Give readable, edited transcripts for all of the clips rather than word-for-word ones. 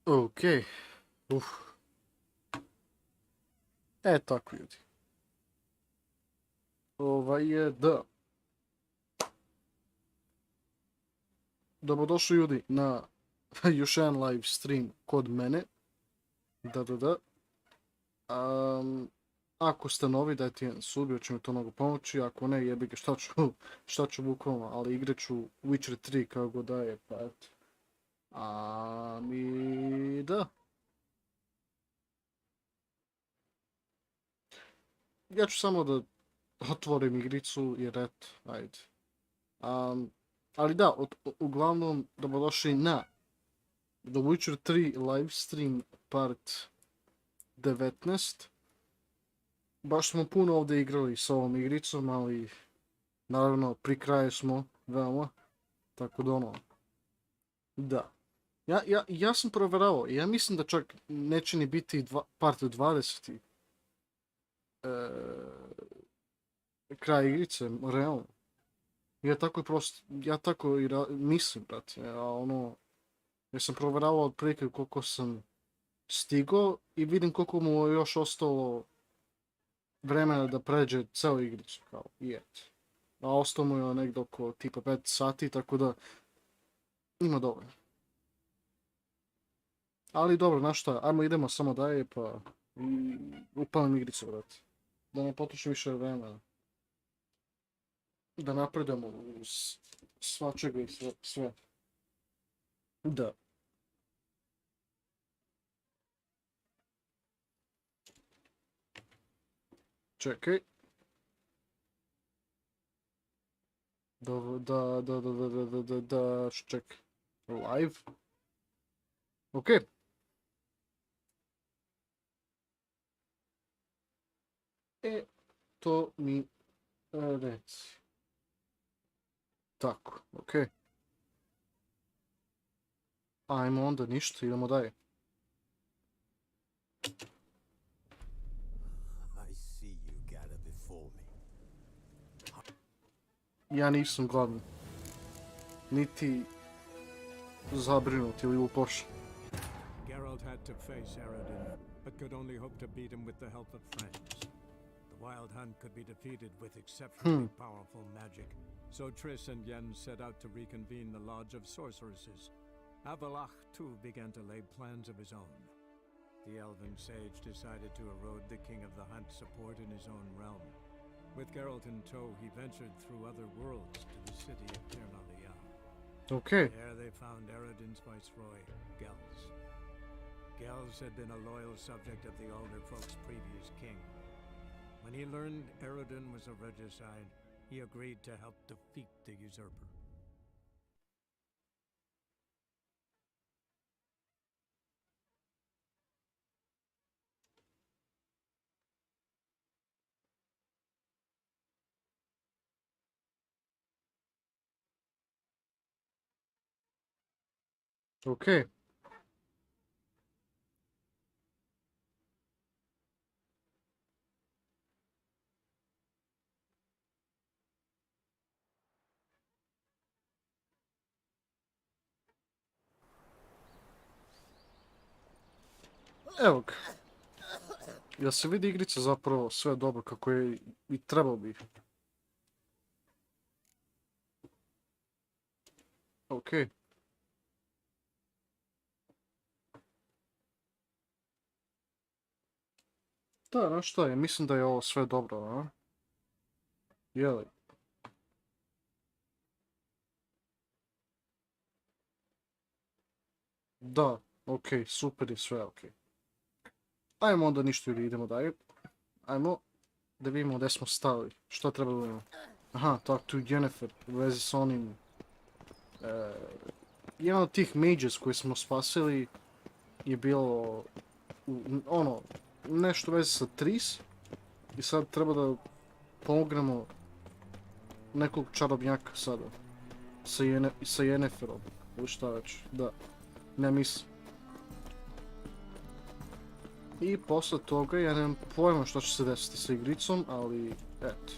Okej. Tako ljudi. Da. Dobrodošli ljudi na još jedan live stream kod mene. Da. Ako ste novi, dajte jedan sub, jer će mi to mnogo pomoći. Ako ne, jebi ga, šta ću bukvalno, ali igrat ću Witcher 3 kao god daje, pa eto. I da. Ja ću samo da otvorim igricu, jer eto, ajde. Ali da, uglavnom, dobrodošli na The Witcher 3 live stream part 19. Baš smo puno ovdje igrali s ovom igricom, ali naravno pri kraju smo veoma, tako da ono, da. Ja sam provjeravao, ja mislim da čak neće ni biti part 20. Kraj igrice, realno. Ja tako i mislim, brate, ja sam provjeravao otprilike koliko sam stigao i vidim koliko mu je još ostalo vremena da pređe celu igricu, kao i eto. A ostalo mu je negdje oko tipa 5 sati, tako da ima dovoljno. Ali dobro, znaš šta, ajmo idemo samo dalje pa upalim igricu, brate. Da ne potrošim više vremena. Da napredujemo uz svačega i sve. Da. Čekaj. Da, čekaj. Live. Ok. To mi reci. Tako, ok. Ajmo onda ništa, idemo dalje. Ja nisam gladan. Niti zabrinut ili uplašen. Geralt had to face Eredin, but could only hope to beat him with the help of friends. The Wild Hunt could be defeated with exceptionally powerful magic, so Triss and Yen set out to reconvene the Lodge of Sorceresses. Avalach, too, began to lay plans of his own. The elven sage decided to erode the King of the Hunt's support in his own realm. With Geralt in tow, he ventured through other worlds to the city of Tirnalia. Okay. There they found Eredin's viceroy, Gels. Gels had been a loyal subject of the Elder Folk's previous king. When he learned Eredin was a regicide, he agreed to help defeat the usurper. Okay. Evo ga. Jel se vidi igrica zapravo sve dobro kako je i trebalo bi? Okej. Da, znaš šta je, mislim da je ovo sve dobro, a? Jeli? Da, okej, super i sve, okej. Ajmo onda ništa ljudi, idemo dalje. Ajmo da vidimo gdje smo stali, što treba da vidimo. Aha, talk to Yennefer, u vezi s onim... jedan od tih mages koji smo spasili je bilo... nešto u vezi sa Triss. I sad treba da pomognemo nekog čarobnjaka sada. Sa Yenneferom, ili šta već, da. Ne mislim. I posle toga ja nemam pojma što će se desiti sa igricom, ali eto.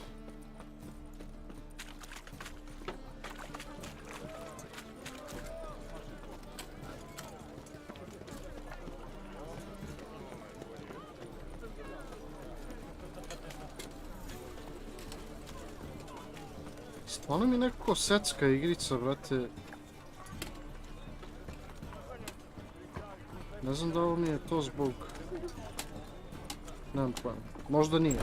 Ono mi nekako secka igrica, brate. Ne znam da li mi je to zbog... Nemam pojma. Možda nije.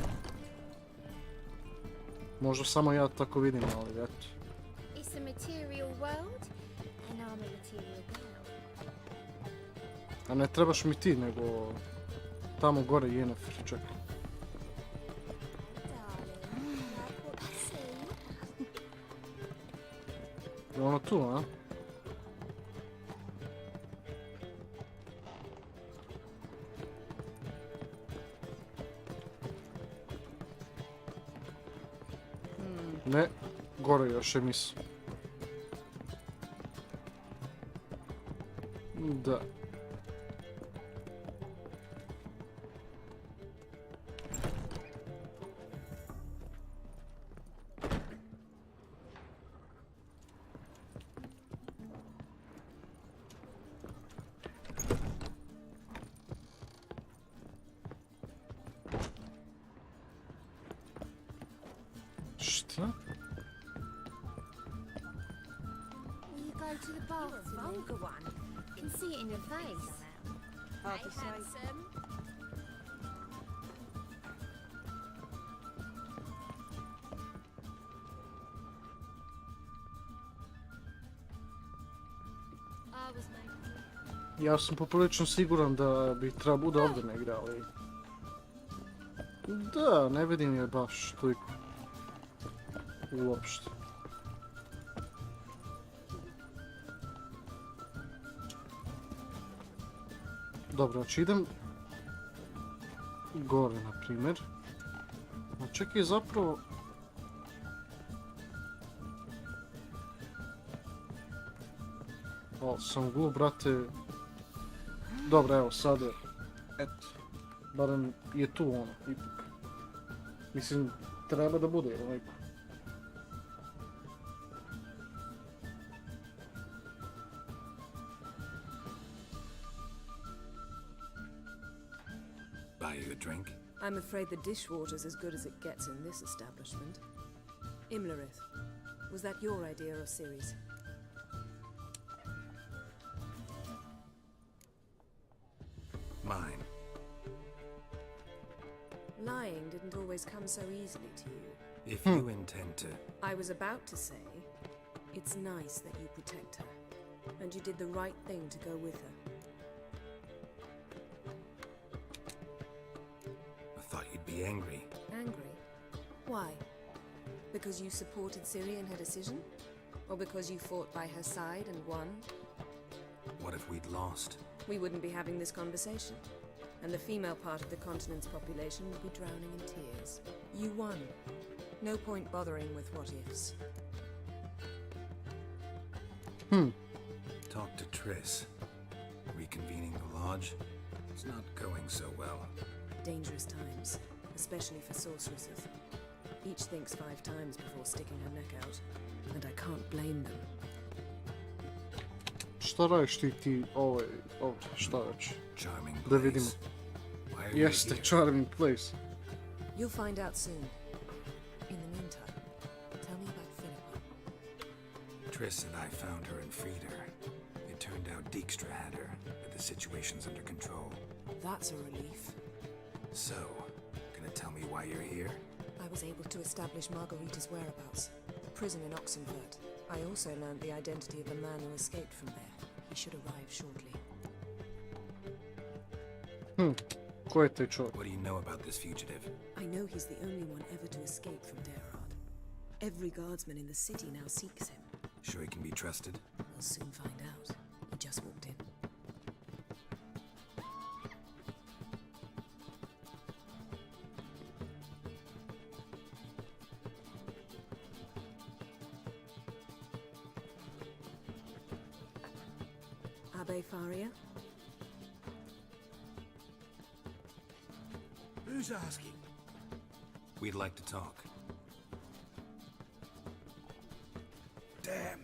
Možda samo ja tako vidim, ali eto. It's a material world, and I'm a material girl. A ne trebaš mi ti, nego... Tamo gore Yennefer, čekaj. Darling, like what you see? Je ono tu, a? Ne, gore još je mis. Da. Šta? Will you go to the bathroom? Vulgar one. Can see it in your face. Hard to say. Handsome. I was making. Ja sam poprilično siguran da bi treba bude ovdje negdje, ali... Da, ne vidim je baš toliko. Uopšte. Dobro, znači idem gore, na primjer. A čekaj, zapravo... O, sam glup, brate. Dobro, evo, sad je... Eto. Barem je tu ono, ipak. Mislim, treba da bude, jel neko? Buy you a drink? I'm afraid the dishwater's as good as it gets in this establishment. Imlerith, was that your idea or Ciri's? Mine. Lying didn't always come so easily to you. If you intend to... I was about to say, it's nice that you protect her. And you did the right thing to go with her. I thought you'd be angry. Angry? Why? Because you supported Ciri in her decision? Or because you fought by her side and won? What if we'd lost? We wouldn't be having this conversation. And the female part of the continent's population would be drowning in tears. You won. No point bothering with what ifs. Talk to Triss. Reconvening the lodge? It's not going so well. Dangerous times, especially for sorceresses. Each thinks 5 times before sticking her neck out. And I can't blame them. Šta radiš ti ovdje, šta već? Charming Da vidimo. place. Why are you Jeste, here? charming place. You'll find out soon. In the meantime, tell me about Philippa. Triss and I found her and freed her. It turned out Dijkstra had her, but the situation's under control. That's a relief. So, gonna tell me why you're here? I was able to establish Margarita's whereabouts. The prison in Oxenfurt. I also learned the identity of the man who escaped from there. He should arrive shortly. Ko je taj čovjek? What do you know about this fugitive? I know he's the only one ever to escape from Derard. Every guardsman in the city now seeks him. Sure he can be trusted? We'll soon find out. He just walked in. Abbe Faria? Who's asking? We'd like to talk. Damn.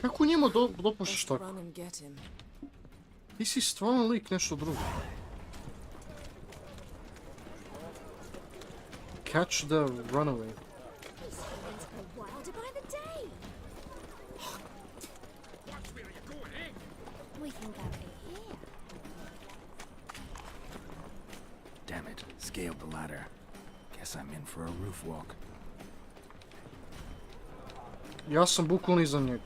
Kako njima dopušiš Let's tako? run and get him. Ti si stvarno lik nešto drugo. Catch the runaway. These humans go wilder by the day. We can go to here. Damn it, scaled the ladder. Guess I'm in for a roof walk. Ja sam bukvalno iza njega.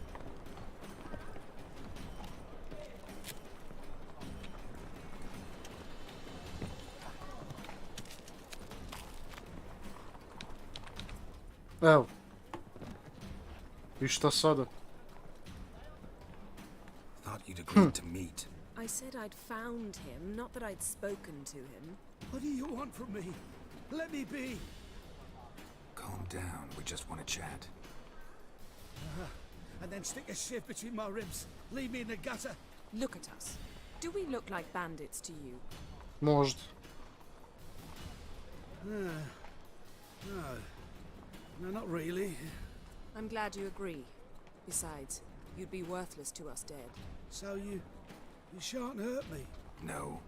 Evo. I šta sada? Thought you'd agreed to meet. I said I'd found him, not that I'd spoken to him. What do you want from me? Let me be. Calm down, we just want to chat. And then stick a shiv between my ribs. Leave me in the gutter. Look at us. Do we look like bandits to you? Možda. No. No, not really. I'm glad you agree. Besides, you'd be worthless to us dead. So you shan't hurt me. No.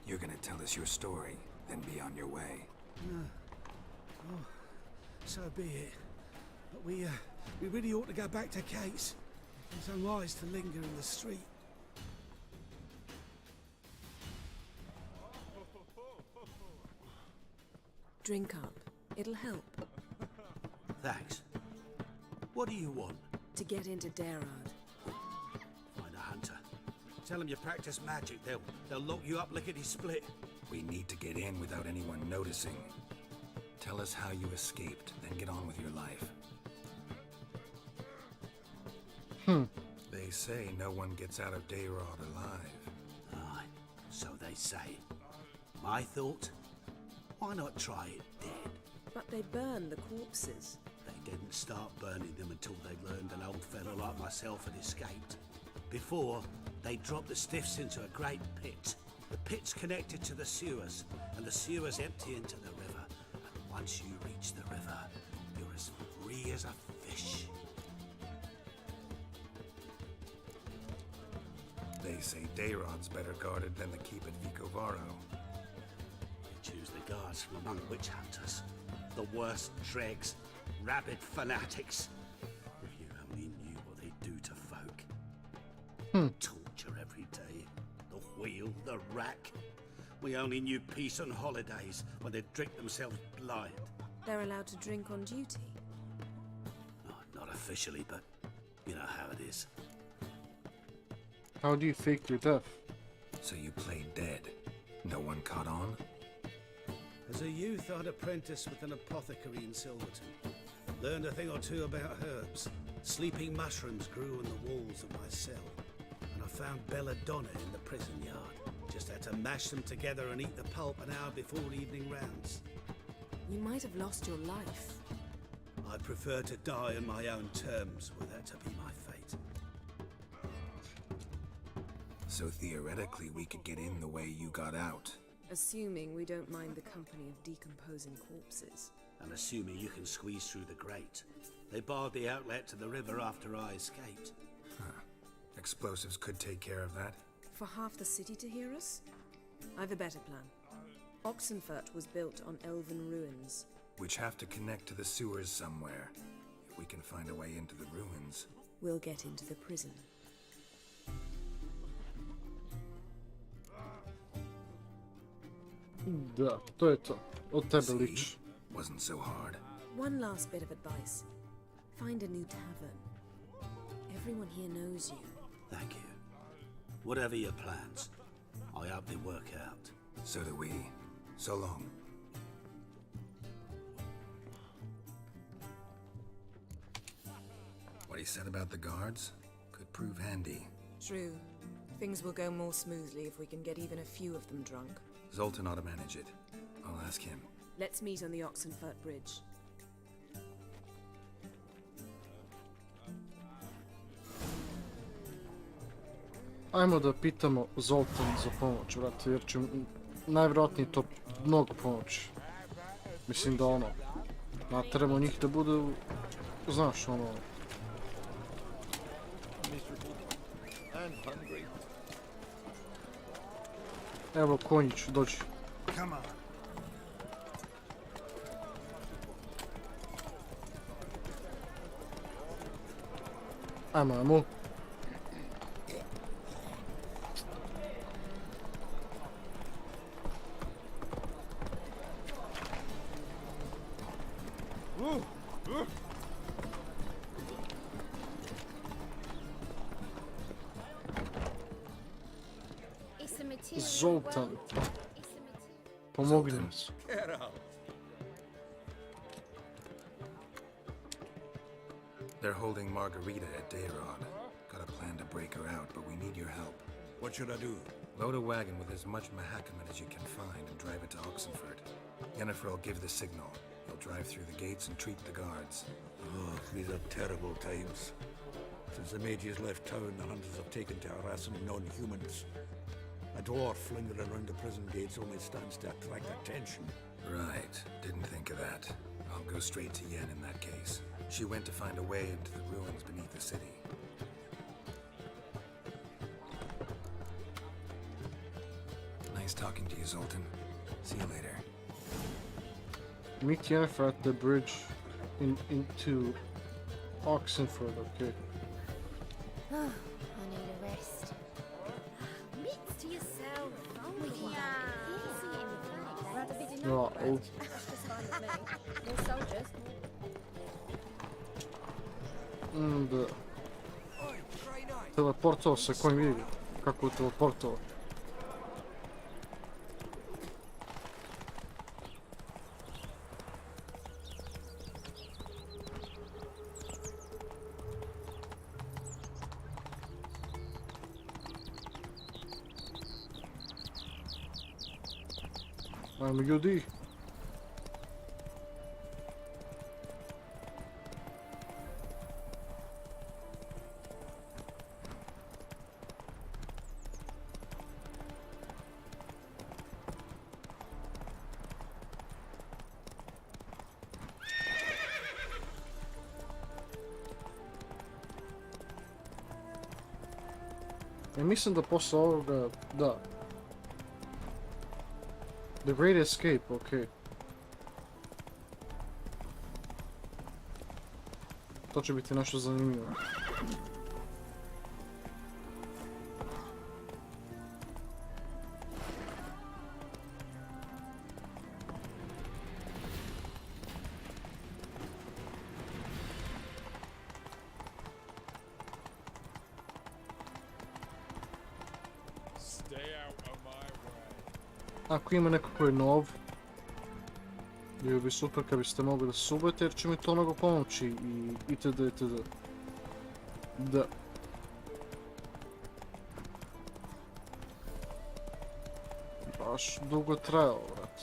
You're gonna tell us your story, then be on your way. So be it. But we really ought to go back to Kate's. It's unwise to linger in the street. Drink up. It'll help. Thanks. What do you want? To get into Darad. Find a hunter. Tell them you practice magic. They'll lock you up lickety-split. We need to get in without anyone noticing. Tell us how you escaped, then get on with your life. They say no one gets out of Dayrod alive. Aye, so they say. My thought? Why not try it dead? But they burn the corpses. They didn't start burning them until they learned an old fellow like myself had escaped. Before, they dropped the stiffs into a great pit. The pit's connected to the sewers, and the sewers empty into the river. And once you reach the river, you're as free as a fish. They say Dayrod's better guarded than the keep at Vicovaro. They choose the guards from among witch hunters. The worst dregs, rabid fanatics. If you only knew what they do to folk. Torture every day. The wheel, the rack. We only knew peace on holidays when they'd drink themselves blind. They're allowed to drink on duty. Oh, not officially, but you know how it is. How do you fake your death? So you played dead. No one caught on? As a youth, I'd apprenticed with an apothecary in Silverton. Learned a thing or two about herbs. Sleeping mushrooms grew on the walls of my cell. And I found belladonna in the prison yard. Just had to mash them together and eat the pulp an hour before evening rounds. You might have lost your life. I'd prefer to die on my own terms, were that to be my fate. So theoretically we could get in the way you got out. Assuming we don't mind the company of decomposing corpses. And assuming you can squeeze through the grate. They barred the outlet to the river after I escaped. Explosives could take care of that. For half the city to hear us? I've a better plan. Oxenfurt was built on elven ruins. Which have to connect to the sewers somewhere. If we can find a way into the ruins. We'll get into the prison. Da, to je to. Od tebe See? liči. Wasn't so hard. One last bit of advice. Find a new tavern. Everyone here knows you. Thank you. Whatever your plans, I hope they work out. So do we. So long. What he said about the guards could prove handy. True. Things will go more smoothly if we can get even a few of them drunk. Zoltan ought to manage it. I'll ask him. Let's meet on the Oxenfurt Bridge. Ajmo da pitamo Zoltan za pomoć, vrati, jer će najvjerojatnije to mnogo pomoći. Mislim da ono, nateramo njih da budu, znaš, ono... Evo konjić, dođi. Come on. Ajmo. It's a material Zoltan, world. It's a material. pomogni nas. Get out. They're holding Margarita at Dayrod. Got a plan to break her out, but we need your help. What should I do? Load a wagon with as much mahakaman as you can find and drive it to Oxenford. Yennefer will give the signal. He'll drive through the gates and treat the guards. Oh, these are terrible times. Since the mages left town, the hunters have taken to harassing non-humans. A dwarf lingering around the prison gates only stands to attract attention. Right. Didn't think of that. I'll go straight to Yen in that case. She went to find a way into the ruins beneath the city. Nice talking to you, Zoltan. See you later. Meet Yennefer at the bridge into Oxenford, okay. I need a rest. Mix to yourself. We can see anything like that. No, oh, More soldiers. da. Teleportao se, ko mi vidi kako je teleportao. Ajmo ljudi. Ja mislim da posle ovoga, da. The Great Escape, okay. To će biti nešto zanimljivo. Ako ima neko ko je nov, bilo bi super kad biste mogli da subete jer će mi to mnogo pomoći i itd. itd. Da. Baš dugo trajalo, vrat.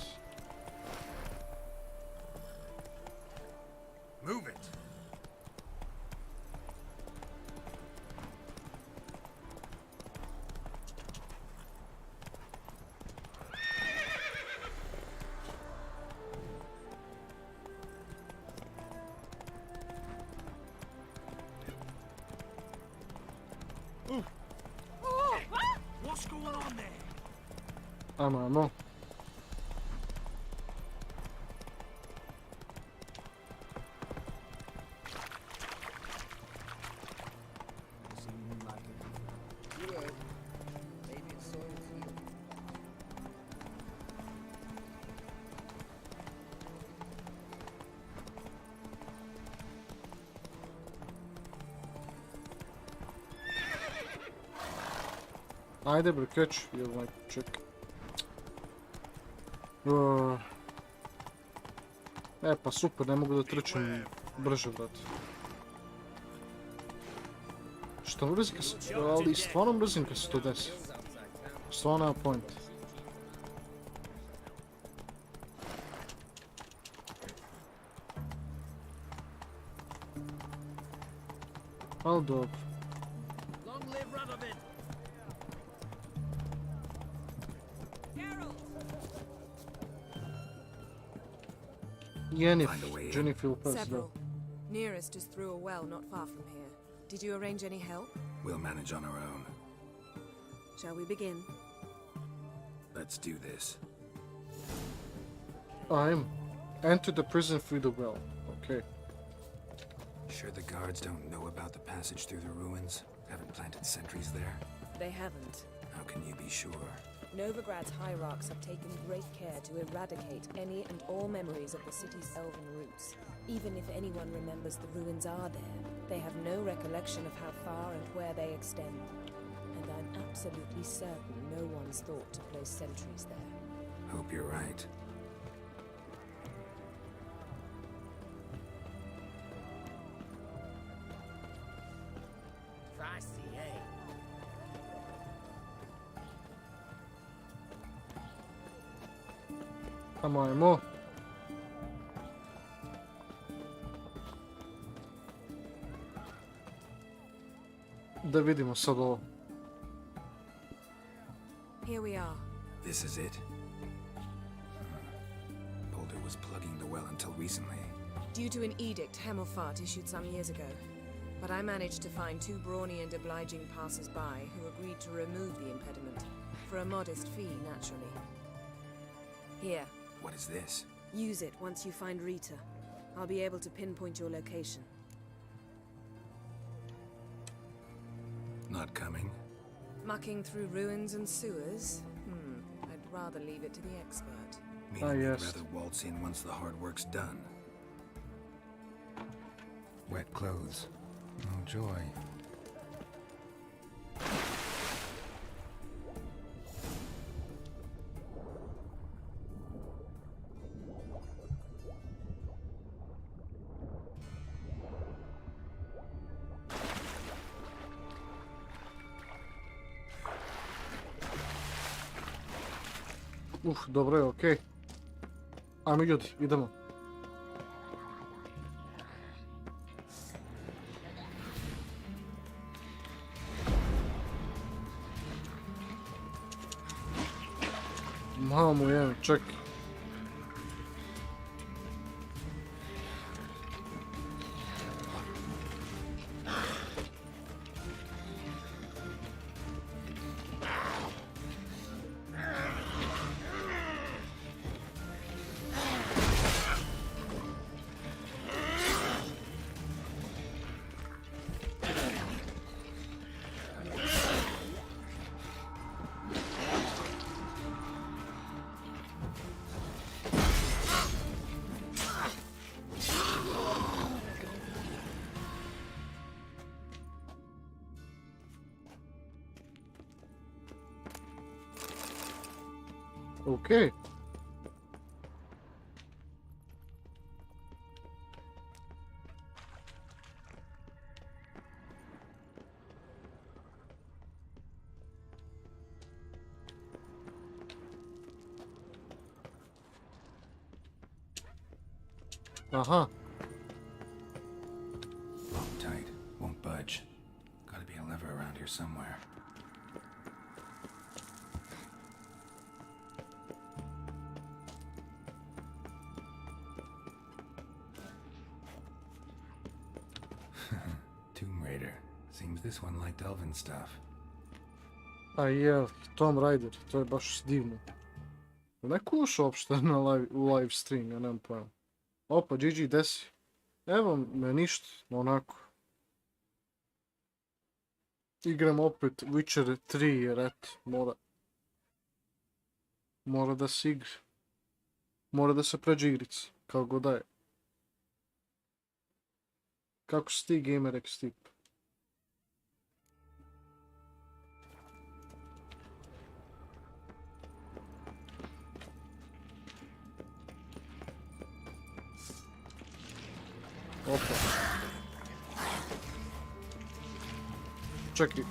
Move it! What's going on there? Ajmo, ajmo. Ajde bre, kreći, jel čekaj. Pa super, ne mogu da trčim brže, brate. Što mrzim kad se, ali stvarno mrzim kad se to desi. Stvarno nema point. Ali dobro. Long live Radovid! Yennefer, Find a way in. Jennifer Lopez, da. Several. Nearest is through a well not far from here. Did you arrange any help? We'll manage on our own. Shall we begin? Let's do this. Enter the prison through the well, okay. Sure the guards don't know about the passage through the ruins? Haven't planted sentries there? They haven't. How can you be sure? Novigrad's hierarchs have taken great care to eradicate any and all memories of the city's elven roots. Even if anyone remembers the ruins are there, they have no recollection of how far and where they extend. And I'm absolutely certain no one's thought to place sentries there. Hope you're right. Pricey, eh? Tamo ajmo. Da vidimo sad ovo. Here we are. This is it? Boulder was plugging the well until recently. Due to an edict Hemelfart issued some years ago. But I managed to find two brawny and obliging passers-by who agreed to remove the impediment. For a modest fee, naturally. Here, What is this? use it once you find Rita. I'll be able to pinpoint your location. Not coming? Mucking through ruins and sewers? I'd rather leave it to the expert. Meaning yes. you'd rather waltz in once the hard work's done. Wet clothes. Oh, joy. Dobro je, okej. Ajmo ljudi, idemo. Mamu jedan, čekaj. Okej. Aha. Locked tight. Won't budge. Gotta be a lever around here somewhere. Tomb Raider. Seems this one liked elven stuff. A je, Tomb Raider, to je baš divno. Ne kuš uopšte u live stream, ja nemam pojma. Opa, GG, desi. Evo me ništa, onako. Igram opet Witcher 3 jer eto, mora da se igra. Mora da se pređe igrica, kao god da je. Kako si ti gamer X-tip? Opa. Čekaj.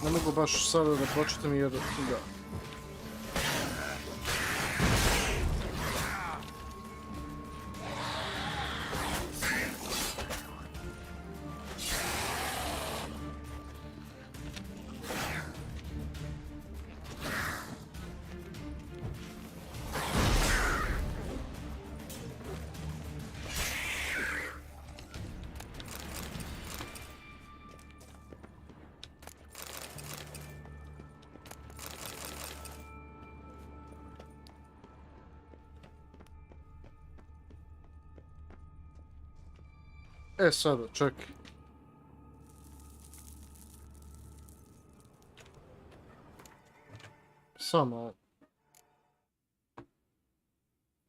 Ne mogu baš sada da pročitam jer da. E sada, čekaj. Samo.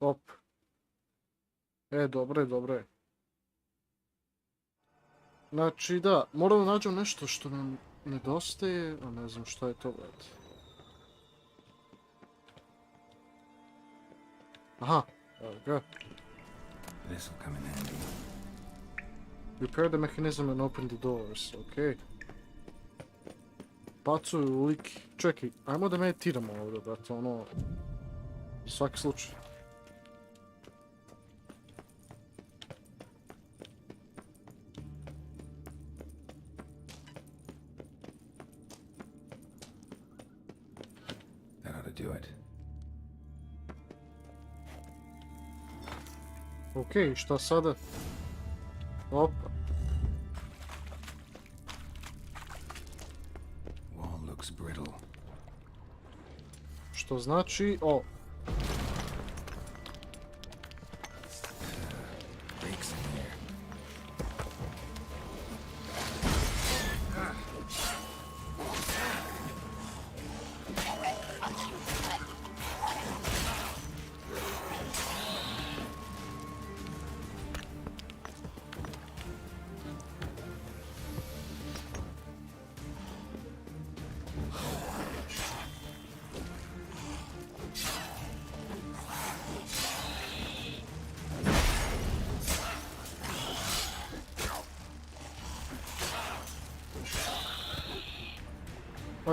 Op. Dobro je, dobro je. Znači da, moramo nađemo nešto što nam nedostaje, a ne znam što je to, brate. Aha, evo ga. This'll come in handy. Repair the mechanism and open the doors, okej. Pacuju lik. Čekaj, ajmo da meditiramo ovdje, brate, ono... Za svaki slučaj. That ought to do it. Okej, šta sada? Opa. Wall looks brittle. Što znači... O, Breaks in here.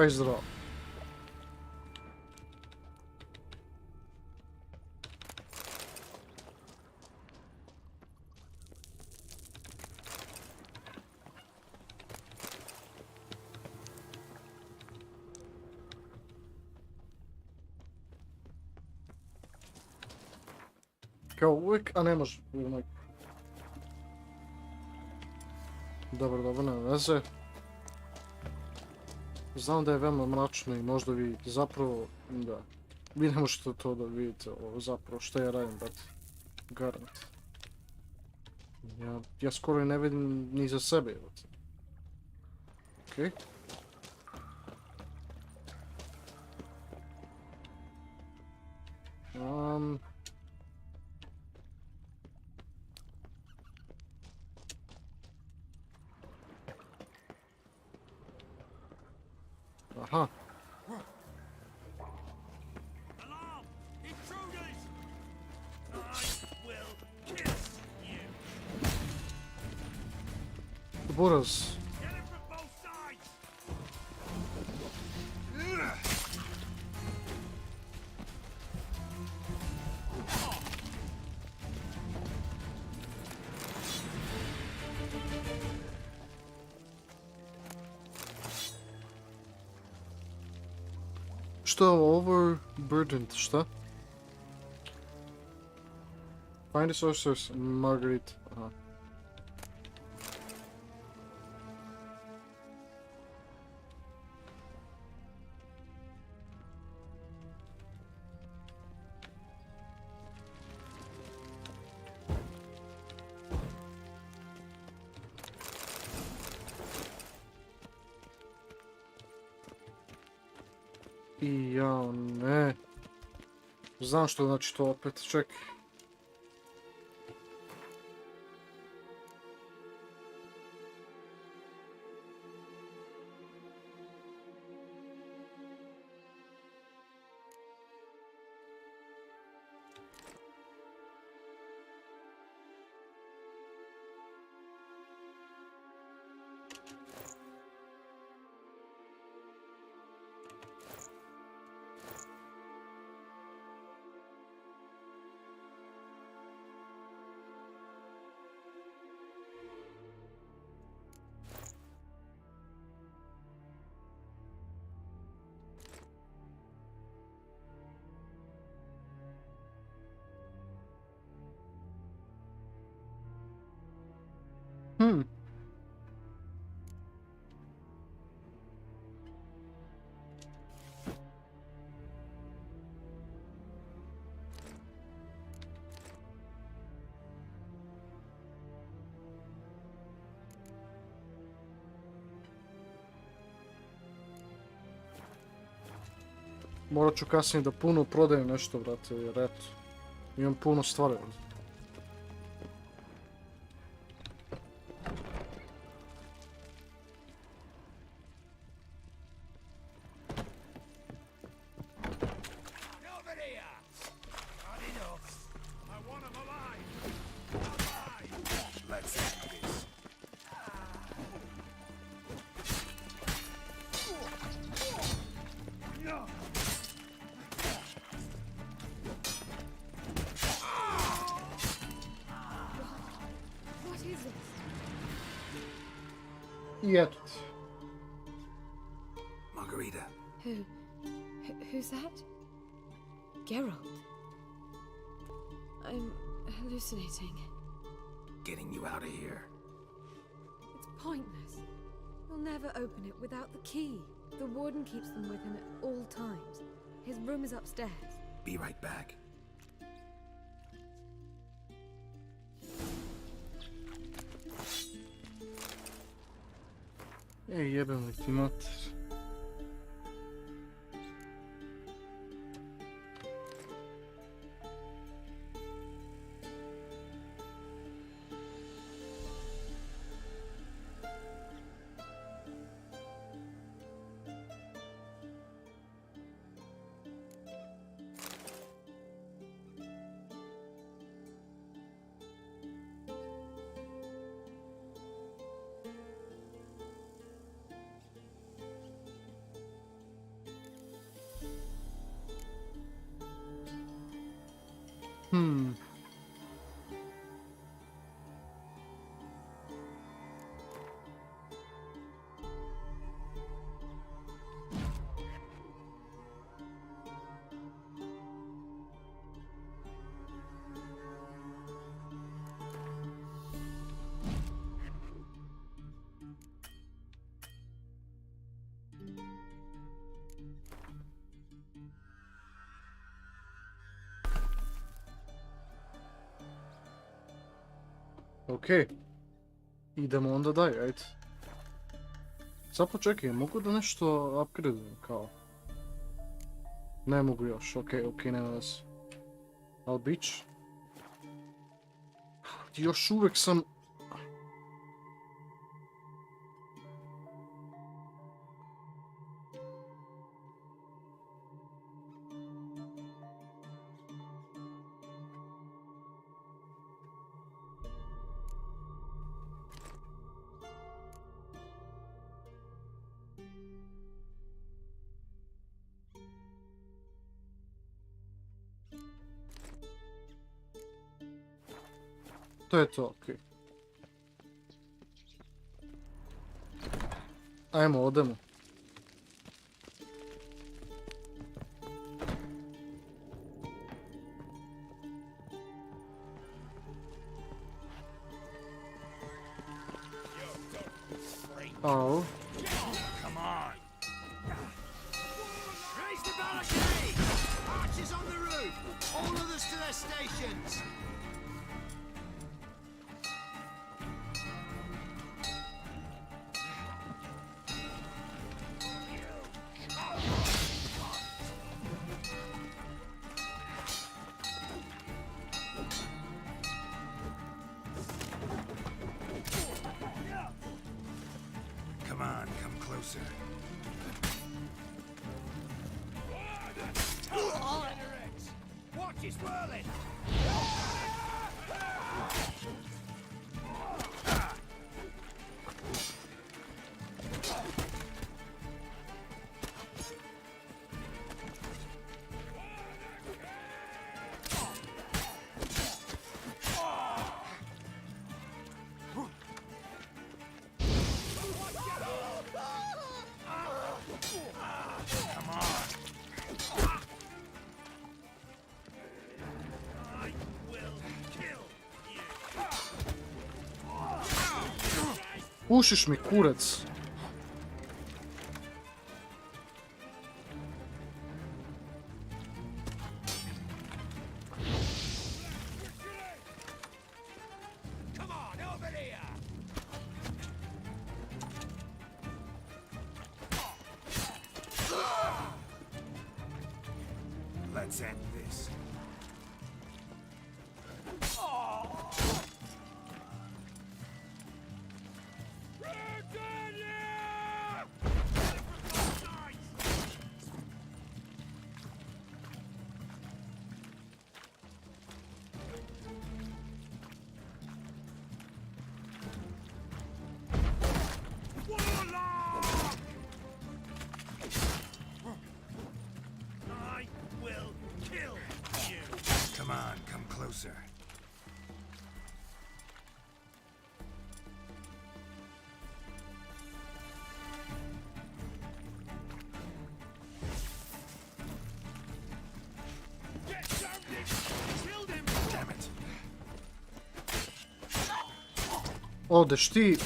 aj zdravo. Kao uvijek, a ne može. Dobro, dobro, ne veze. Znam da je veoma mračno i možda vi zapravo, da, vi ne možete to da vidite, ovo zapravo što ja radim, brate. Garant. Ja skoro i ne vidim ni za sebe, brate. Okej. Aha. Alarm! Intruders! I will kiss you! Buraz. Get it from both sides! Što je overburdened, šta? Find the sorceress, Marguerite. Aha. I ja ne. Znam što znači to opet, čekaj. Morat ću kasnije da puno prodajem nešto, brate, jer eto. Imam puno stvari. Over here! Not enough. I want him alive. Alive. Let's end this. What is it? I eto ti. Margarita. Who's that? Geralt. I'm hallucinating. Getting you out of here. It's pointless. We'll never open it without the key. The warden keeps them with him at all times. His room is upstairs. Be right back. Ej, jebem li ti mater. Okej. Idemo onda dalje, ajde. Sad počekaj, mogu da nešto upgradeujem kao? Ne mogu još, okej, nema nas. Ali bit će. Još uvijek sam... To je to, okej. Ajmo, odemo. Au. Come on. Raise the barricade! Archers on the roof! All others to their stations! Come on, come closer. Watch his whirling! Come on! I will kill you! Pušiš mi, kurac. Come on, over here! Let's end this. I will kill you. Come on, come closer. Damn it. Odeš ti.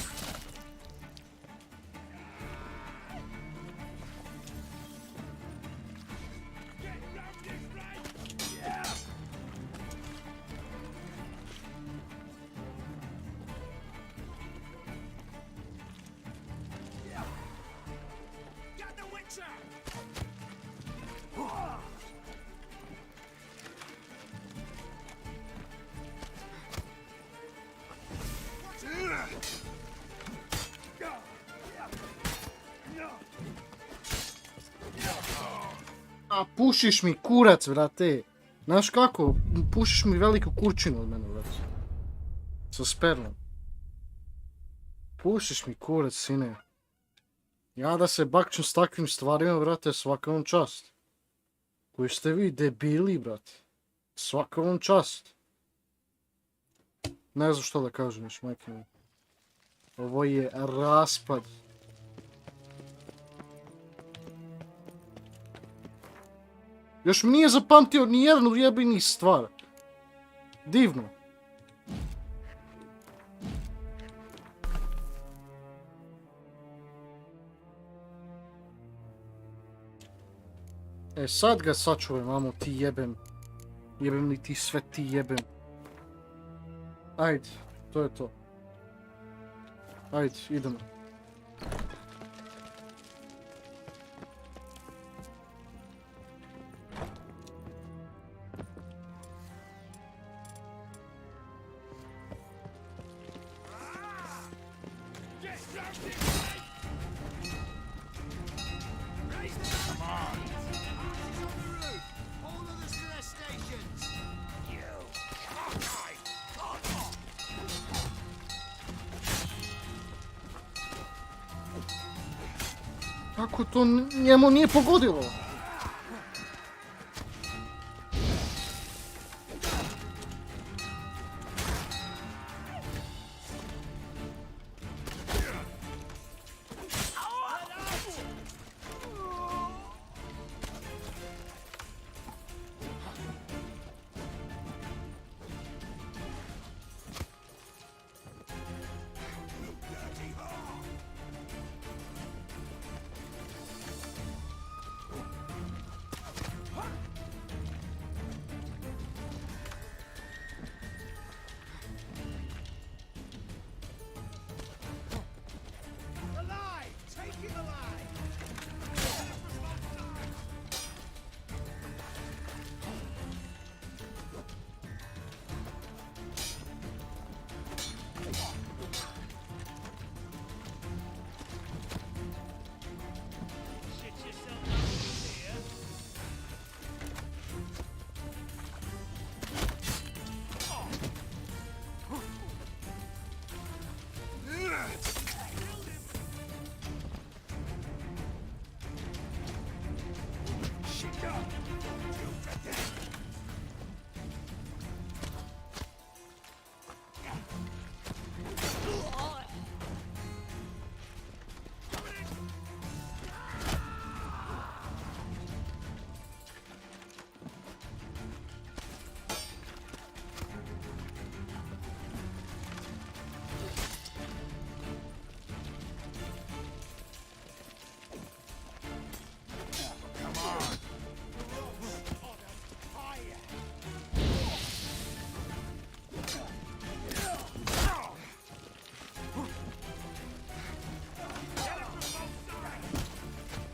Get the Witcher! A pušiš mi kurac, vrate. Znaš kako? Pušiš mi veliku kurčinu od mene, vrate. Sa spermom. Pušiš mi kurac, sine. Ja da se bakćem s takvim stvarima, vrate, svaka vam čast. Koji ste vi debili, brate. Svaka vam čast. Ne znam što da kažem, još majke mi. Ovo je raspad. Još mi nije zapamtio ni jednu jebini stvar. Divno. E sad ga sačuvaj, mamo, ti jebem. Jebem li ti sve ti jebem. Ajde, to je to. Ajde, idemo. Kako to njemu nije pogodilo?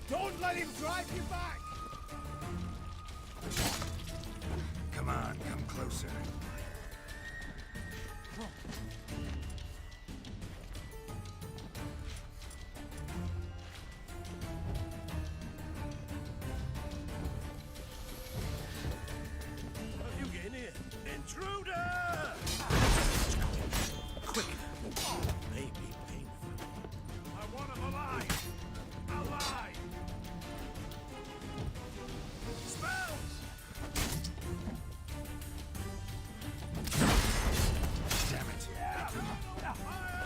Don't let him drive you back! closer. You get in here! Intruder! Quick! Maybe painful. I want him alive! Alive! Spells! Damn it! Fire!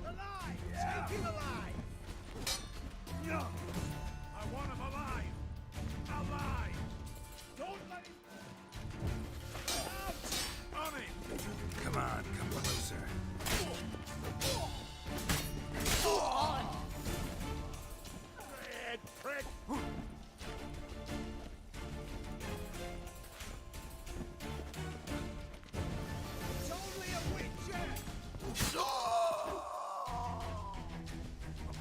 Alive! Take him alive! I want him alive! Alive! Don't let him... Out! On him! Come on, come closer. Red prick! It's only a witcher! Oh,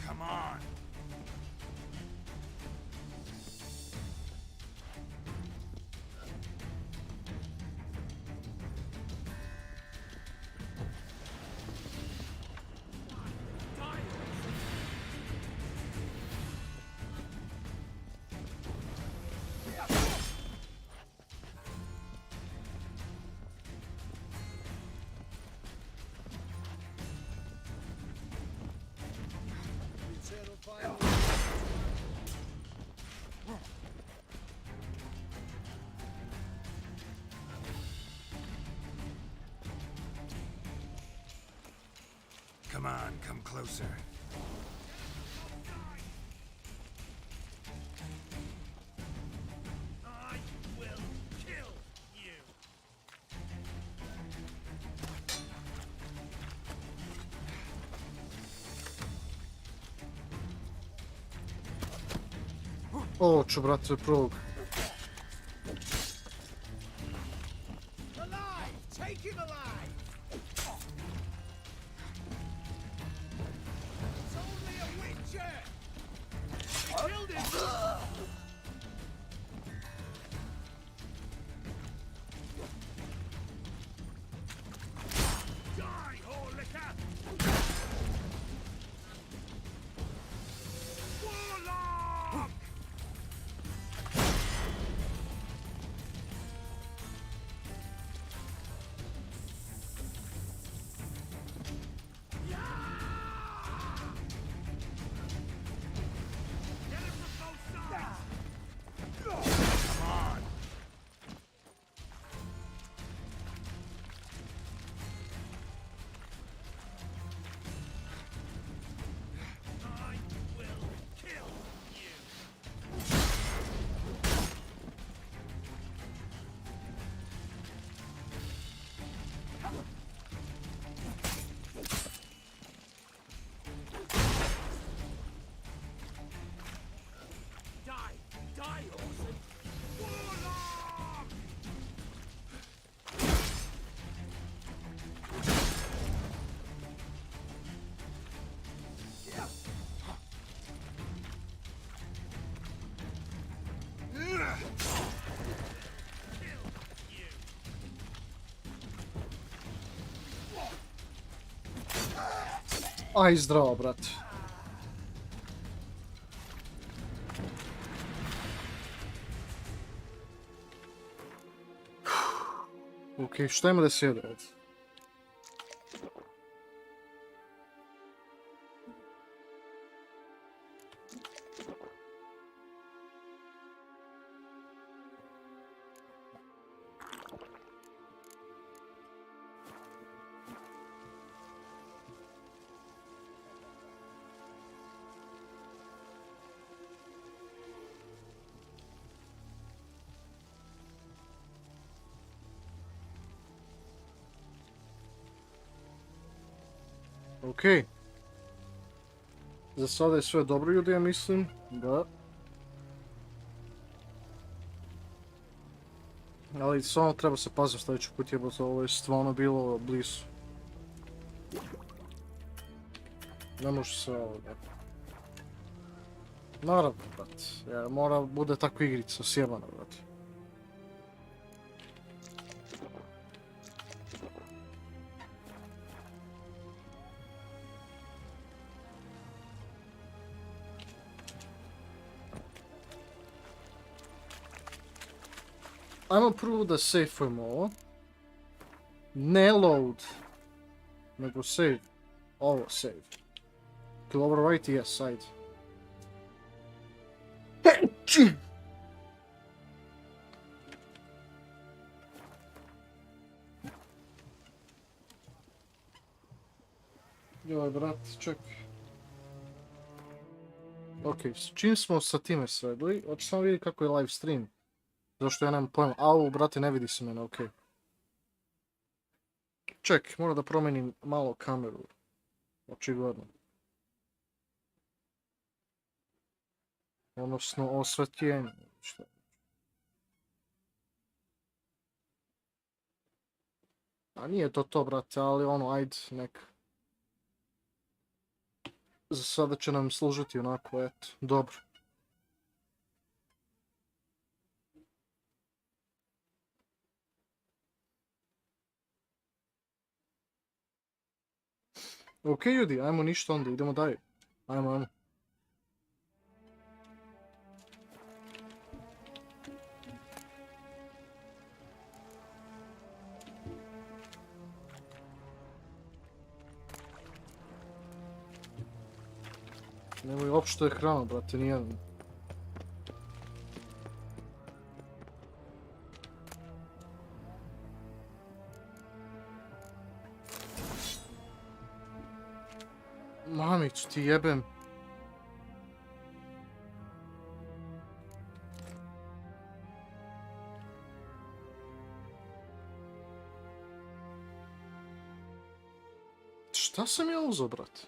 come on! Come on, come closer. I will kill you! O, ću, brate, prvog. Alive! Take him alive! It's only a witcher! I killed him! Die, Horlicker! Warlock! Get him from both sides! Come on! I will kill you! Die! Die, Orson! Warlock! Kill you! Aj, zdravo, brate. Ok, šta ima da se jede ovdje? Ok. Za sada je sve dobro, ljudi, ja mislim. Da. Ali stvarno treba se paziti sljedeći put, jebote, ovo je stvarno bilo blizu. Ne može se ovoga. Naravno, brate. Ja, mora bude takva igrica, sjebana, brate. Ajmo prvo da safeujemo ovo. Ne load. Nego save. Ovo save. Kill overwrite? Yes, ajde. Joj, brat, čekaj. Ok, čim smo sa time sredili, hoću samo vidjeti kako je live stream. Zašto ja nemam pojma. Au, brate, ne vidi se mene, ok. Ček, moram da promijenim malo kameru. Očigledno. Odnosno, osvetljenje. Šta? A nije to, brate, ali ono, ajde, neka. Za sada će nam služiti onako, eto, dobro. Ok, ljudi, ajmo ništa onda, idemo dalje. Ajmo. Nemoj uopšte ekrana, brate, nijedan. Mamicu ti jebem. Šta sam ja uzeo, brate?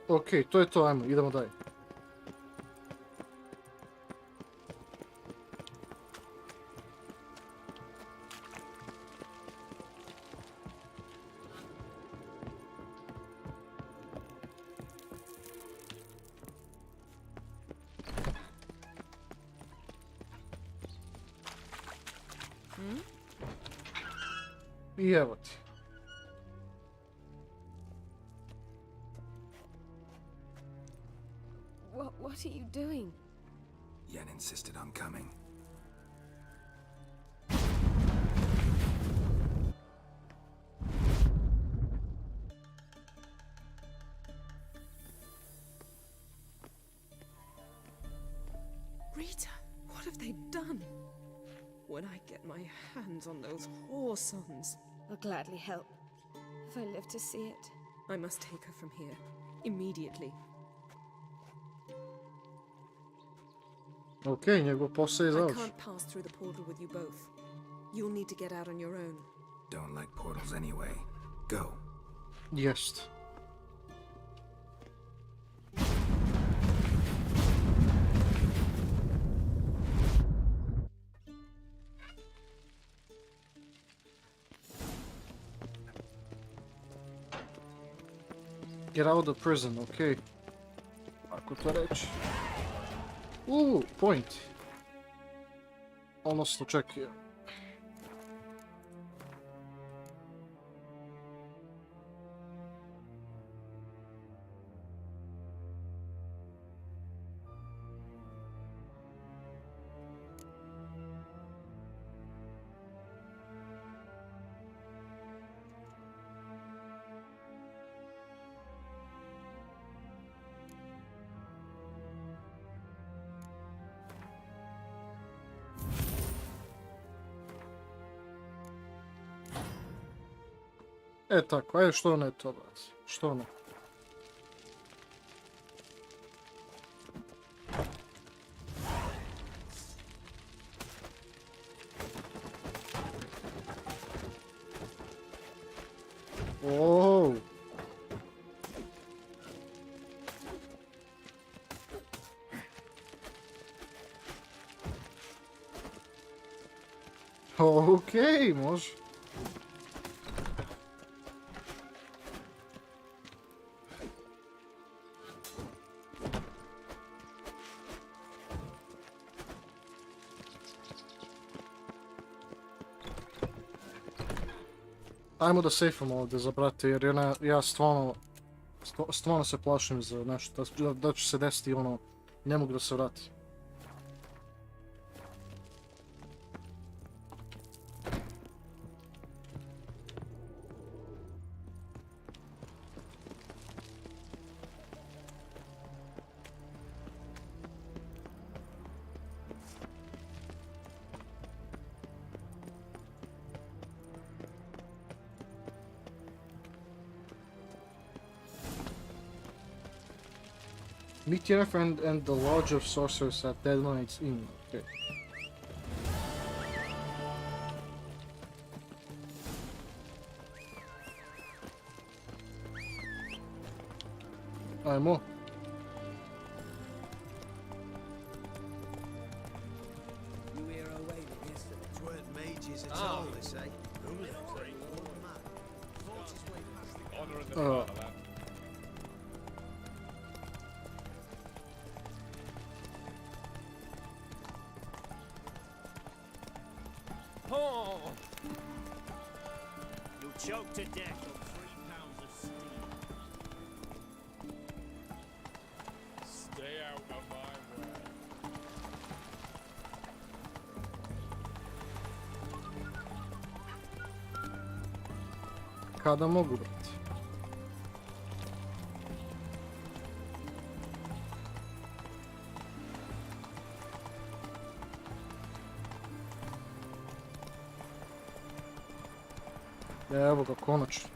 Ok, to je to, ajmo, idemo dalje. I evo ti. What are you doing? Yen insisted on coming. Rita, what have they done? When I get my hands on those whoresons, I'll gladly help, if I live to see it. I must take her from here, immediately. Ok, njegov posao je I završen. can't pass through the portal with you both. You'll need to get out on your own. Don't like portals anyway. Go. Jest. Get out of prison, ok. Ako to reći. Point. Odnosno, čekaj. E tako, ajde što ne to, brate. Što ne. Ooo. Okej, može. Ajmo da sejfamo ovdje za brate, jer ja stvarno se plašim za nešto, da će se desiti ono, ne mogu da se vrati. Meet Yennefer and the Lodge of Sorcerers at Dead Knight's Inn. Okay. Ajmo. You hear her wailing yesterday? It weren't mages at all, they say. You'll choke to death on 3 pounds of steam. Stay out of my way. Kada mogu, brate. Evo ga, konačno.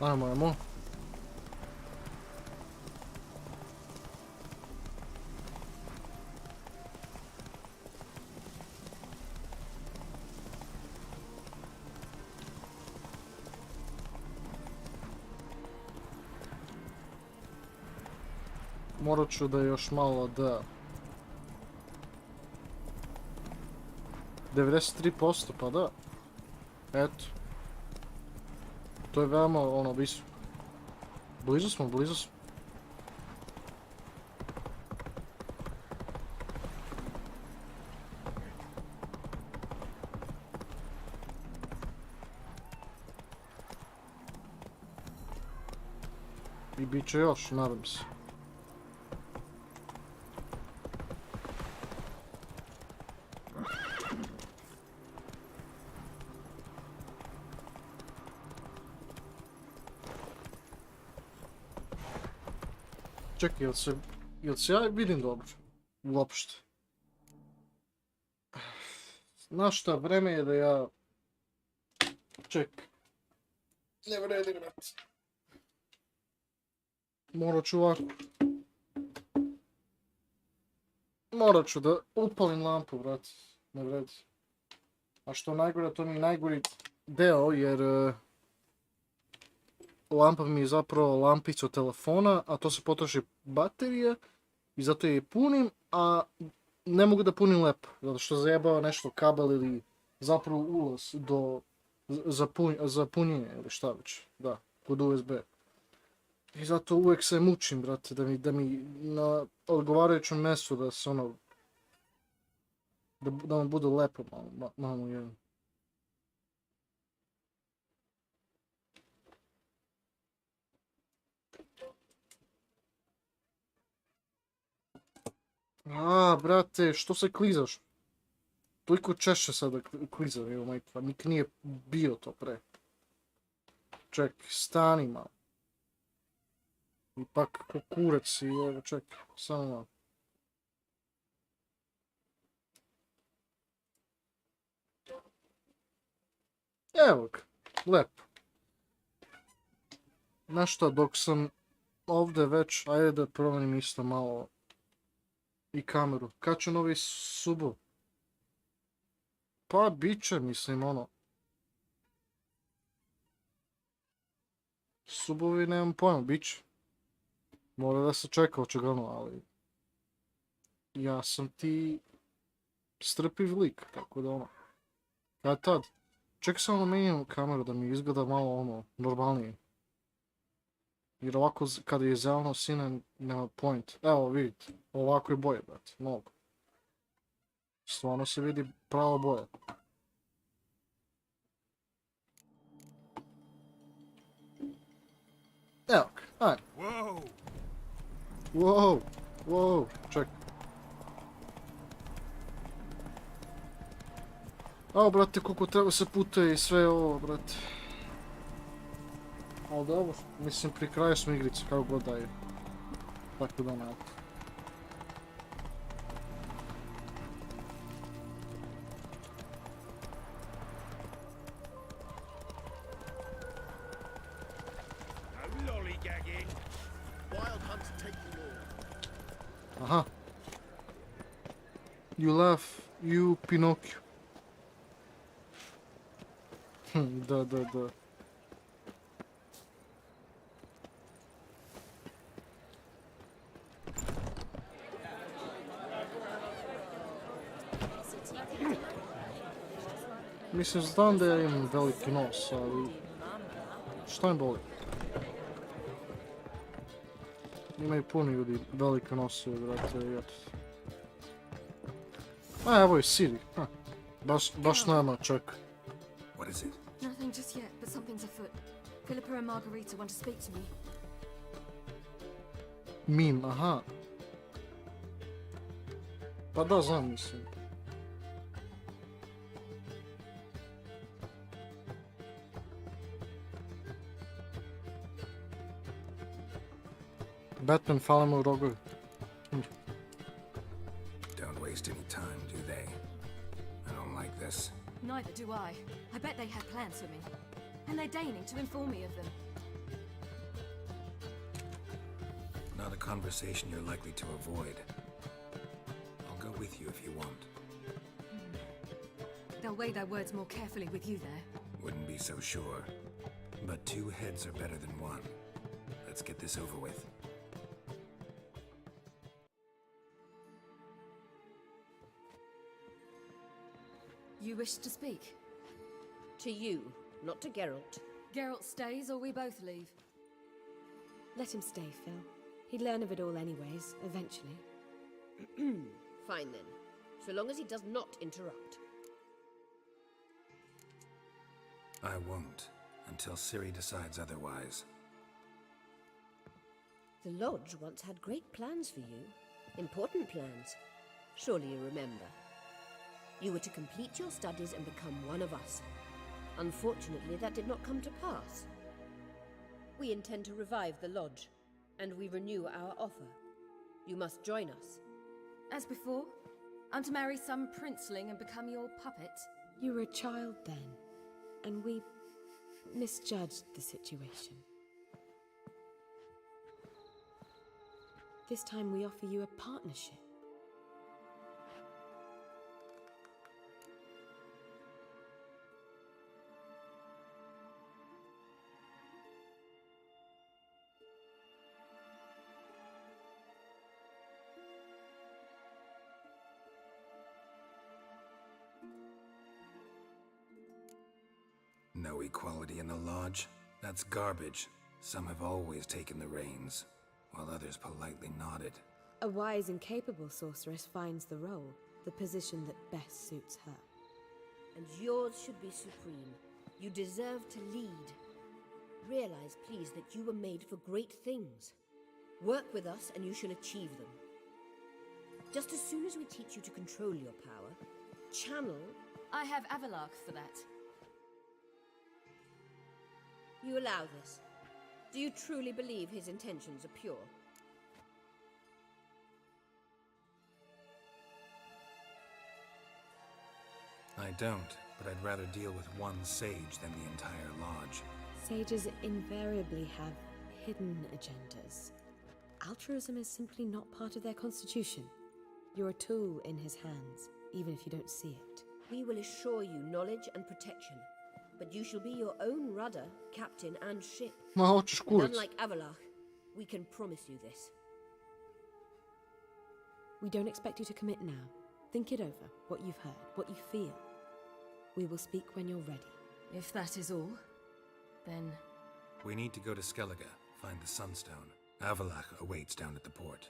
Ajmo. Morat ću da još malo da... 93%, pa da. Eto. To je veoma ono visoko. Blizu smo. I bit će još, nadam se. Čekaj, jel se ja vidim dobro? Uopšte. Znaš šta, vreme je da ja... Čekaj. Ne vredi, brate. Morat ću ovako. Morat ću da upalim lampu, brate. Ne vredi. A što najgore, to mi je najgori deo, jer... lampa mi je zapravo lampica od telefona, a to se potroši baterije i zato je punim, a ne mogu da punim lepo, zato što zajebava nešto kabel ili zapravo ulaz za punjenje ili šta već, da, kod USB. I zato uvijek se mučim, brate, da mi na odgovarajućem mjestu da se ono, da vam bude lepo malo jedan. A, brate, što se klizaš? Toliko češće sada klizam, evo majka, nik nije bio to pre. Ček, stani malo. Ipak ko kurac i evo ček, samo malo. Evo ga, lepo. Znaš šta, dok sam ovdje već, ajde da promenim isto malo i kameru. Kad će novi Subov? Pa bit će, mislim, ono. Subovi nemam pojma, bit će. Mora da se čeka očigledno, ali ja sam ti strpiv lik, tako da ono. Kad tad? Čekaj samo da menjam kameru da mi izgleda malo ono, normalnije. Jer ovako kada je zeleno sine nema point. Evo vidite, ovako je boje, brate, mnogo. Stvarno se vidi prava boja. Evo ga, ajde. Wow, čekaj. Evo, brate, koliko treba se puta i sve ovo, brate. Ali dobro, mislim pri kraju smo igrice, kako god da je. Tako da ne. Aha. You laugh, you Pinocchio. Da. Mislim, znam da ja imam veliki nos, ali šta me boli? Imaju puno ljudi velike nosove, brate, jer... A, evo je Siri, baš nama čak. What is it? Nothing just yet, but something's afoot. Philippa and Margarita want to speak to me. Mim, aha. Pa da, znam, mislim. Batman, fala mu u rogovi. Don't waste any time, do they? I don't like this. Neither do I. I bet they had plans for me. And they're deigning to inform me of them. Not a conversation you're likely to avoid. I'll go with you if you want. They'll weigh their words more carefully with you there. Wouldn't be so sure. But two heads are better than one. Let's get this over with. You wish to speak? To you, not to Geralt. Geralt stays or we both leave? Let him stay, Phil. He'd learn of it all anyways, eventually. Fine then, so long as he does not interrupt. I won't, until Ciri decides otherwise. The Lodge once had great plans for you. Important plans. Surely you remember. You were to complete your studies and become one of us. Unfortunately, that did not come to pass. We intend to revive the Lodge, and we renew our offer. You must join us. As before? I'm to marry some princeling and become your puppet? You were a child then, and we misjudged the situation. This time we offer you a partnership. No equality in the lodge? That's garbage. Some have always taken the reins, while others politely nodded. A wise and capable sorceress finds the role, the position that best suits her. And yours should be supreme. You deserve to lead. Realize, please, that you were made for great things. Work with us and you shall achieve them. Just as soon as we teach you to control your power, channel... I have Avalark for that. You allow this? Do you truly believe his intentions are pure? I don't, but I'd rather deal with one sage than the entire lodge. Sages invariably have hidden agendas. Altruism is simply not part of their constitution. You're a tool in his hands, even if you don't see it. We will assure you knowledge and protection, but you shall be your own rudder, captain, and ship. Ma hoćeš kurac. Unlike Avalark, we can promise you this. We don't expect you to commit now. Think it over, what you've heard, what you feel. We will speak when you're ready. If that is all, then... We need to go to Skellige, find the Sunstone. Avalark awaits down at the port.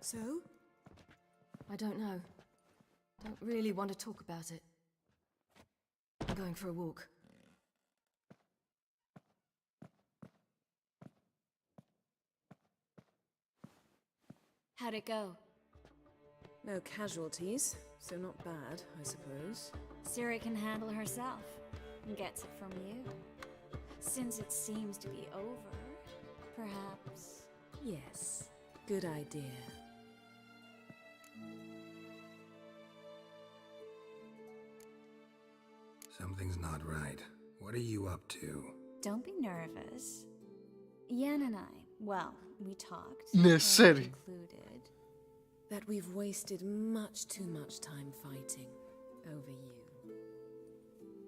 So? I don't know. Don't really want to talk about it. I'm going for a walk. How'd it go? No casualties, so not bad, I suppose. Siri can handle herself and gets it from you. Since it seems to be over, perhaps... Yes, good idea. Something's not right. What are you up to? Don't be nervous. Yen and I, well, we talked. Ne, and seri. concluded That we've wasted much too much time fighting over you.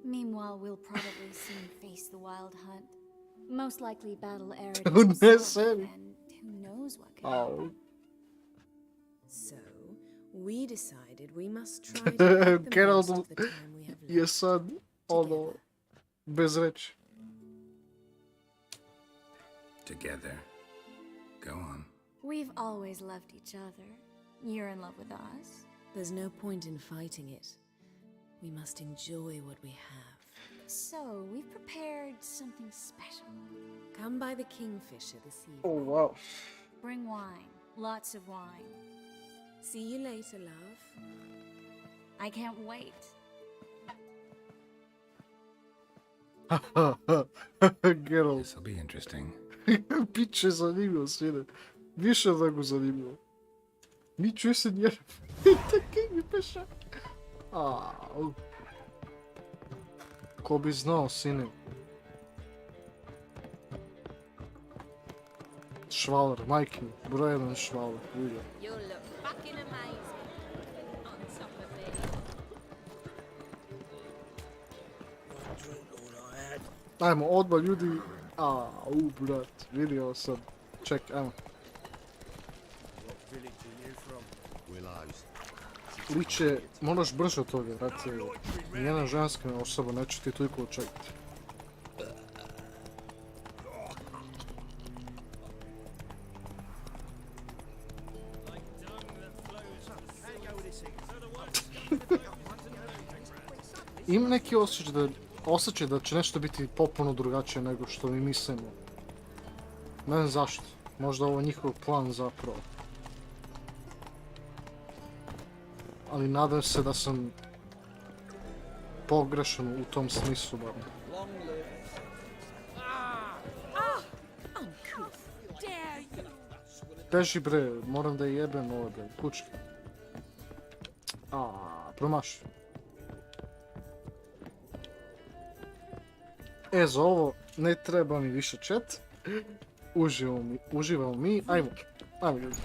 Meanwhile, we'll probably soon face the wild hunt. Most likely battle Ne, Arid seri. and who knows what could Au. So, we decided we must try to make the Geralt most of the time we have je left. sad, ono, bez reći. Together. Go on. We've always loved each other. You're in love with us. There's no point in fighting it. We must enjoy what we have. So, we've prepared something special. Come by the Kingfisher this evening. Oh, wow. Bring wine. Lots of wine. See you later, love. I can't wait. Geralt. This'll be interesting. Biće zanimljivo, sine. Više nego zanimljivo. Mi čuje se njerv. Taki mi peša. Au. Ko bi znao, sine. Švaler, majke mi. Broj jedan švaler. Vidio. You look fucking amazing. On top of it. One drink all I had. Ajmo, odmah ljudi. Brat. Vidio sam. Ček, ajmo. What village are you from? Willows. Liče, moraš brže od toga, brate. Nijedna ženska osoba neće ti toliko čekati. Imam neki osjećaj da će nešto biti potpuno drugačije nego što mi mislimo. Ne znam zašto. Možda ovo je njihov plan zapravo. Ali nadam se da sam pogrešan u tom smislu, bar. Beži bre, moram da je jebem ovo bre, kučke. Promašio. Za ovo ne treba mi više chat. Uživamo mi, ajmo ljudi.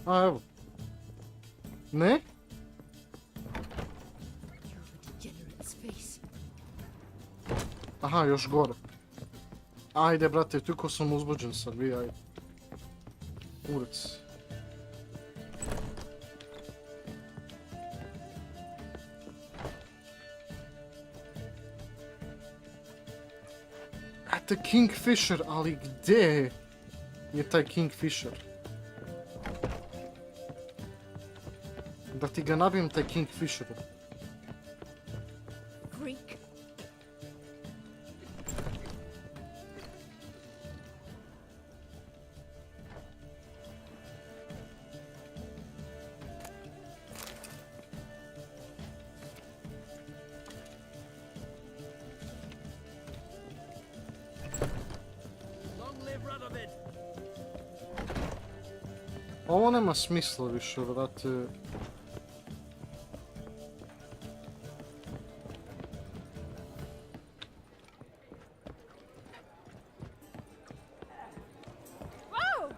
A, evo. Ne? Aha, još gore. Ajde, brate, toliko sam uzbuđen sad, vi, ajde. Urec. Ate Kingfisher, ali gdje je taj Kingfisher? Da ti ga nabijem taj Kingfisher. Freak. Ovo nema smisla više, brate.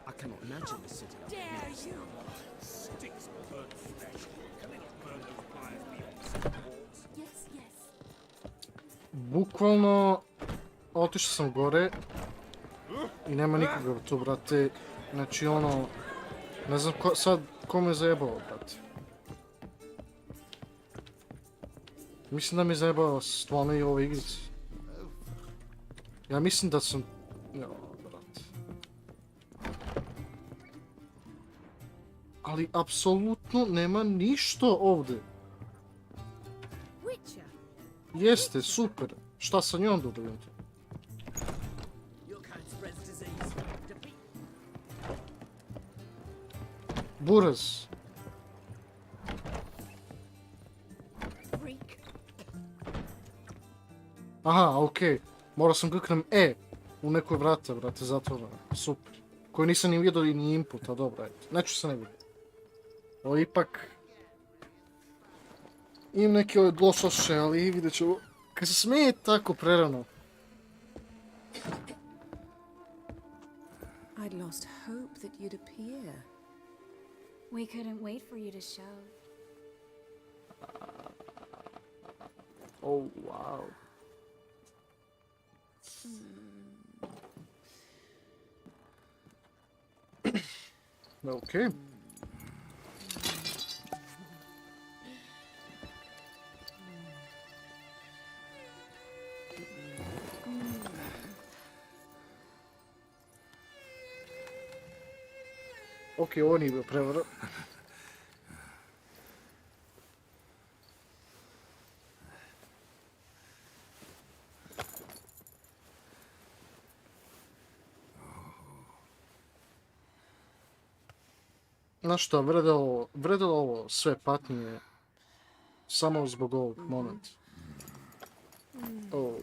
I cannot imagine the city. Dare you? Sticks of burnt flesh. Can they not burn those fires beyond city walls? Yes, yes. Bukvalno, otišao sam gore i nema nikoga tu, brate. Znači ono, ne znam sad ko me zajebao, brate. Mislim da me zajebao stvarno i ove igrice. Ja mislim da sam... Ja, brate. Ali apsolutno nema ništa ovdje. Witcher. Jeste, super. Šta sa njom dobijem? Your kind spreads disease. Defeat. Buraz. Freak. Aha, okej. Morao sam kliknem E u nekoj vrata, brate, zatvoreno. Super. Koju nisam ni vidio i ni inputa, dobro, ajde. Neću se ne vidio. Ovo ipak... Imam neke ove lošoše, ali vidjet ću... Kad se smije tako prerano. I'd lost hope that you'd appear. We couldn't wait for you to show. Oh, wow. Okej. Okej, ovo nije bio prevara. Znaš šta, vredilo ovo sve patnje samo zbog ovog momenta. Oh.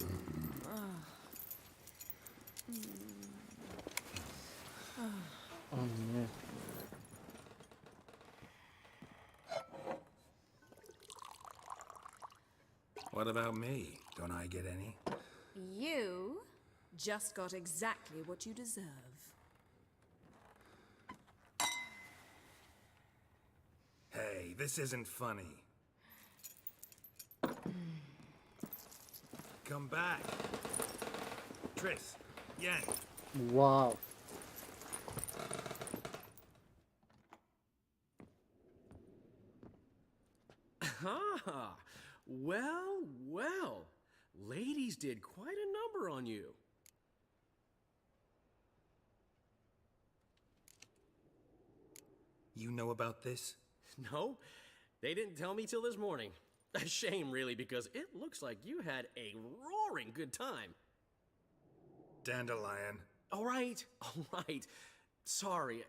Oh ne. What about me? Don't I get any? You just got exactly what you deserve. Hey, this isn't funny. Come back. Triss, Yen. Wow. Ah, well, well. Ladies did quite a number on you. You know about this? No, they didn't tell me till this morning. A shame, really, because it looks like you had a roaring good time. Dandelion. All right, all right. Sorry,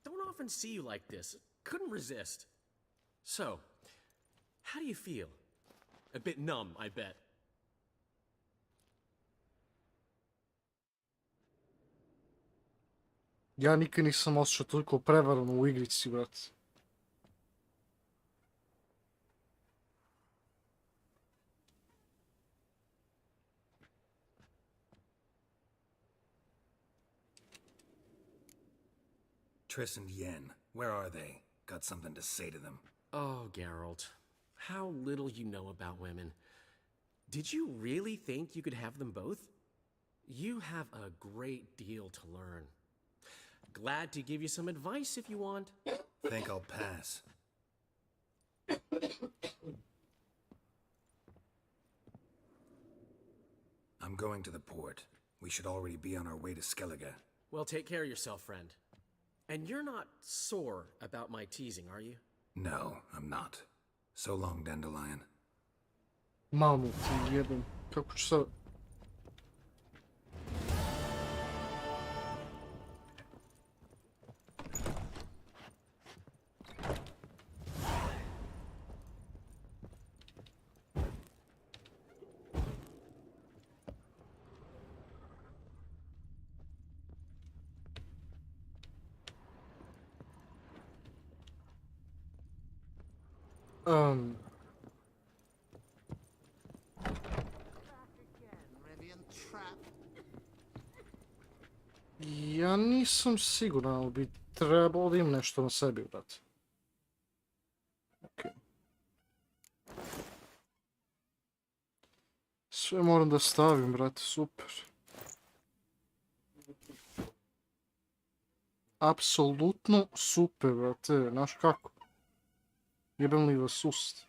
don't often see you like this. Couldn't resist. So, how do you feel? A bit numb, I bet. Ja nikad nisam osjećao toliko prevarano u igrici, brate. Triss and Yen, where are they? Got something to say to them. Oh, Geralt, how little you know about women. Did you really think you could have them both? You have a great deal to learn. Glad to give you some advice if you want. Think I'll pass. I'm going to the port. We should already be on our way to Skellige. Well, take care of yourself, friend. And you're not sore about my teasing, are you? No, I'm not. So long, Dandelion. Mamu ti jebem. Kako ću sad... Ja nisam siguran, ali bi trebalo da imam nešto na sebi, brate. Okay. Sve moram da stavim, brate, super. Apsolutno super, brate, znaš kako? Jebem li vas ust?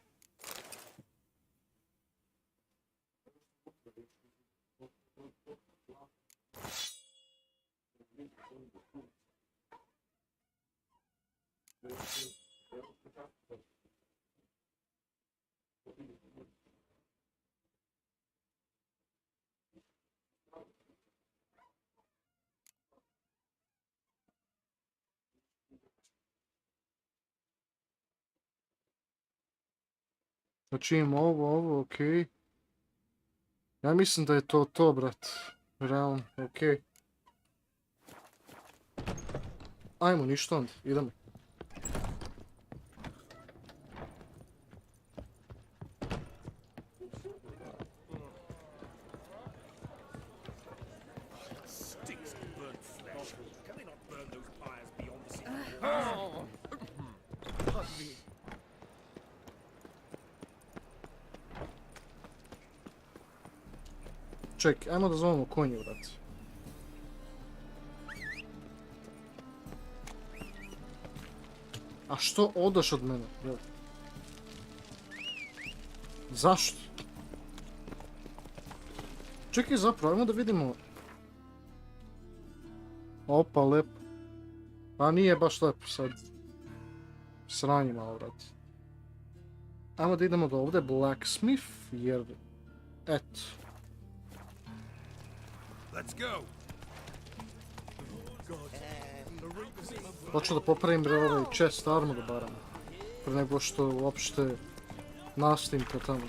Znači imam ovo, okej. Ja mislim da je to, brat. Realno, okej. Ajmo, ništa onda, idemo. Stinks of burnt flesh. Can they not burn those pyres beyond the sea? Ček, ajmo da zovemo konju, brat. A što odaš od mene, brat? Zašto? Čekaj, zapravo, ajmo da vidimo. Opa, lepo. Pa nije baš lepo sad. Sranje malo, brat. Ajmo da idemo do ovdje, Blacksmith, jer... Eto. Let's go. Hoću da popravim bre ovaj chest armor barem. Pre nego što uopšte nastavim ka tamo.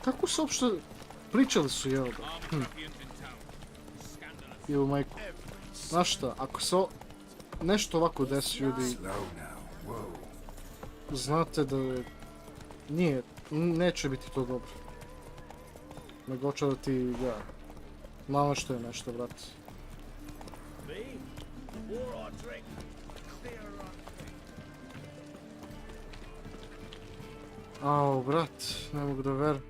Kako su uopšte pričali su, jel da? Ili majku. Znaš šta, ako se nešto ovako desi, ljudi... Znate da... Nije, neće biti to dobro. Nego će da ti, ja... Malo što je nešto, brate. Au, brat, ne mogu da verujem.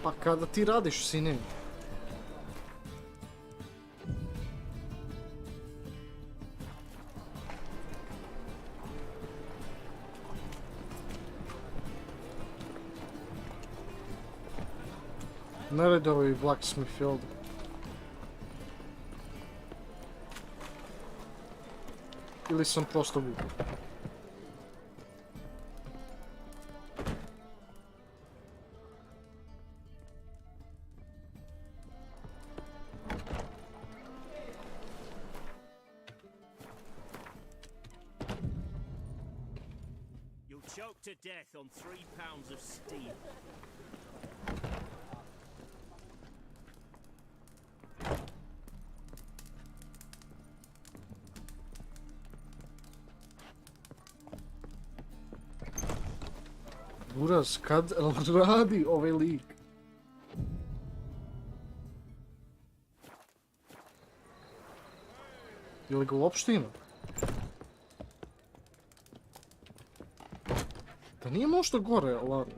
Pa kada ti radiš, sine? Ne radi ovaj Blacksmith, jel da? Ili sam prosto glup. Choked to death on 3 pounds of steel. Buraz, kad radi ovaj lik? Ili ga uopšte ima? Da nije možda gore alarm?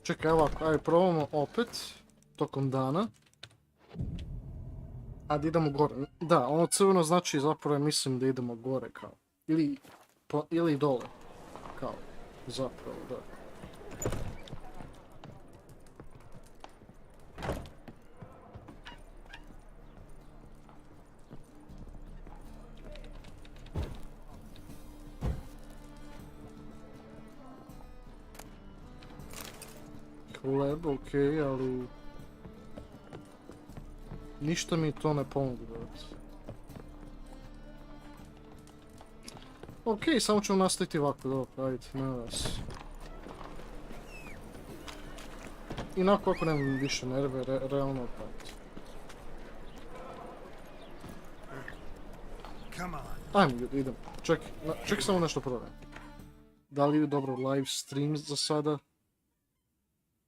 Čekaj, ovako, ajde probamo opet, tokom dana. Ajde idemo gore. Da, ono crveno znači zapravo mislim da idemo gore kao. Ili dole. Kao, zapravo, da. Hleb, okej, ali... Ništa mi to ne pomogu, brate. Okej, samo ćemo nastaviti ovako, dobro, ajde, nema vas. Inako ako nemam više nerve, realno opet. Ajmo ljudi, idemo. Čekaj samo nešto provjerim. Da li je dobro live stream za sada?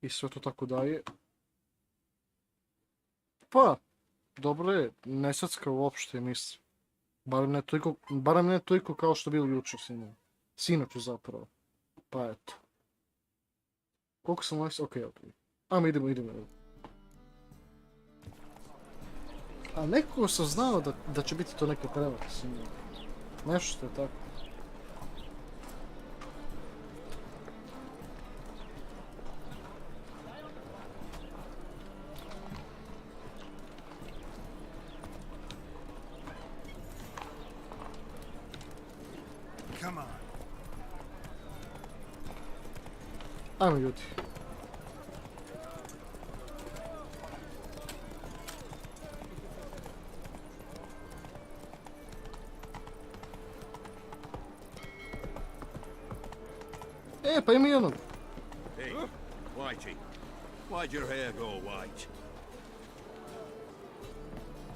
I sve to tako daje. Pa, dobro je, ne sacka uopšte, mislim. Barem ne toliko kao što bilo jučer sinoću zapravo. Pa eto. Koliko sam live... Okej. Ajmo, idemo. A nekako sam znao da će biti to neke prevare, nešto što je tako. Ajmo ljudi. Pa ima jednog. Hey, Whitey. Why'd your hair go white?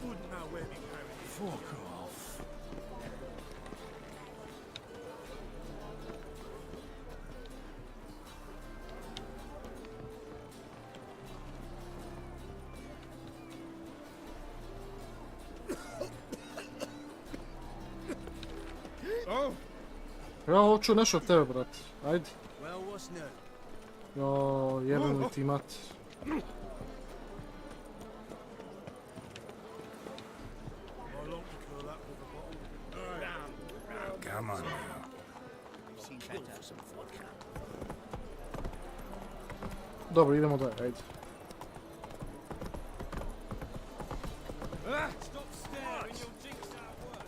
Wouldn't know where we carried it. Fuck off. Ja hoću nešto od tebe, brate. Ajde. Well, what's new? Jo, jebem li ti mat. Come on now. Dobro, idemo dalje, ajde. Stop staring, you'll jinx our work.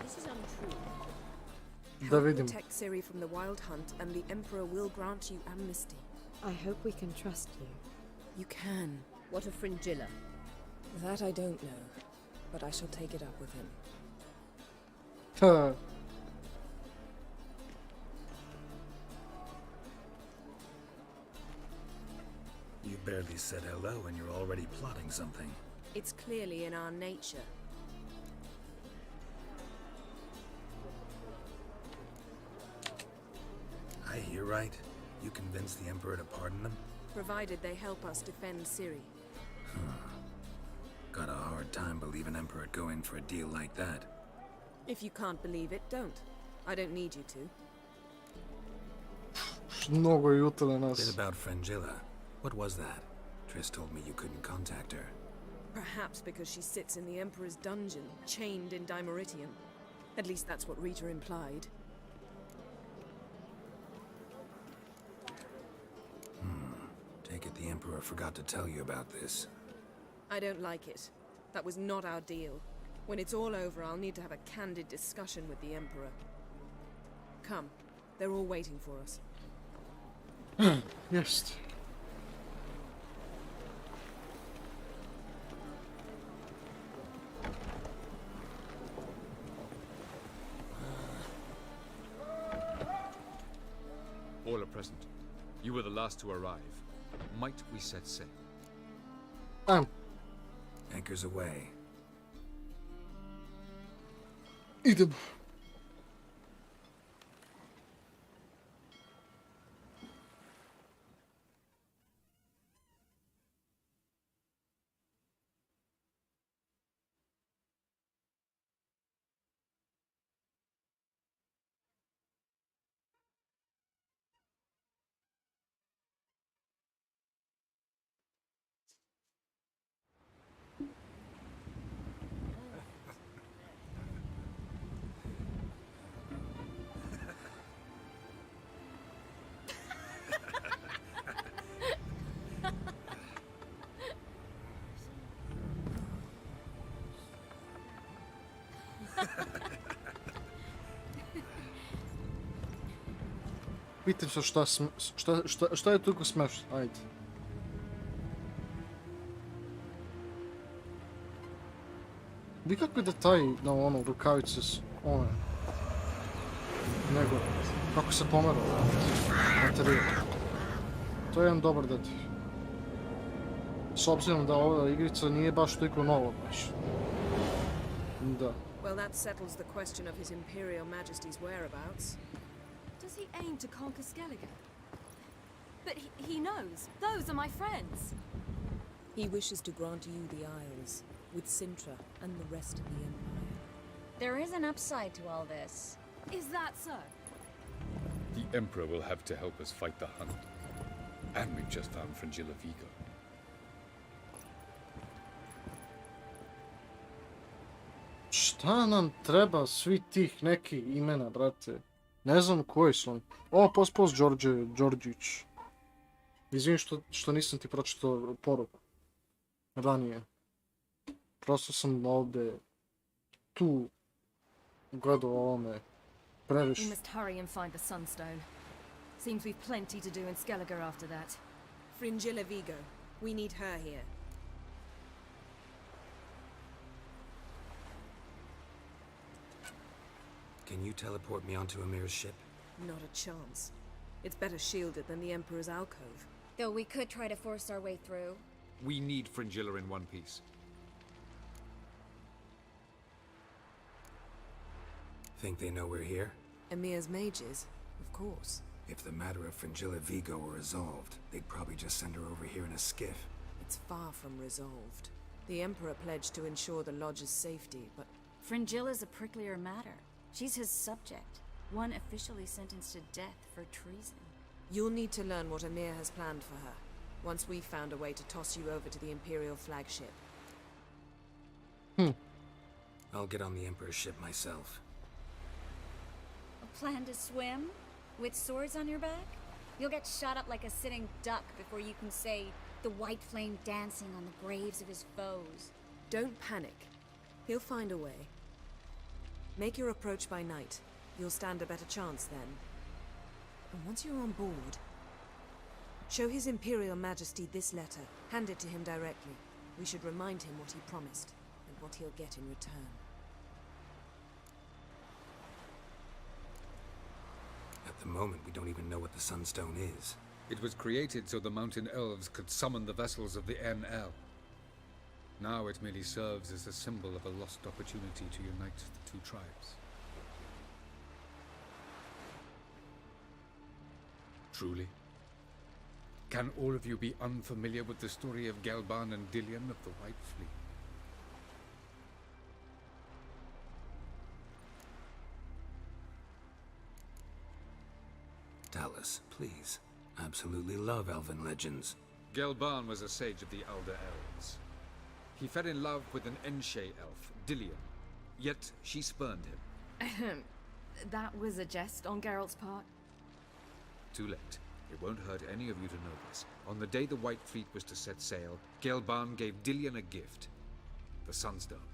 This is untrue. Da Help vidim. protect Ciri from the Wild Hunt, and the Emperor will grant you amnesty. I hope we can trust you. You can. What of Fringilla? That I don't know, but I shall take it up with him. You barely said hello and you're already plotting something. It's clearly in our nature. I hear right? You convinced the Emperor to pardon them? Provided they help us defend Ciri. Got a hard time believing Emperor'd go in for a deal like that. If you can't believe it, don't. I don't need you to. Mnogo je jutro nas. Bit about Fringilla. What was that? Triss told me you couldn't contact her. Perhaps because she sits in the Emperor's dungeon, chained in Dimeritium. At least that's what Rita implied. Take it the Emperor forgot to tell you about this. I don't like it. That was not our deal. When it's all over, I'll need to have a candid discussion with the Emperor. Come, they're all waiting for us. Jest. All are present. You were the last to arrive. Might we set sail? Anchors away. Idem. Pitam se šta je toliko smešno, ajde. Vi kakvi detalji na ono rukavice one. Nego, kako se pomerao materijal. To je jedan dobar detalj. S obzirom da ova igrica nije baš toliko nova baš. Da. Well, that settles the question of His Imperial Majesty's whereabouts. Does he aim to conquer Skellige? But he knows. Those are my friends. He wishes to grant you the Isles, with Sintra and the rest of the Empire. There is an upside to all this. Is that so? The Emperor will have to help us fight the Hunt. And we've just found Fringilla Vigo. Šta nam treba svi tih nekih imena, brate? Ne znam koji su oni. O, post Đorđić. Izvini što nisam ti pročitao poruku. Ranije. Prosto sam ovdje tu gledao ovome previše. We must hurry and find the Sunstone. Seems we've plenty to do in Skellige after that. Fringilla Vigo. We need her here. Can you teleport me onto Amir's ship? Not a chance. It's better shielded than the Emperor's alcove. Though we could try to force our way through. We need Fringilla in one piece. Think they know we're here? Emir's mages, of course. If the matter of Fringilla Vigo were resolved, they'd probably just send her over here in a skiff. It's far from resolved. The Emperor pledged to ensure the Lodge's safety, but... Fringilla's a pricklier matter. She's his subject, one officially sentenced to death for treason. You'll need to learn what Emir has planned for her, once we've found a way to toss you over to the Imperial flagship. I'll get on the Emperor's ship myself. A plan to swim? With swords on your back? You'll get shot up like a sitting duck before you can say the white flame dancing on the graves of his foes. Don't panic. He'll find a way. Make your approach by night. You'll stand a better chance then. And once you're on board, show His Imperial Majesty this letter. Hand it to him directly. We should remind him what he promised, and what he'll get in return. At the moment, we don't even know what the Sunstone is. It was created so the mountain elves could summon the vessels of the NL. Now it merely serves as a symbol of a lost opportunity to unite the two tribes. Truly? Can all of you be unfamiliar with the story of Gelban and Dillion of the White Fleet? Tell us, please. I absolutely love elven legends. Gelban was a sage of the Elder Elves. He fell in love with an Enshe elf, Dillion, yet she spurned him. That was a jest on Geralt's part. Too late. It won't hurt any of you to know this. On the day the White Fleet was to set sail, Gelban gave Dillion a gift. The Sunstone.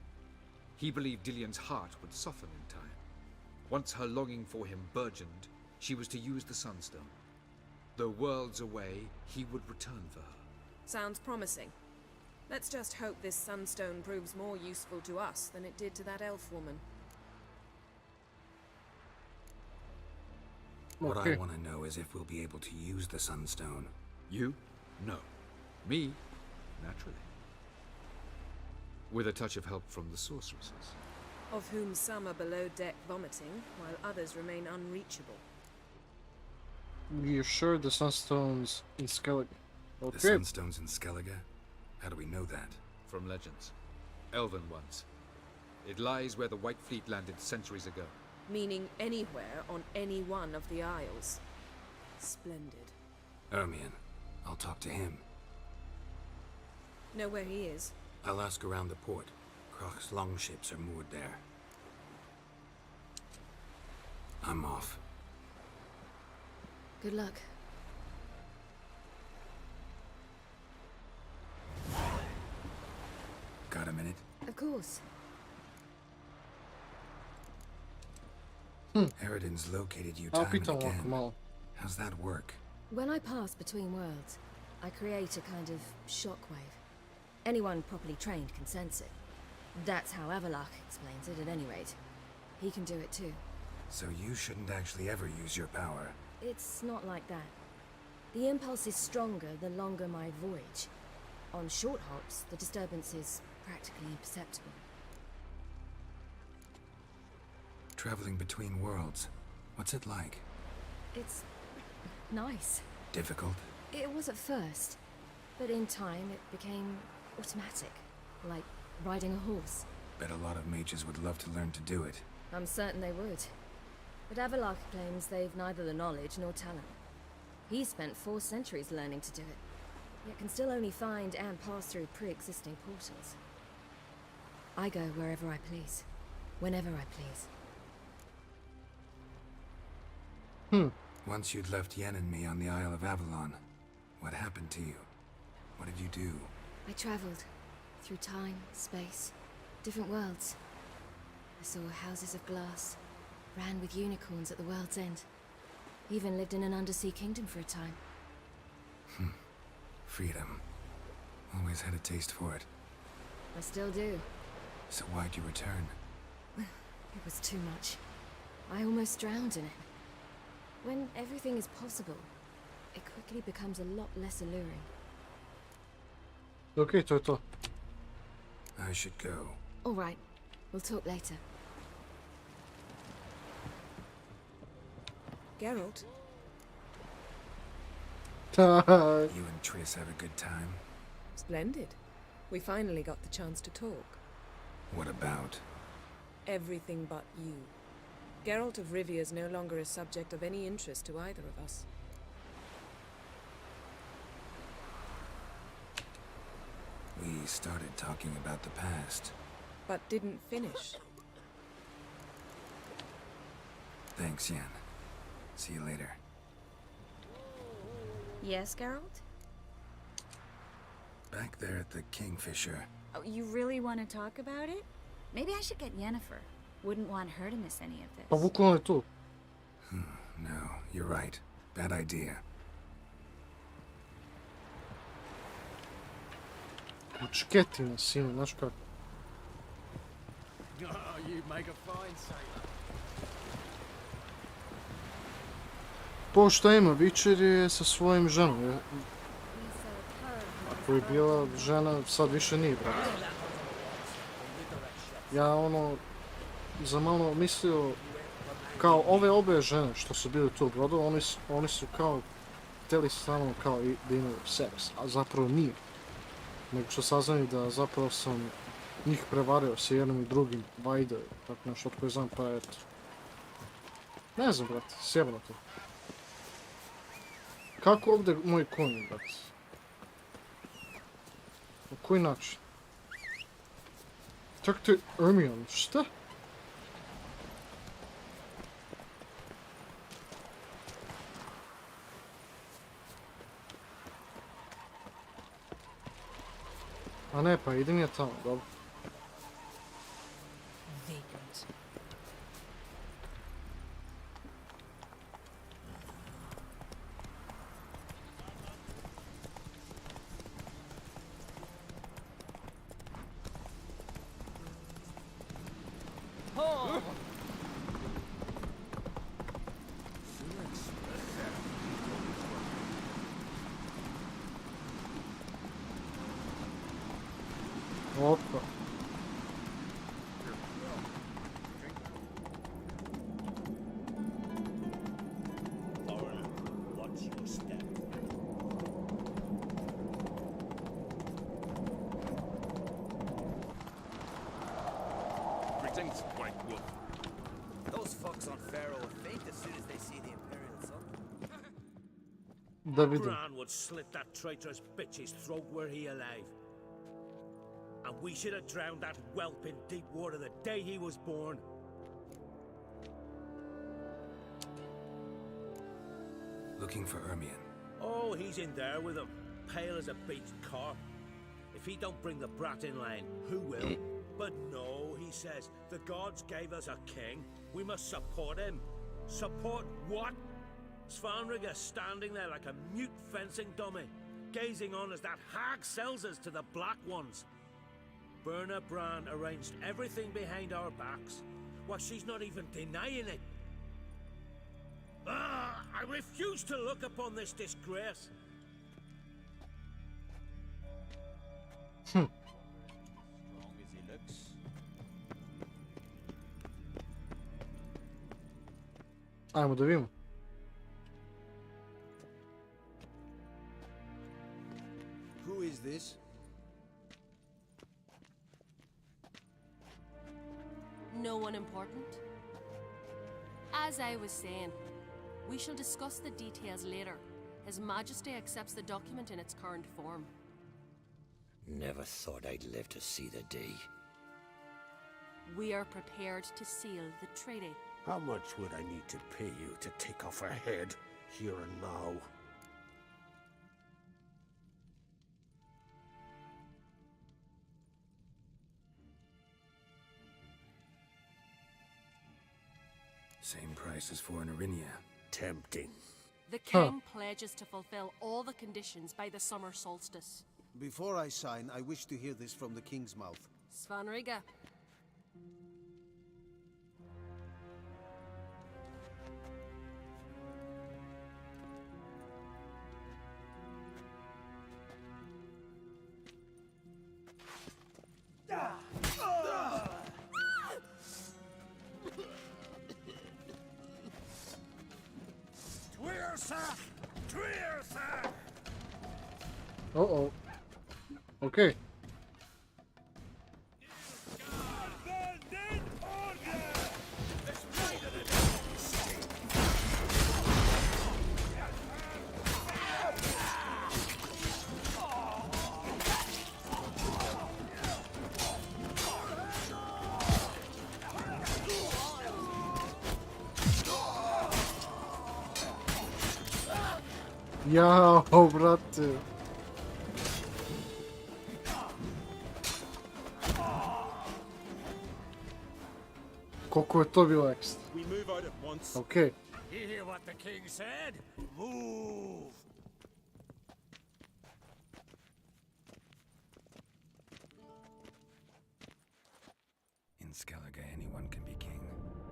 He believed Dillion's heart would soften in time. Once her longing for him burgeoned, she was to use the Sunstone. Though worlds away, he would return for her. Sounds promising. Let's just hope this sunstone proves more useful to us than it did to that elf woman. What Okay. I want to know is if we'll be able to use the Sunstone. You? No. Me? Naturally. With a touch of help from the sorceresses. Of whom some are below deck vomiting, while others remain unreachable. You're sure the Sunstone's in Skellig? The Okay. Sunstone's in Skellige? How do we know that? From legends. Elven ones. It lies where the White Fleet landed centuries ago. Meaning anywhere on any one of the isles. Splendid. Ermion. I'll talk to him. Know where he is? I'll ask around the port. Krach's longships are moored there. I'm off. Good luck. Got a minute? Of course. Eredin's located you I'll time be and talking again. about. How's that work? When I pass between worlds, I create a kind of shockwave. Anyone properly trained can sense it. That's how Avalok explains it, at any rate. He can do it too. So you shouldn't actually ever use your power. It's not like that. The impulse is stronger the longer my voyage. On short hops, the disturbance is practically imperceptible. Traveling between worlds. What's it like? It's nice. Difficult? It was at first, but in time it became automatic, like riding a horse. Bet a lot of mages would love to learn to do it. I'm certain they would. But Avalok claims they've neither the knowledge nor talent. He spent 4 centuries learning to do it, yet can still only find and pass through pre-existing portals. I go wherever I please, whenever I please. Once you'd left Yen and me on the Isle of Avalon, what happened to you? What did you do? I traveled through time, space, different worlds. I saw houses of glass, ran with unicorns at the world's end. Even lived in an undersea kingdom for a time. Freedom. Always had a taste for it. I still do. So why'd you return? It was too much. I almost drowned in it. When everything is possible, it quickly becomes a lot less alluring. Okay, to je to. I should go. All right, we'll talk later. Geralt? You and Triss have a good time? Splendid. We finally got the chance to talk. What about? Everything but you. Geralt of Rivia is no longer a subject of any interest to either of us. We started talking about the past. But didn't finish. Thanks, Yen. See you later. Yes, Geralt? Back there at the Kingfisher. Oh, you really want to talk about it? Maybe I should get Yennefer. Wouldn't want her to miss any of Pa this. bukvalno je tu. No, you're right. Bad idea. Učketina, sine, znaš kako. Oh, you make a fine sailor. Po šta ima, Witcher je sa svojim ženom. Ako je bila žena, sad više nije, brate. Ja ono, za malo mislio, kao ove obe žene što su bili tu u brodu, oni su kao, htjeli samo kao da imaju seks, a zapravo nije. Nego što saznali da zapravo sam njih prevario sa jednim i drugim, vajde, tako nešto od koje znam, pa eto. Ne znam, brate, sjebano to. Kako ovdje moj konj, brate? Na koji način? Čak ti Ermion, šta? A ne, pa idem ja tamo, dobro. Good. Opa. Lauren, watch your step. Greetings, White Wolf. Those fucks on Pharaoh will faint as soon as they see the Imperial sun. Da vidim. Bran would slit that traitorous bitch's throat were he alive. And we should have drowned that whelp in deep water the day he was born. Looking for Ermion. Oh, he's in there with him, pale as a beached carp. If he don't bring the brat in line, who will? But no, he says, the gods gave us a king. We must support him. Support what? Svanriga standing there like a mute fencing dummy, gazing on as that hag sells us to the Black Ones. Berna Bran arranged everything behind our backs. Well, she's not even denying it. Ah, I refuse to look upon this disgrace. Strong as he looks. Ajmo da vidimo. Who is this? No one important. As I was saying, we shall discuss the details later. His Majesty accepts the document in its current form. Never thought I'd live to see the day. We are prepared to seal the treaty. How much would I need to pay you to take off her head, here and now? Same price as for an Arinia. Tempting. The king pledges to fulfill all the conditions by the summer solstice. Before I sign, I wish to hear this from the king's mouth. Svanriga. Uh-oh. Okay. Jao, brate. Koliko je to bilo ekstra. We move out at once. Okay. You hear what the king said? Move! In Skellige, anyone can be king.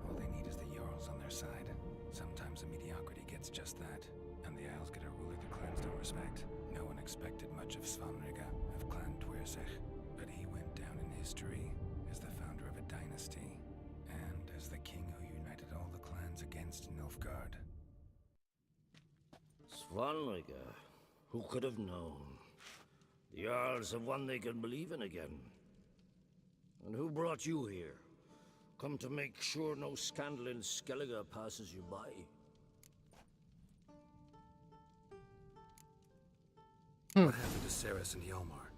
All they need is the Jarls on their side. Sometimes a mediocrity gets just that, and the Isles get a ruler the clans don't respect. No one expected much of Svanriga, of Clan Twirsech, but he went down in history as the founder of a dynasty, and as the king who united all the clans against Nilfgaard. Svanriga, who could have known? The Jarls have one they can believe in again. And who brought you here? Come to make sure no scandal in Skellige passes you by. What happened to Ceres and Hjalmar?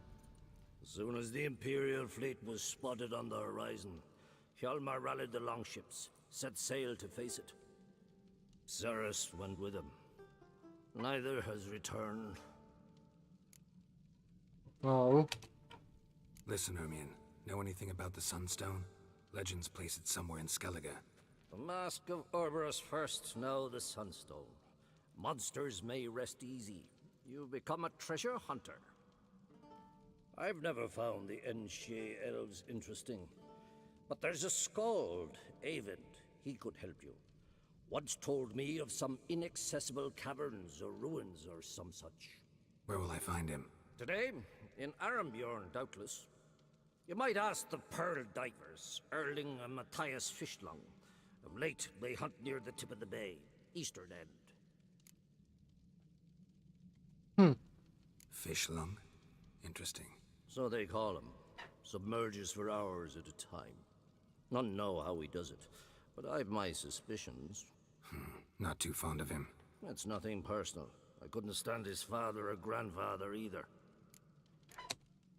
As soon as the Imperial fleet was spotted on the horizon, Hjalmar rallied the longships, set sail to face it. Ceres went with him. Neither has returned. Oh. Listen, Ermion. Know anything about the Sunstone? Legends place it somewhere in Skellige. The Mask of Orberus first, now the Sunstone. Monsters may rest easy. You've become a treasure hunter. I've never found the Enshe elves interesting. But there's a skald, Avind. He could help you. Once told me of some inaccessible caverns or ruins or some such. Where will I find him? Today, in Arambjorn, doubtless. You might ask the Pearl Divers, Erling and Matthias Fishlung. Of late, they hunt near the tip of the bay, eastern end. Fishlung? Interesting. So they call him. Submerges for hours at a time. None know how he does it, but I've my suspicions. Not too fond of him. It's nothing personal. I couldn't stand his father or grandfather either.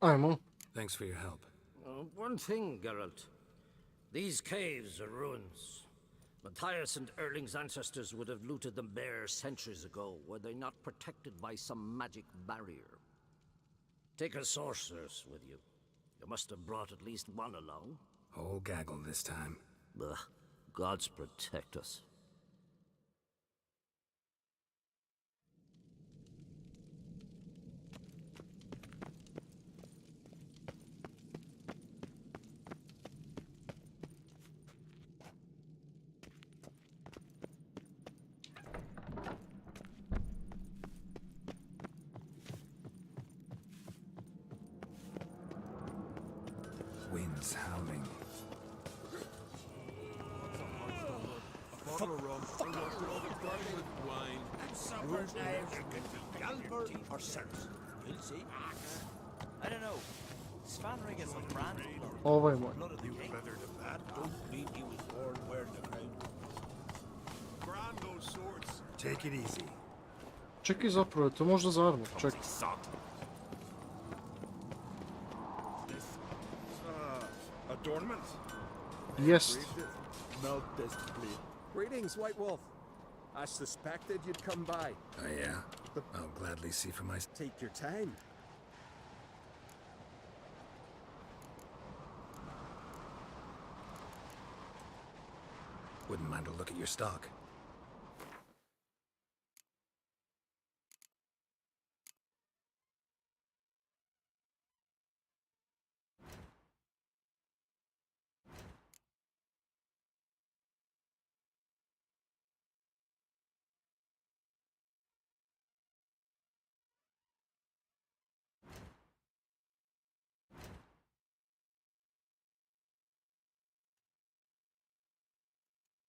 Ajmo. Thanks for your help. One thing, Geralt. These caves are ruins. Matthias and Erling's ancestors would have looted them bare centuries ago, were they not protected by some magic barrier. Take a sorceress with you. You must have brought at least one along. Whole gaggle this time. Ugh. Gods protect us. Winds howling. Or sirs. We'll see. I don't know. Svanrig is a brand Ovaj moj. You feathered of that. Don't mean he was born wearing the crown. Brand those swords. Take it easy. Čekaj zapravo, je to možda za armor? Čekaj. Adornment? Jest. Melt this plate. Greetings, White Wolf. I suspected you'd come by. Oh yeah? I'll gladly see for myself. Take your time. Wouldn't mind a look at your stock.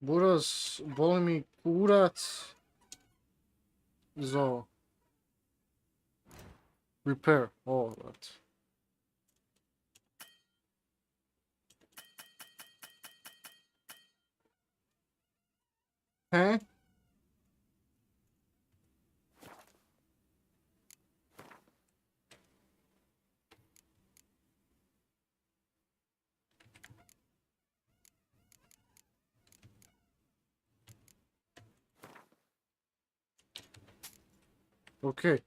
Buraz, boli mi kurac. Zo. Repair. All that. Huh? Okay.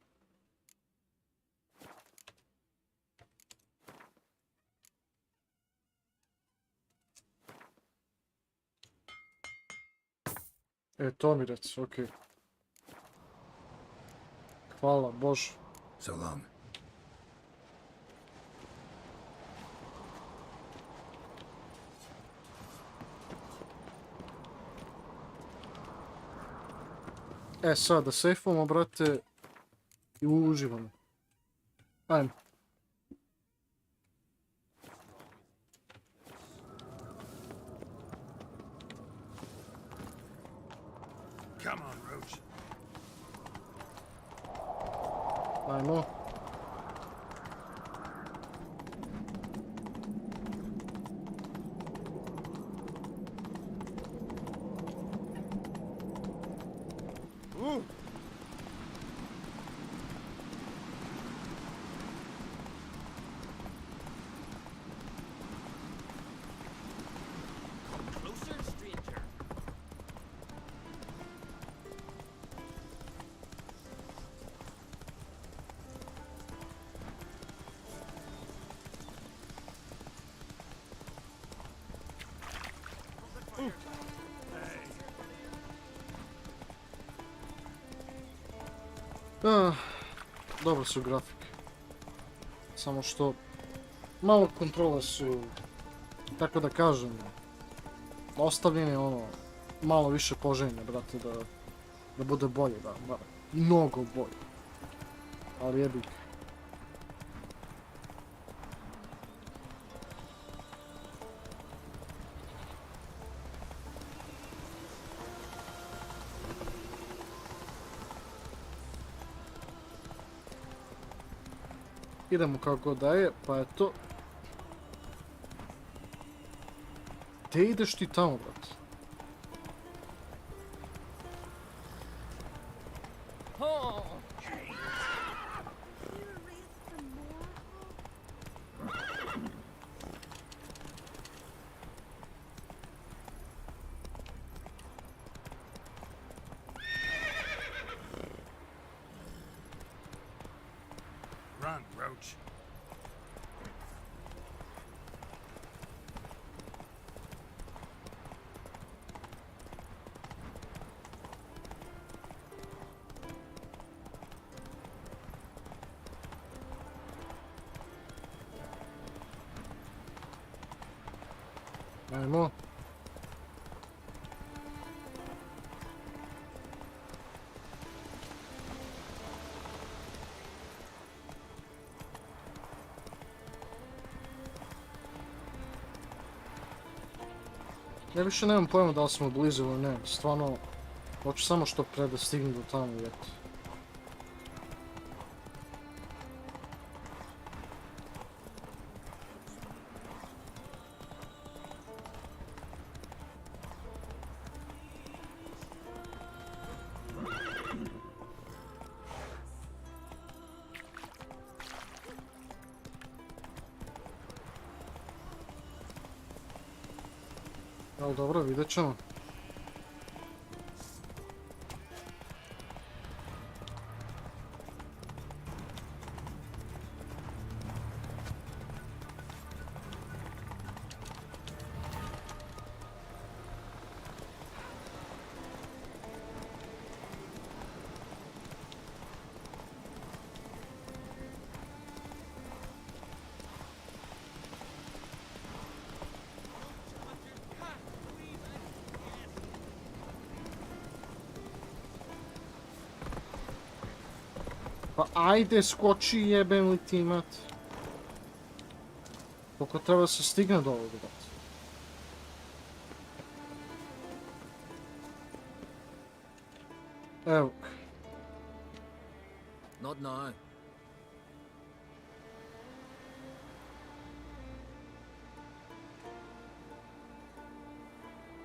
To mi reci, okej. Hvala, Bože. So long. Sad, da sejfujemo, brate, i uživamo. Ajmo. Come on, Roach. Ajmo. Closer, stranger. Dobre su grafike. Samo što malo kontrole su, tako da kažem, ostavljene ono, malo više poželjne, brate, da bude bolje, da, mnogo bolje. Ali jebi ga. Idemo kako da je, pa je to... Gdje ideš ti tamo, brate? Run, Roach. Ajmo. Ja više nemam pojma da li smo blizu ili ne, stvarno, hoću samo što pre da stignem do tamo i eto. Ali dobro, vidjet ćemo. Pa ajde, skoči, jebem li ti mat. Koliko treba se stigne do ovoga, brate. Evo. Not now.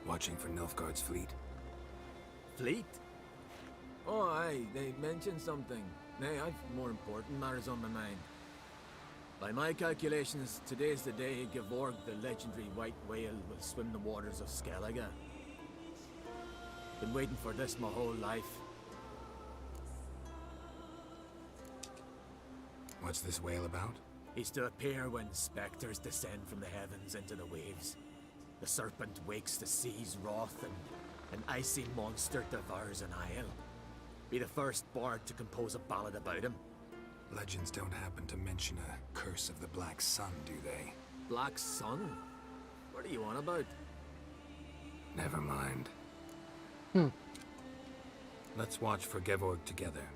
Watching for Nilfgaard's fleet. Fleet? Oh, aye, they mentioned something. Nay, I've more important matters on my mind. By my calculations, today's the day Gevorg, the legendary white whale, will swim the waters of Skellige. Been waiting for this my whole life. What's this whale about? He's to appear when specters descend from the heavens into the waves. The serpent wakes the sea's wrath, and an icy monster devours an isle. Be the first bard to compose a ballad about him. Legends don't happen to mention a curse of the Black Sun, do they? Black Sun? What are you on about? Never mind. Let's watch for Gevorg together,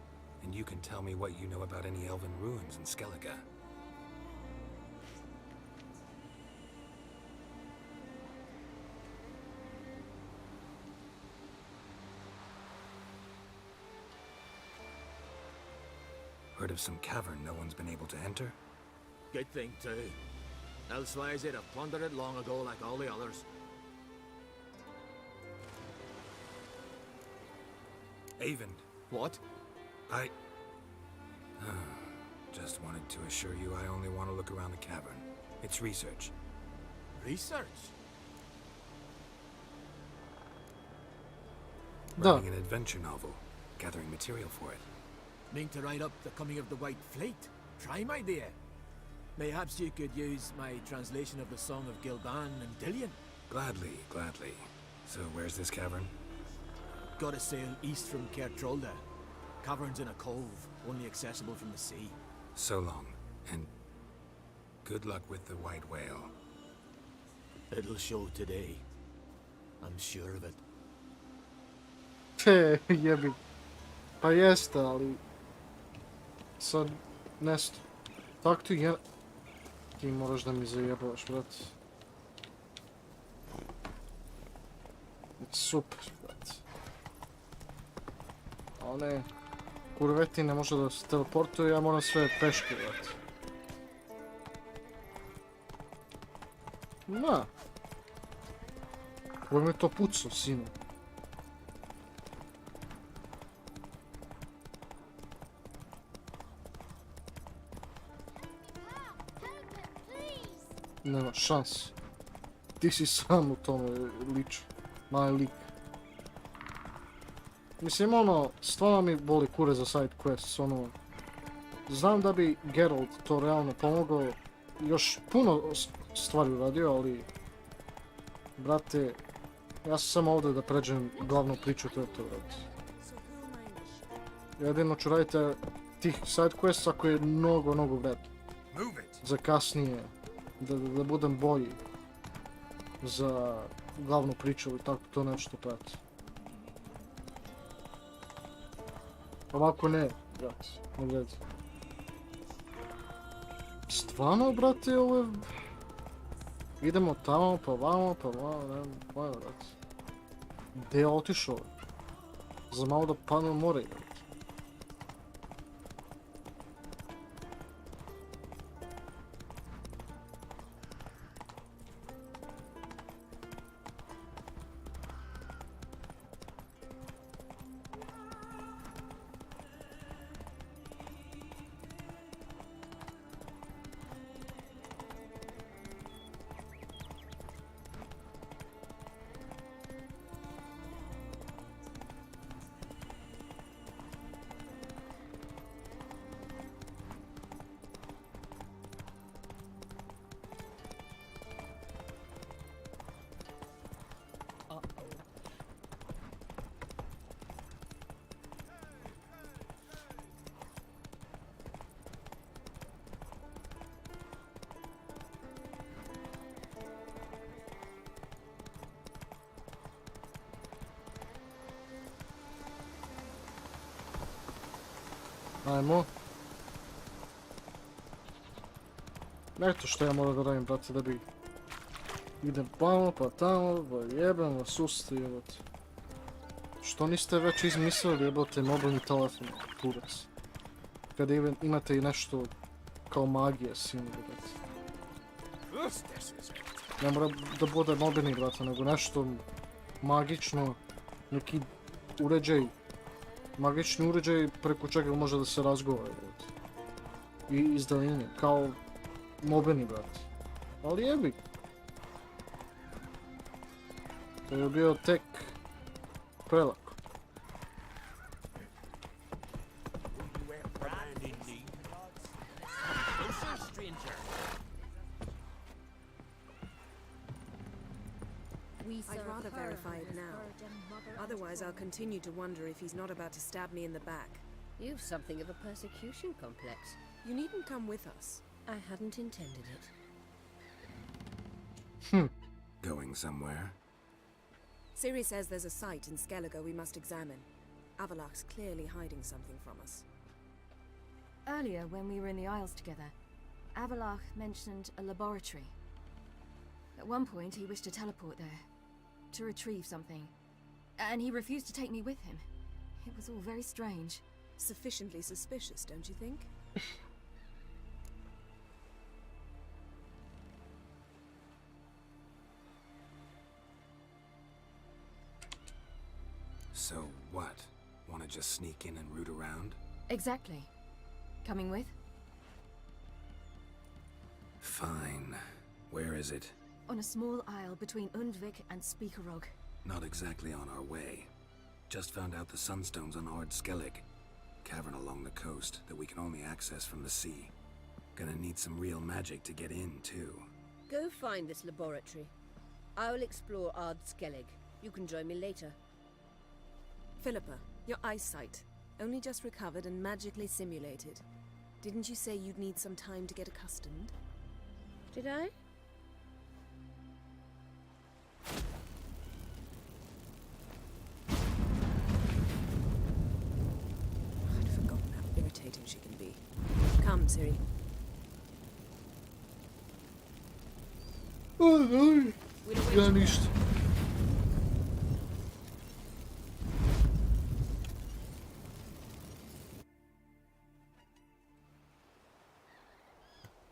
and you can tell me what you know about any elven ruins in Skellige. Heard of some cavern no one's been able to enter? Good thing, too. Elsewise, they'd have plundered it long ago like all the others. Avon. What? I... just wanted to assure you I only want to look around the cavern. It's research. Research? Writing an adventure novel. Gathering material for it. Mean to write up the coming of the White Fleet? Prime idea. Mayhaps you could use my translation of the Song of Gilban and Dillion. Gladly, gladly. So where's this cavern? Gotta sail east from Kertrolda. Cavern's in a cove. only accessible from the sea. So long, and good luck with the white whale. It'll show today. I'm sure of it. Jebi. Pa jeste, ali... Sad, nešto. Tak ti je... Ti moraš da mi zajebavaš, brat. Super, brat. A one... Kurveti ne može da se teleportuje, ja moram sve peške, brat. Ma. Ko mi to pucao, sine? Nema šans. Ti si sam u tome liču. Mali lik. Mislim, ono, stvarno mi boli kure za side quests, ono... Znam da bi Geralt to realno pomogao, još puno stvari uradio, ali... Brate, ja sam samo ovdje da pređem glavnu priču, to je to, brate. Jedino ću raditi tih side quests ako je mnogo vredno. Za kasnije, da budem bolji. Za glavnu priču ili tako to nešto prati. Ovako ne, brate, ne vredi. Stvarno, brate, ovo je... Idemo tamo, pa vamo, ne znam, brate. Gdje je otišao? Za malo da padne u more, brate. Ajmo. Eto što ja moram da radim, brate, da bi... Idem pamo, pa tamo, pa jebem vas usta, jebate. Što niste već izmislili, jebate, mobilni telefon, kurac. Kada imate i nešto kao magije, sinu, brate. Ne mora da bude mobilni, brate, nego nešto magično, neki uređaj. Magični uređaj preko čega može da se razgovara, brate. I iz daljine, kao mobilni, brate. Ali jebi. To je bio tek prelako. I'd rather verify it now. Otherwise, I'll continue to wonder if he's not about to stab me in the back. You've something of a persecution complex. You needn't come with us. I hadn't intended it. Going somewhere? Ciri says there's a site in Skellige we must examine. Avalok's clearly hiding something from us. Earlier, when we were in the Isles together, Avalok mentioned a laboratory. At one point, he wished to teleport there, to retrieve something. And he refused to take me with him. It was all very strange. Sufficiently suspicious, don't you think? So what? Wanna just sneak in and root around? Exactly. Coming with? Fine. Where is it? On a small isle between Undvik and Speakerog. Not exactly on our way. Just found out the sunstones on Ard Skellig. Cavern along the coast that we can only access from the sea. Gonna need some real magic to get in, too. Go find this laboratory. I will explore Ard Skellig. You can join me later. Philippa, your eyesight. Only just recovered and magically simulated. Didn't you say you'd need some time to get accustomed? Did I? I'd forgotten how irritating she can be. Come, Ciri. Ja ništa.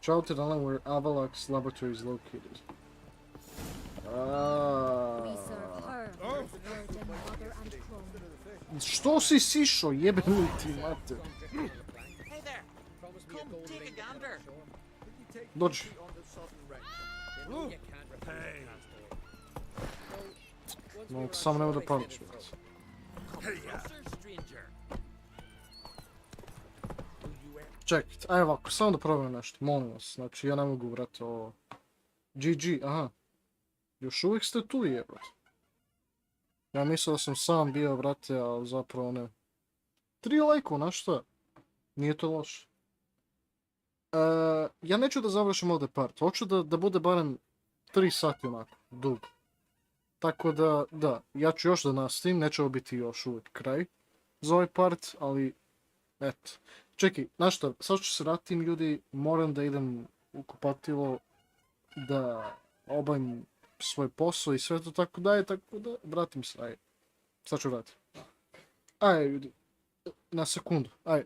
Travel to the island where Avalok's laboratory is located. We serve her, virgin mother and crone. Što si sišo, jebem ti mater. Hey there! Come take a gander! Dođi. Hey! No, samo nema da pališ. Čekajte, aj ovako, samo da probam nešto, molim vas. Znači, ja ne mogu, vrati, ovo... GG, aha. Još uvijek ste tu, jebate. Ja mislio da sam sam bio, vrate, a zapravo ne. 3 lajkova, na šta? Nije to loše. Ja neću da završim ovdje part. Hoću da bude barem 3 sati onako, dugo. Tako da, ja ću još da nastavim, neće ovo biti još uvijek kraj za ovaj part, ali, eto. Čekaj, znaš šta, sad ću se vratim, ljudi, moram da idem u kupatilo, da obavim svoj posao i sve to tako da, vratim se, aj. Sad ću vratim. Aj, ljudi, na sekundu, aj.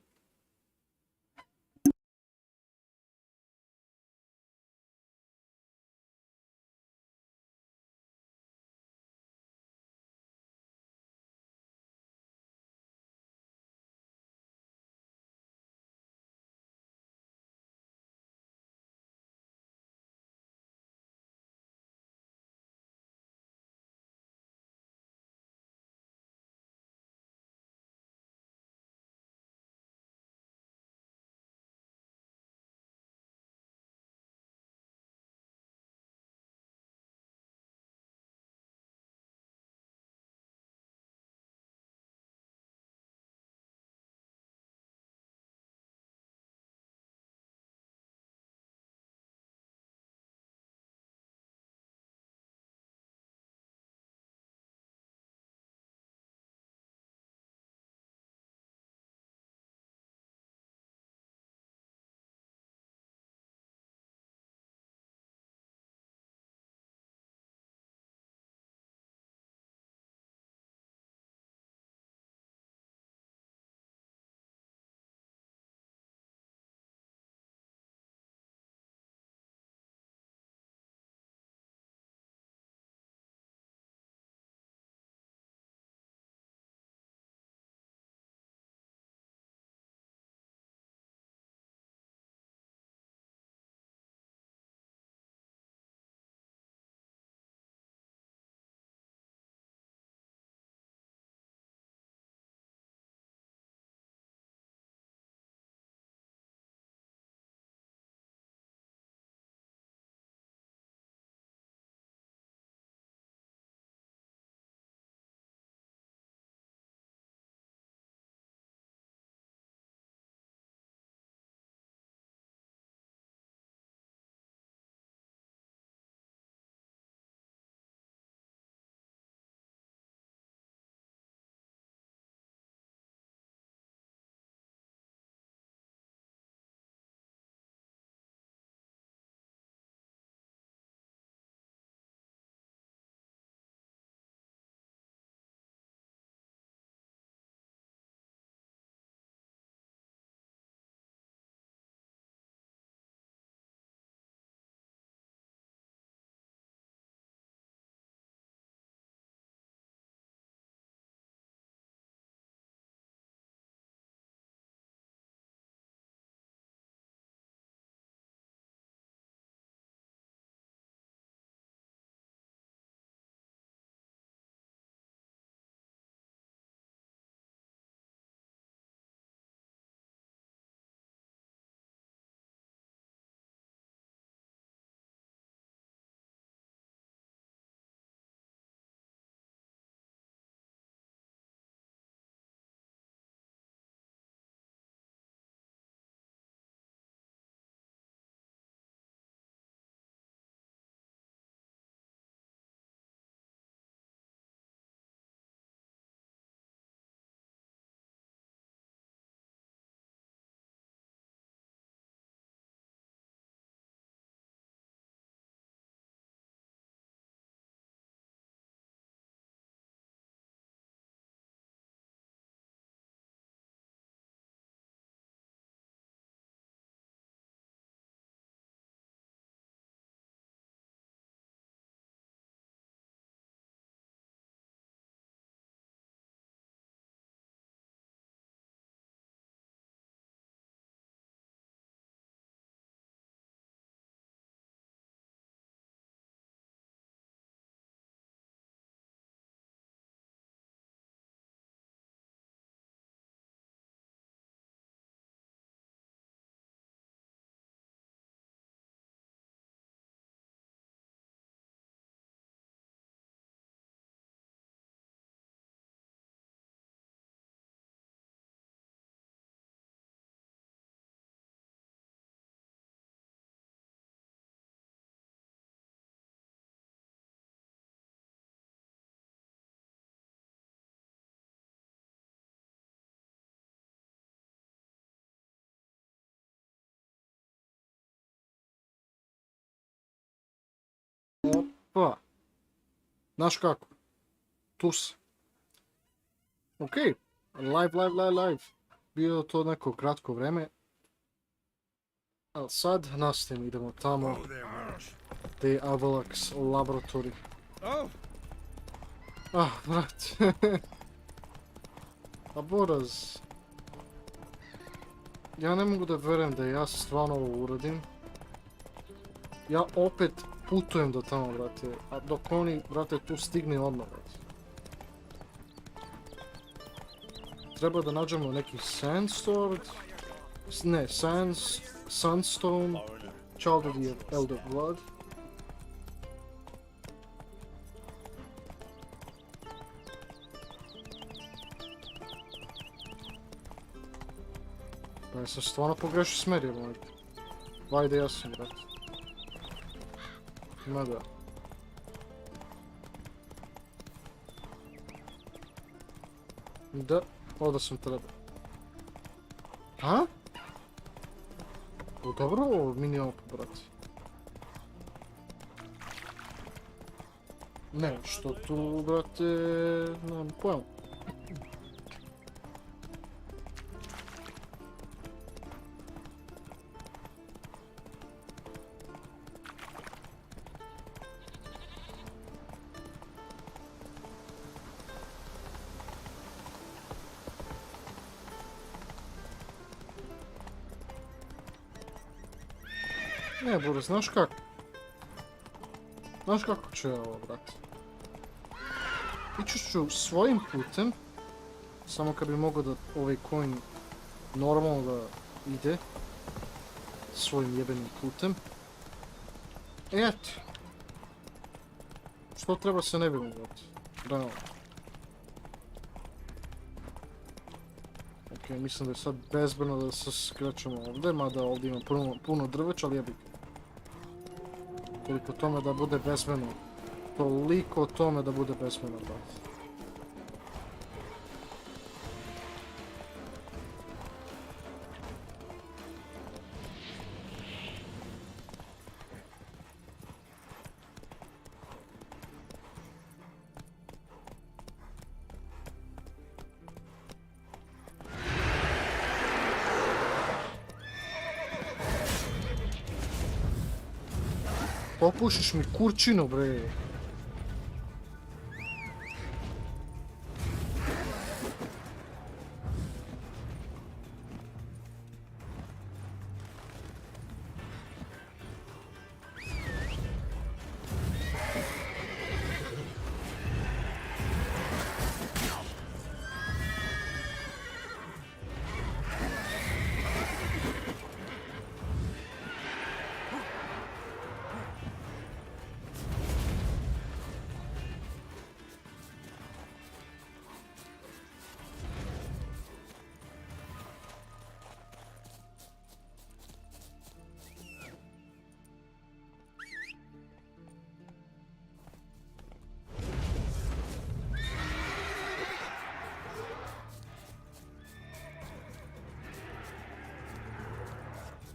Opa. Znaš kako? Tu se. Okej. Live. Bilo to neko kratko vreme. Ali sad nastavim, idemo tamo. Gdje je Avalax laboratorij. Ah, brat. A Boraz. Ja ne mogu da verujem da ja stvarno ovo uradim. Ja opet putujem do tamo, brate. A dok oni, brate, tu stigne odmah, brate. Treba da nađemo neki sandsword. Ne, sunstone. Child of the Elder Blood. Pa ja sam stvarno pogrešio smer, jebate. Vajde, ja sam, brate. Ma da. Da, ovdje sam trebao. Ha? O, dobro, ovo mini opa, brate. Ne, što tu, brate, nemam pojma. Ne, Boro, znaš kako? Znaš kako ću ja ovo, brate? Ići ću svojim putem, samo kad bi mogao da ovaj coin normalno da ide svojim jebenim putem. Eto. Što treba se ne bilo, brate? Realno. Ok, mislim da je sad bezbrno da se skrećemo ovdje, mada ovdje ima puno drveća, ali jebik. Toliko tome da bude bezbrno. Toliko tome da bude bezbrno, brate. Popušiš mi kurčinu, bre.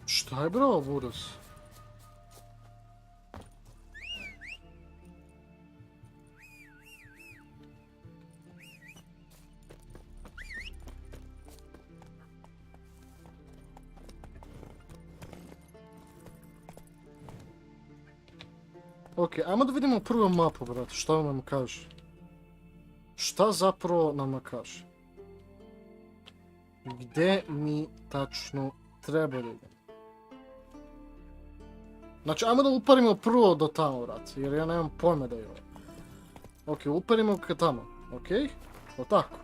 Šta je bro, Buras? Ok, ajmo da vidimo prvu mapu, brate, šta nam kaže. Šta zapravo nam kaže? Gde mi tačno treba da idemo? Znači, ajmo da uparimo prvo do tamo, brate, jer ja nemam pojma da je ovo. Ok, uparimo ka tamo, ok? O tako.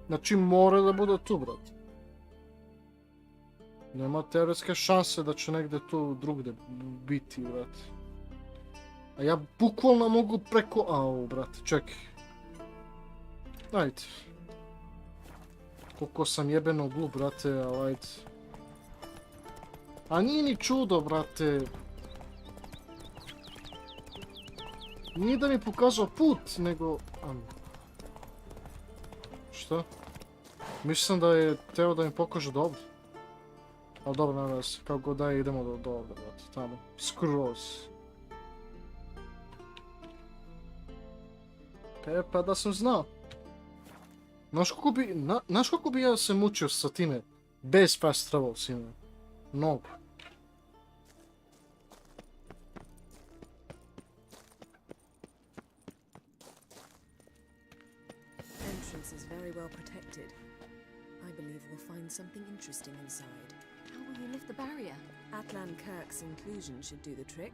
Znači, mora da bude tu, brate. Nema teoretske šanse da će negde tu drugde biti, brate. A ja bukvalno mogu preko... Au, brate, čekaj. Ajde. Koliko sam jebeno glup, brate, ali ajde. A nije ni čudo, brate. Nije da mi pokazao put, nego... Šta? Mislim da je teo da mi pokaže do ovdje. Ali dobro, nema se. Kako god da je, idemo do ovdje, brate. Tamo. Skroz. E, pa da sam znao. Znaš koliko bi ja se mučio sa time? Bez fast travel, sine. Mnogo. Entrance is very well protected. I believe we'll find something interesting inside. How will you lift the barrier? Atlan Kirk's inclusion should do the trick.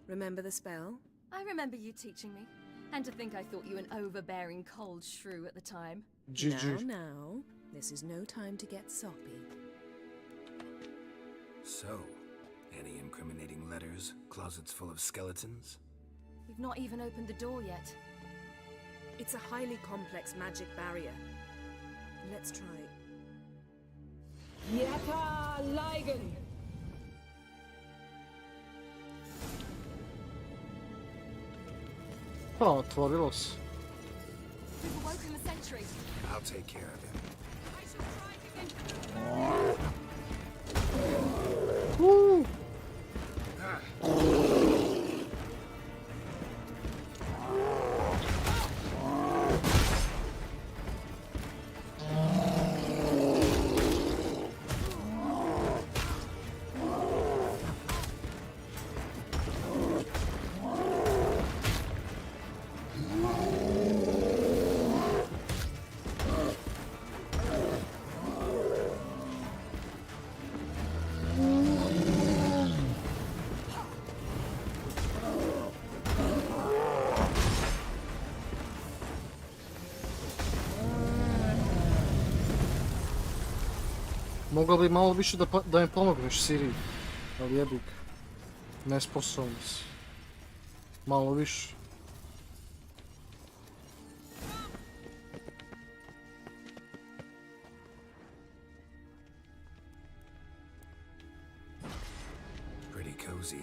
Remember the spell? I remember you teaching me. And to think I thought you an overbearing cold shrew at the time. Now, this is no time to get soppy. So, any incriminating letters, closets full of skeletons? We've not even opened the door yet. It's a highly complex magic barrier. Let's try. Zeka Ligen! Pa, otvorilo se. We've awoken the sentry. I'll take care of him. Woo! Mogla bi malo više da mi pomogneš, Siri. Ali jebik. Nesposobno si. Malo više. Pretty cozy.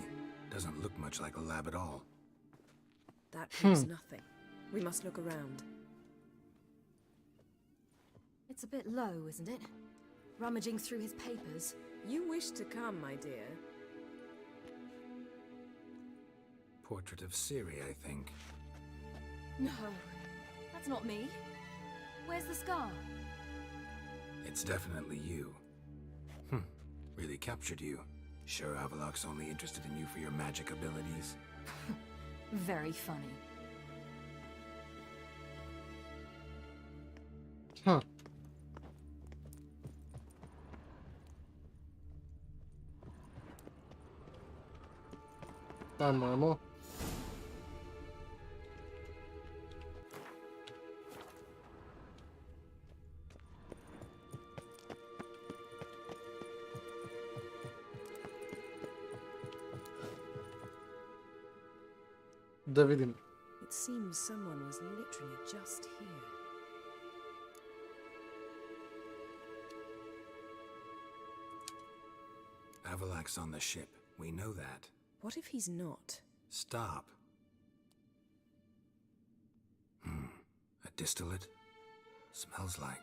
Doesn't look much like a lab at all. That proves nothing. We must look around. It's a bit low, isn't it? Rummaging through his papers. You wish to come, my dear. Portrait of Siri, I think. No, that's not me. Where's the scar? It's definitely you. Really captured you. Sure Avalok's only interested in you for your magic abilities? Very funny. Huh. Ajmo. Da vidim. It seems someone was literally just here. Avalok's on the ship. We know that. What if he's not? Stop. A distillate? Smells like...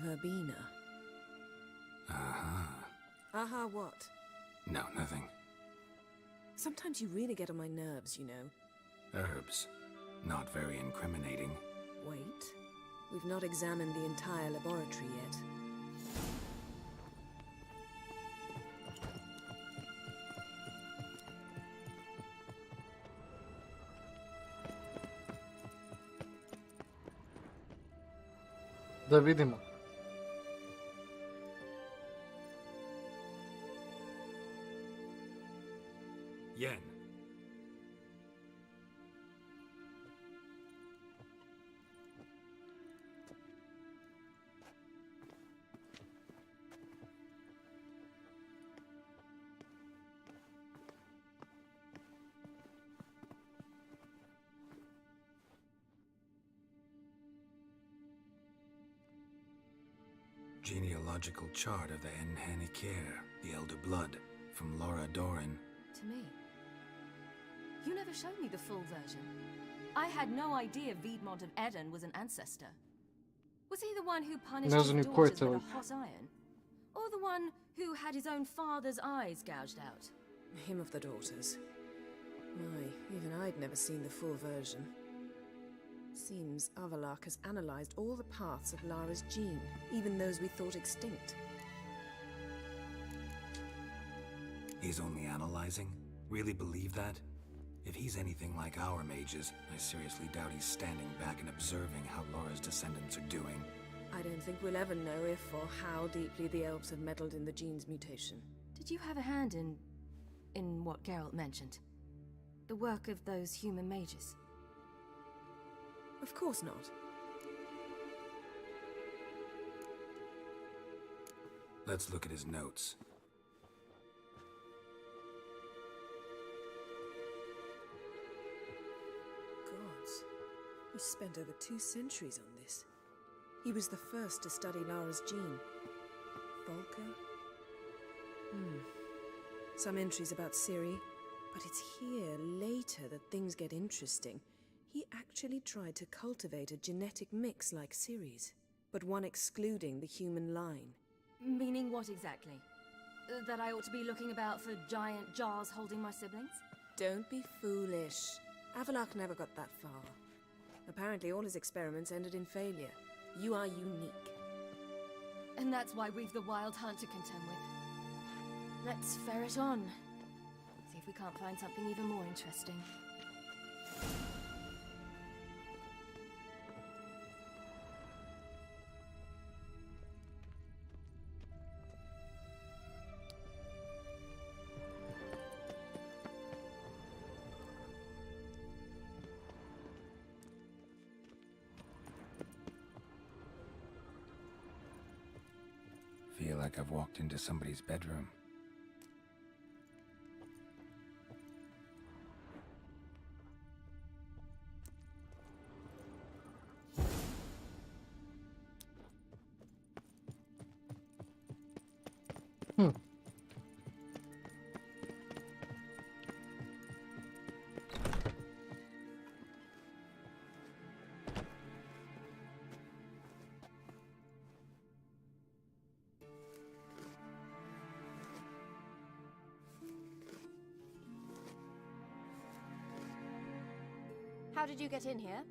Verbena. Aha, what? No, nothing. Sometimes you really get on my nerves, you know. Herbs. Not very incriminating. Wait. We've not examined the entire laboratory yet. Da vidimo. Yen. Genealogical chart of the Enhanikir, the Elder Blood, from Laura Doran. To me. You never showed me the full version. I had no idea Viedmont of Eden was an ancestor. Was he the one who punished his daughters with a hot iron? Or the one who had his own father's eyes gouged out? Him of the daughters. My, even I'd never seen the full version. Seems Avalok has analyzed all the paths of Lara's gene, even those we thought extinct. He's only analyzing? Really believe that? If he's anything like our mages, I seriously doubt he's standing back and observing how Laura's descendants are doing. I don't think we'll ever know if or how deeply the elves have meddled in the gene's mutation. Did you have a hand in what Geralt mentioned? The work of those human mages? Of course not. Let's look at his notes. Gods, he spent over 2 centuries on this. He was the first to study Lara's gene. Volker? Some entries about Ciri, but it's here, later, that things get interesting. He actually tried to cultivate a genetic mix like Ciri's, but one excluding the human line. Meaning what exactly? That I ought to be looking about for giant jars holding my siblings? Don't be foolish. Avalok never got that far. Apparently all his experiments ended in failure. You are unique. And that's why we've the Wild Hunt to contend with. Let's ferret on. See if we can't find something even more interesting. Feel like I've walked into somebody's bedroom. How did you get in here?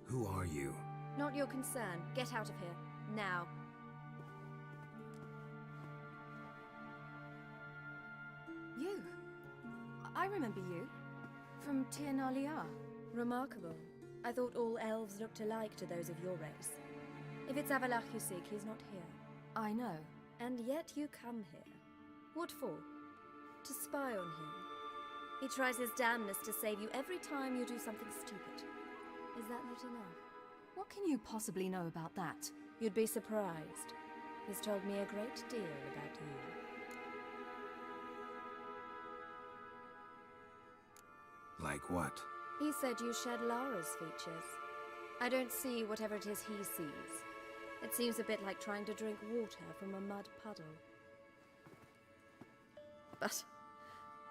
Who are you? Not your concern. Get out of here. Now. You? I remember you. From Tir na Liar. Remarkable. I thought all elves looked alike to those of your race. If it's Avalok you seek, he's not here. I know. And yet you come here. What for? To spy on him. He tries his damnedest to save you every time you do something stupid. Is that not enough? What can you possibly know about that? You'd be surprised. He's told me a great deal about you. Like what? He said you shared Lara's features. I don't see whatever it is he sees. It seems a bit like trying to drink water from a mud puddle. But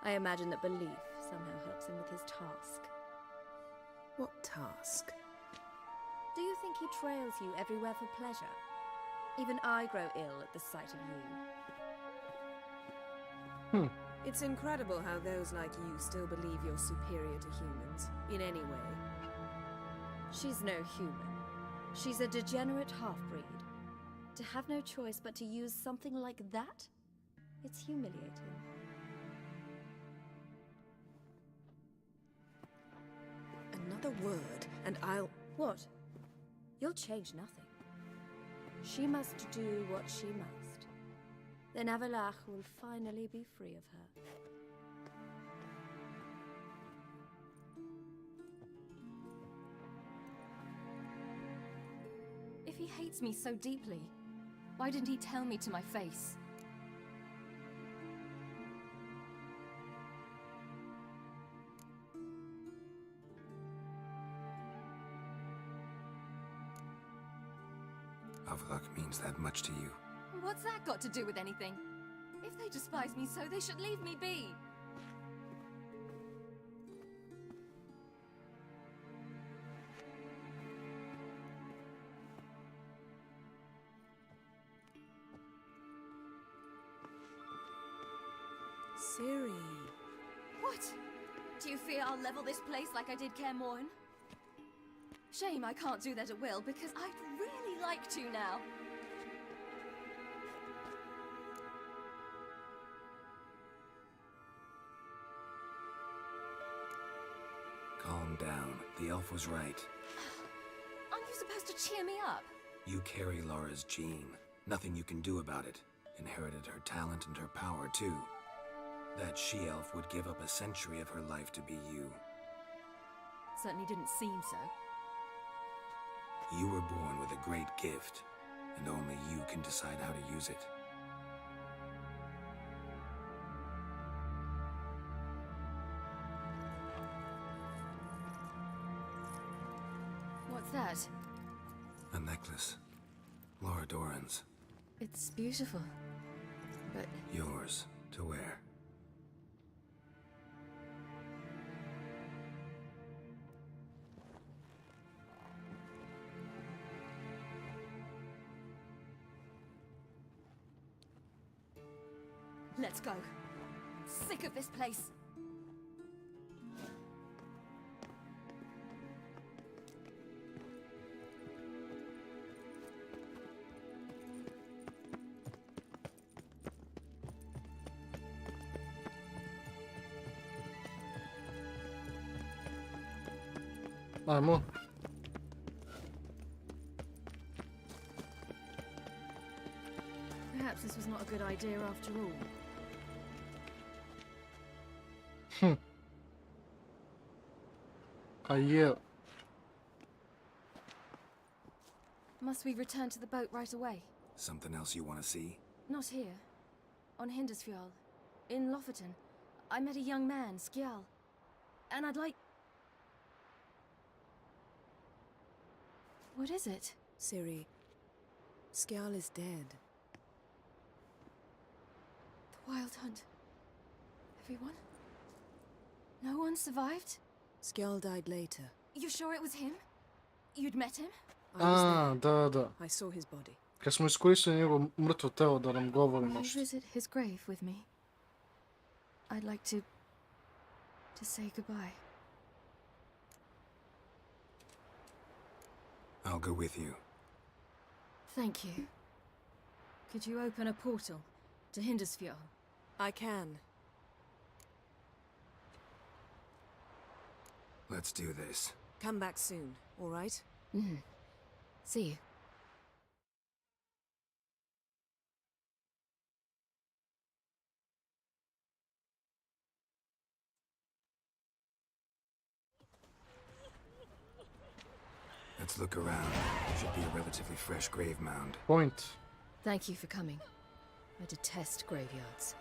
I imagine that belief somehow helps him with his task. What task? Do you think he trails you everywhere for pleasure? Even I grow ill at the sight of you. It's incredible how those like you still believe you're superior to humans, in any way. She's no human. She's a degenerate half-breed. To have no choice but to use something like that? It's humiliating. Another word, and I'll... What? You'll change nothing. She must do what she must. Then Avalok will finally be free of her. If he hates me so deeply, why didn't he tell me to my face? Avalok means that much to you. What's that got to do with anything? If they despise me so, they should leave me be. Ciri. What? Do you fear I'll level this place like I did Kaer Morhen? Shame I can't do that at will, because I'd really like to now. Calm down. The elf was right. Aren't you supposed to cheer me up? You carry Laura's gene. Nothing you can do about it. Inherited her talent and her power, too. That she-elf would give up a century of her life to be you. Certainly didn't seem so. You were born with a great gift, and only you can decide how to use it. What's that? A necklace. Laura Doran's. It's beautiful, but... Yours to wear. Let's go. Sick of this place. Ajmo. Perhaps this was not a good idea after all. A je. Must we return to the boat right away? Something else you want to see? Not here. On Hindisfjall. In Lofoten. I met a young man, Skjal. And I'd like... What is it? Ciri, Skjal is dead. The Wild Hunt. Everyone? No one survived? Skjal died later. You sure it was him? You'd met him? Da. I saw his body. Kad smo iskoristili njegovo mrtvo telo da nam govori Will you nešto. visit his grave with me? I'd like to say goodbye. I'll go with you. Thank you. Could you open a portal to Hindisfjall? I can. Let's do this. Come back soon, all right? See you. Let's look around. Should be a relatively fresh grave mound. Point. Thank you for coming. I detest graveyards,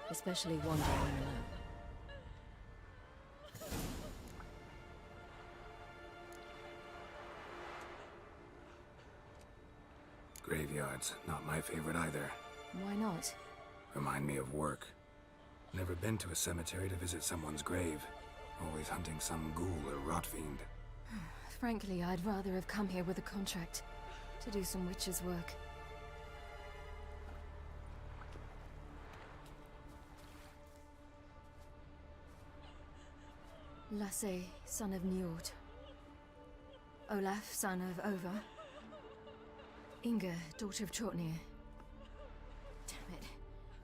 especially one where I'm alone. Graveyards, not my favorite either. Why not? Remind me of work. Never been to a cemetery to visit someone's grave. Always hunting some ghoul or rot fiend. Frankly, I'd rather have come here with a contract to do some witch's work. Lasse, son of Njord. Olaf, son of Over. Inga, daughter of Trotnir. Damn it.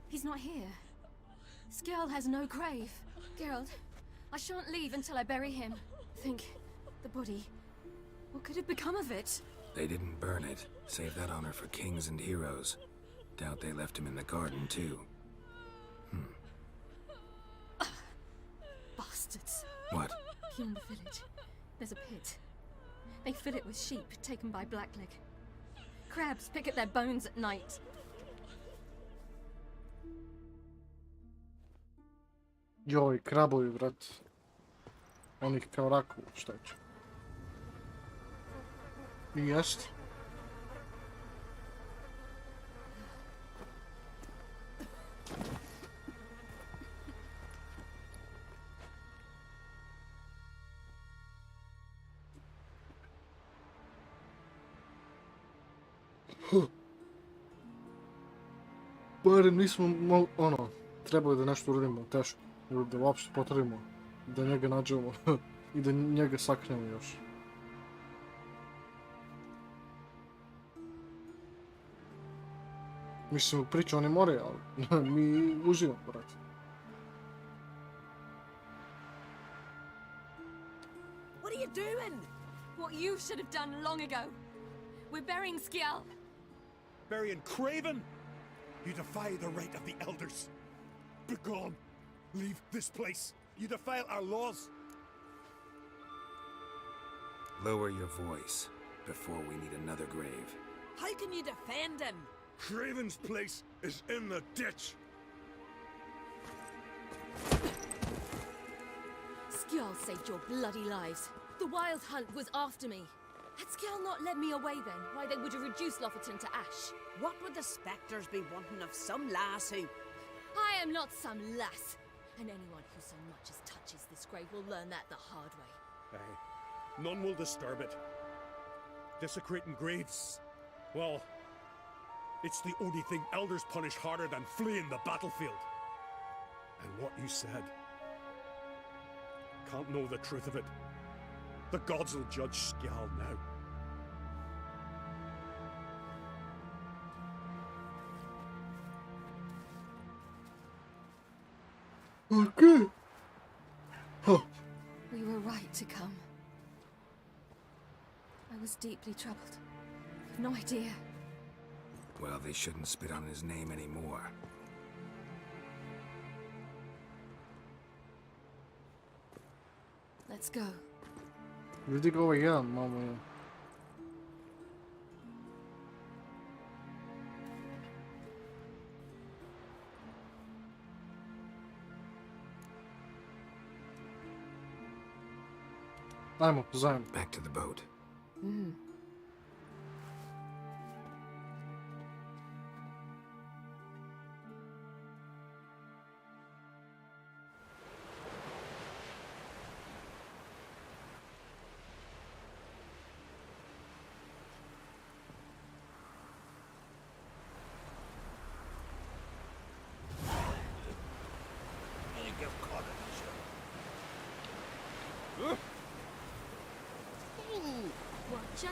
He's not here. Skjal has no grave. Geralt, I shan't leave until I bury him. Think, the body. What could have become of it? They didn't burn it. Save that honor for kings and heroes. Doubt they left him in the garden, too. Bastards. What? Here in the village, there's a pit. They fill it with sheep taken by Blackleg. Crabs pick at their bones at night. Joj, krabovi, brat. Onih kao raku, šta će. I jest. Barem nismo, trebali da nešto uradimo teško. Ili da uopšte potrudimo da njega nađemo i da njega saknemo još. Mislim, priča oni more, ali mi uživamo, brate. What are you doing? What you should have done long ago. We're burying Skjal. Burying Craven? You defy the right of the elders. Begone. Leave this place. You defile our laws. Lower your voice before we need another grave. How can you defend him? Craven's place is in the ditch. Skjal saved your bloody lives. The Wild Hunt was after me. Had Skjal not led me away then, why they would have reduced Lofoten to ash. What would the spectres be wanting of some lass who... I am not some lass, and anyone who so much as touches this grave will learn that the hard way. Aye. None will disturb it. Desecrating graves. Well, it's the only thing elders punish harder than fleeing the battlefield. And what you said. Can't know the truth of it. The gods will judge Skjal now. Okay. Huh. We were right to come. I was deeply troubled. I've no idea. Well, they shouldn't spit on his name anymore. Let's go. Vidi ga ovaj jedan, mamo je. Ajmo, zajedno. Back to the boat. Watch it.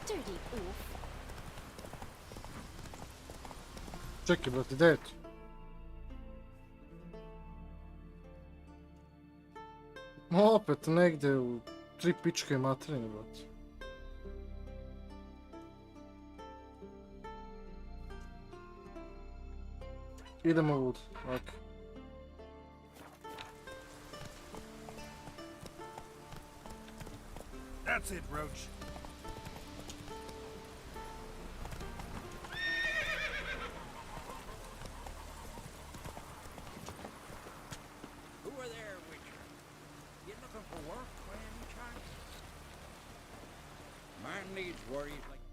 Dirty oaf. Čekaj, brate, gdje je to? Opet negdje u 3 pičke materine, brate. Idemo ovdje, ok. That's it, Roach. Needs worries like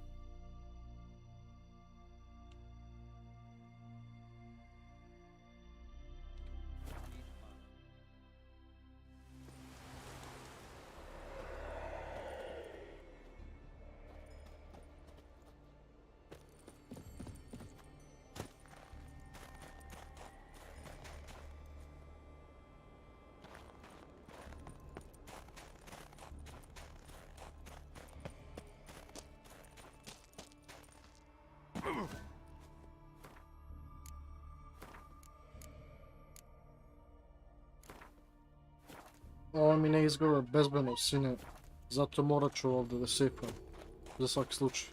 Ovo mi ne izgleda bezbedno, sine. Zato morat ću ovdje da sejfujem. Za svaki slučaj.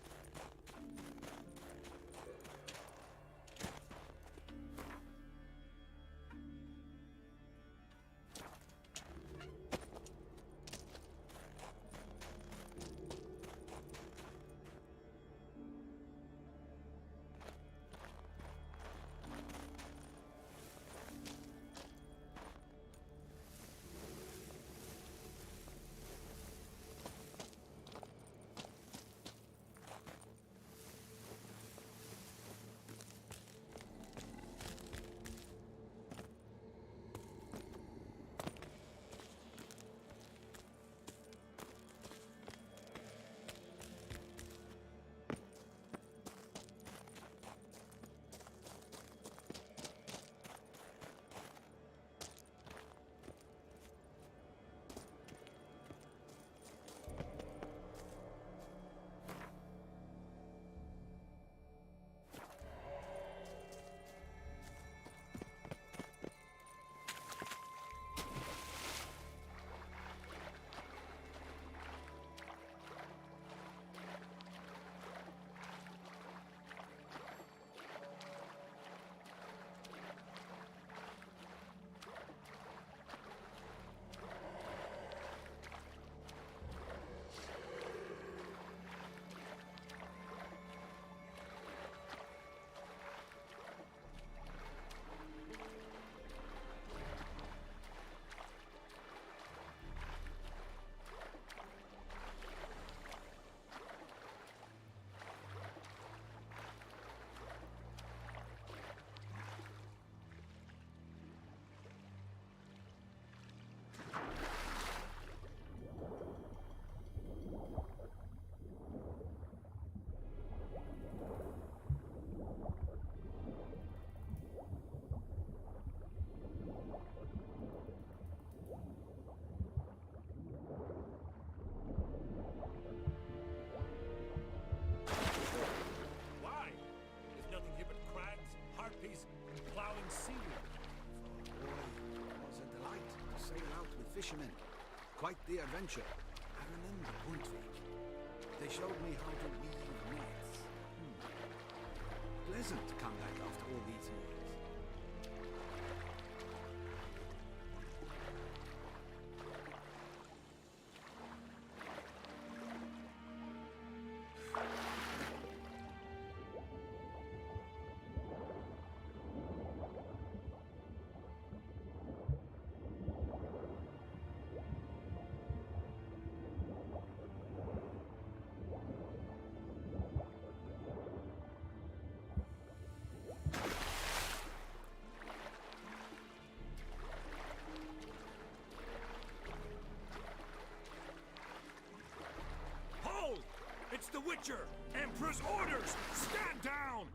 fishermen. Quite the adventure. I remember Buntvik. They showed me how to weave nets. Pleasant to come back after all these years. Hold! It's the Witcher! Emperor's orders! Stand down!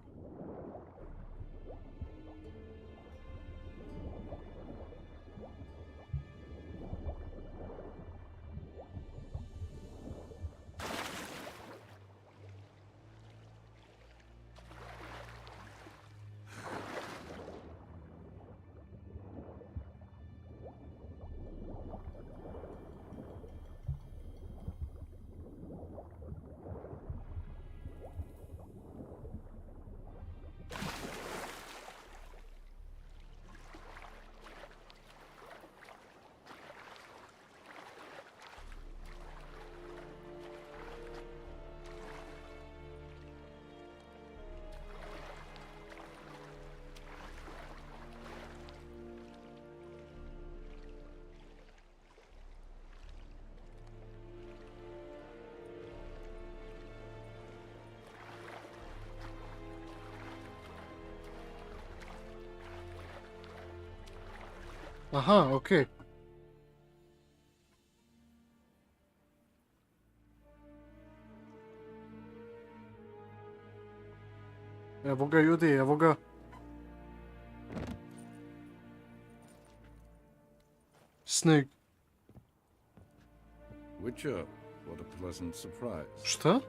Aha, okej. Evo ga ljudi, evo ga. Snake. Witcher, what a pleasant surprise. Šta?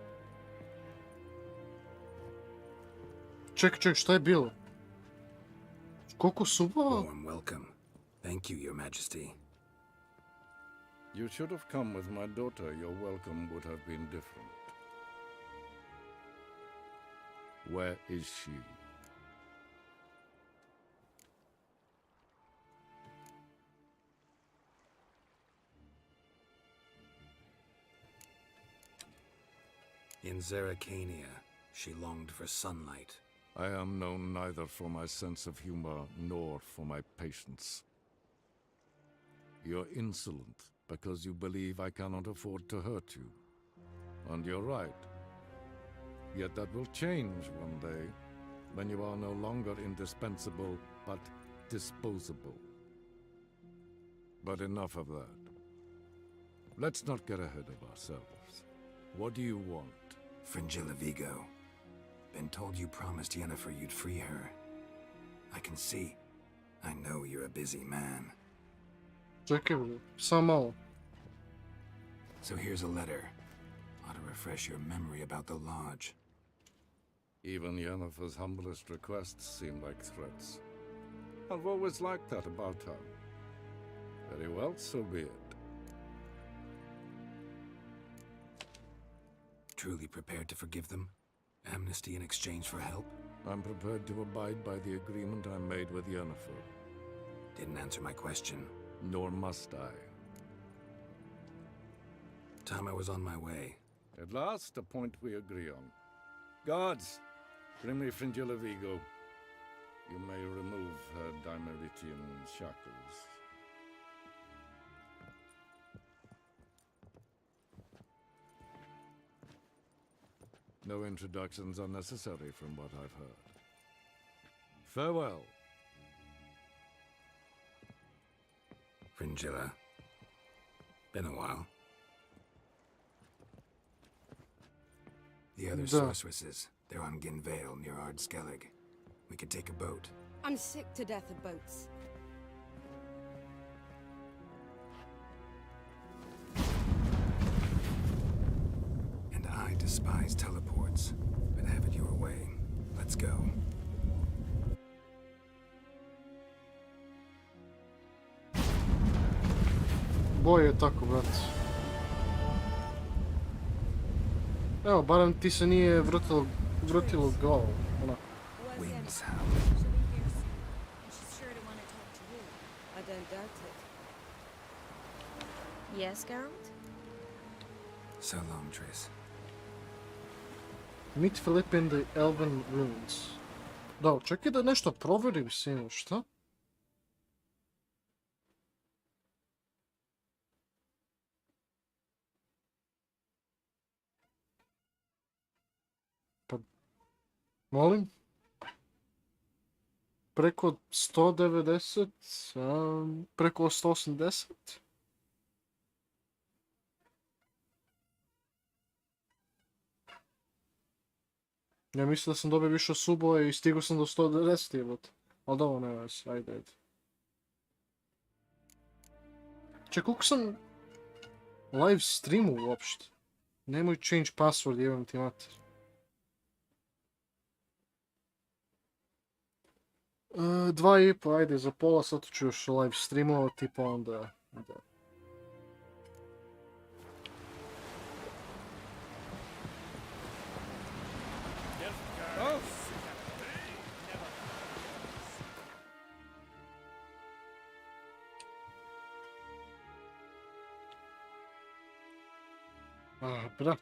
Ček, šta je bilo? Koliko Subova? Warm welcome. Thank you, Your Majesty. You should have come with my daughter. Your welcome would have been different. Where is she? In Zeracania, she longed for sunlight. I am known neither for my sense of humor nor for my patience. You're insolent because you believe I cannot afford to hurt you. And you're right. Yet that will change one day, when you are no longer indispensable, but disposable. But enough of that. Let's not get ahead of ourselves. What do you want? Fringilla Vigo. Been told you promised Yennefer you'd free her. I can see. I know you're a busy man. Čekaj, samo malo. So here's a letter. Ought to refresh your memory about the lodge. Even Yennefer's humblest requests seem like threats. I've always liked that about her. Very well, so be it. Truly prepared to forgive them? Amnesty in exchange for help? I'm prepared to abide by the agreement I made with Yennefer. Didn't answer my question. Nor must I. Time I was on my way. At last, a point we agree on. Guards, bring me Fringilla Vigo. You may remove her Dimeritian shackles. No introductions are necessary from what I've heard. Farewell. Fringilla. Been a while. The other sorceresses, they're on Ginvale near Ardskellig. We could take a boat. I'm sick to death of boats. And I despise teleports, but have it your way. Let's go. Boje je tako, brat. Evo, barem ti se nije vrtilo glavu, onako. Wings I don't doubt it. Yes, Geralt? So long, Triss. Meet Philip in the Elven Ruins. Da, čekaj da nešto provjerim, sinu, šta? Pa, molim? Preko 190, preko 180? Ja mislim da sam dobio više od Subova i stigao sam do 190 jebote. Ali dobro, ne vez, ajde. Čekaj, koliko sam live streamu uopšte? Nemoj change password, jebam ti mater. 2,5, ajde, za pola sata ću još live streamovati, pa onda... brat.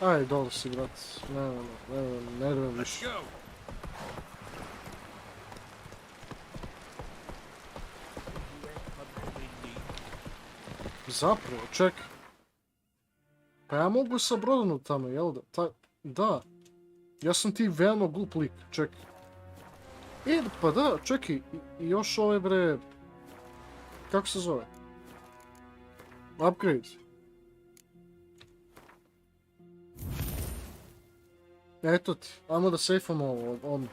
Aj, dole si, brat. Ne revim više. Zapravo, čekaj. Pa ja mogu sa Brodanu tamo, jel da? Da. Ja sam ti veoma glup lik, čekaj. Pa da, čekaj, i još ove bre... Kako se zove? Upgrade. Eto ti, ajmo da sejfamo ovo, odmah.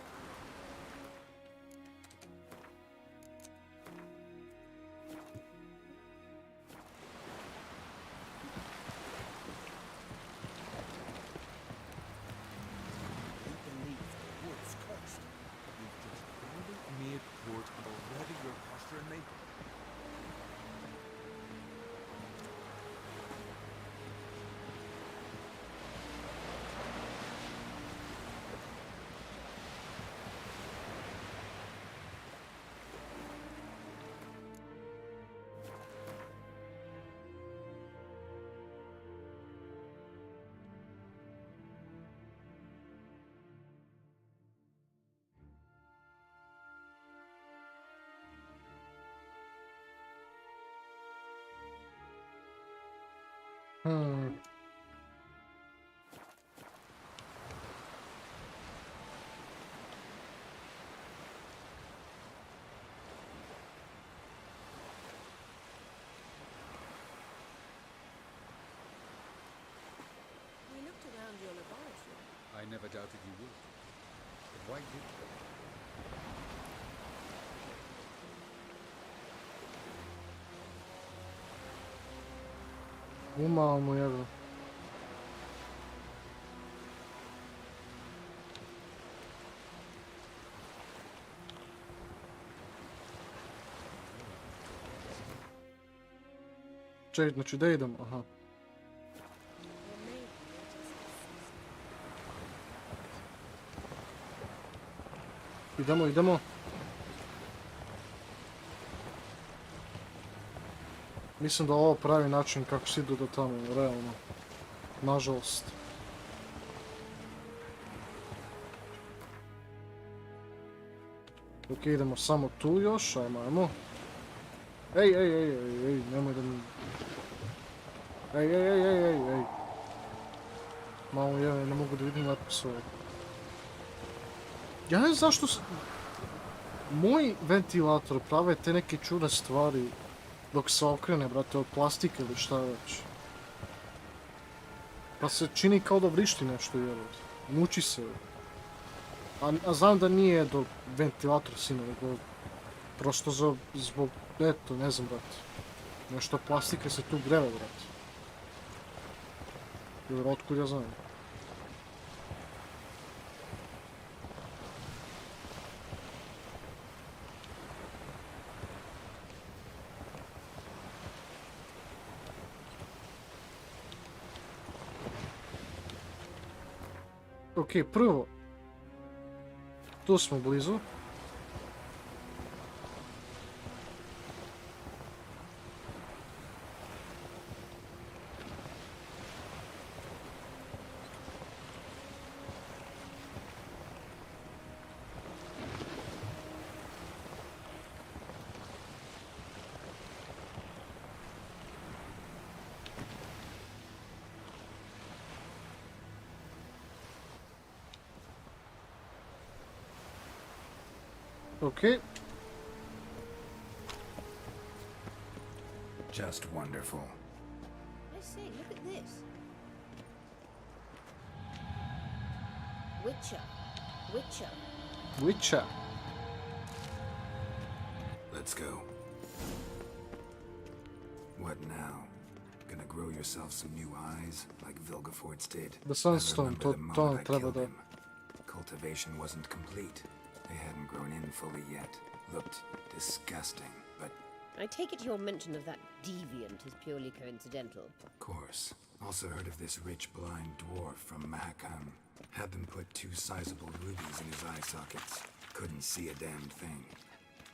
I never doubted you would. But why did you? Umamo, jebe. Čekaj, znači da idemo, aha. Idemo. Mislim da ovo pravi način kako se idu do tamo, realno. Nažalost. Ok, idemo samo tu još, ajmo. Ej, nemoj da mi... Ej. Malo je, ne mogu da vidim natpisove. Ja ne znam zašto moji ventilator prave te neke čudne stvari dok se okrene, brate, od plastike ili šta već. Pa se čini kao da vrišti nešto, jer muči se. A znam da nije do ventilatora sino, nego prosto zbog, eto, ne znam, brate. Nešto plastike se tu greve, brate. Jer otkud ja znam. Ok, prvo. Tu smo blizu. Okay. Just wonderful. I say, look at this. Witcher. Witcher. Witcher. Let's go. What now? Gonna grow yourself some new eyes, like Vilgefortz did? The Sunstone, I remember the to moment I treba killed da... him. Cultivation wasn't complete. They hadn't grown in fully yet. Looked disgusting, but... I take it your mention of that deviant is purely coincidental. Of course. Also heard of this rich blind dwarf from Mahakam. Had them put 2 sizable rubies in his eye sockets. Couldn't see a damn thing.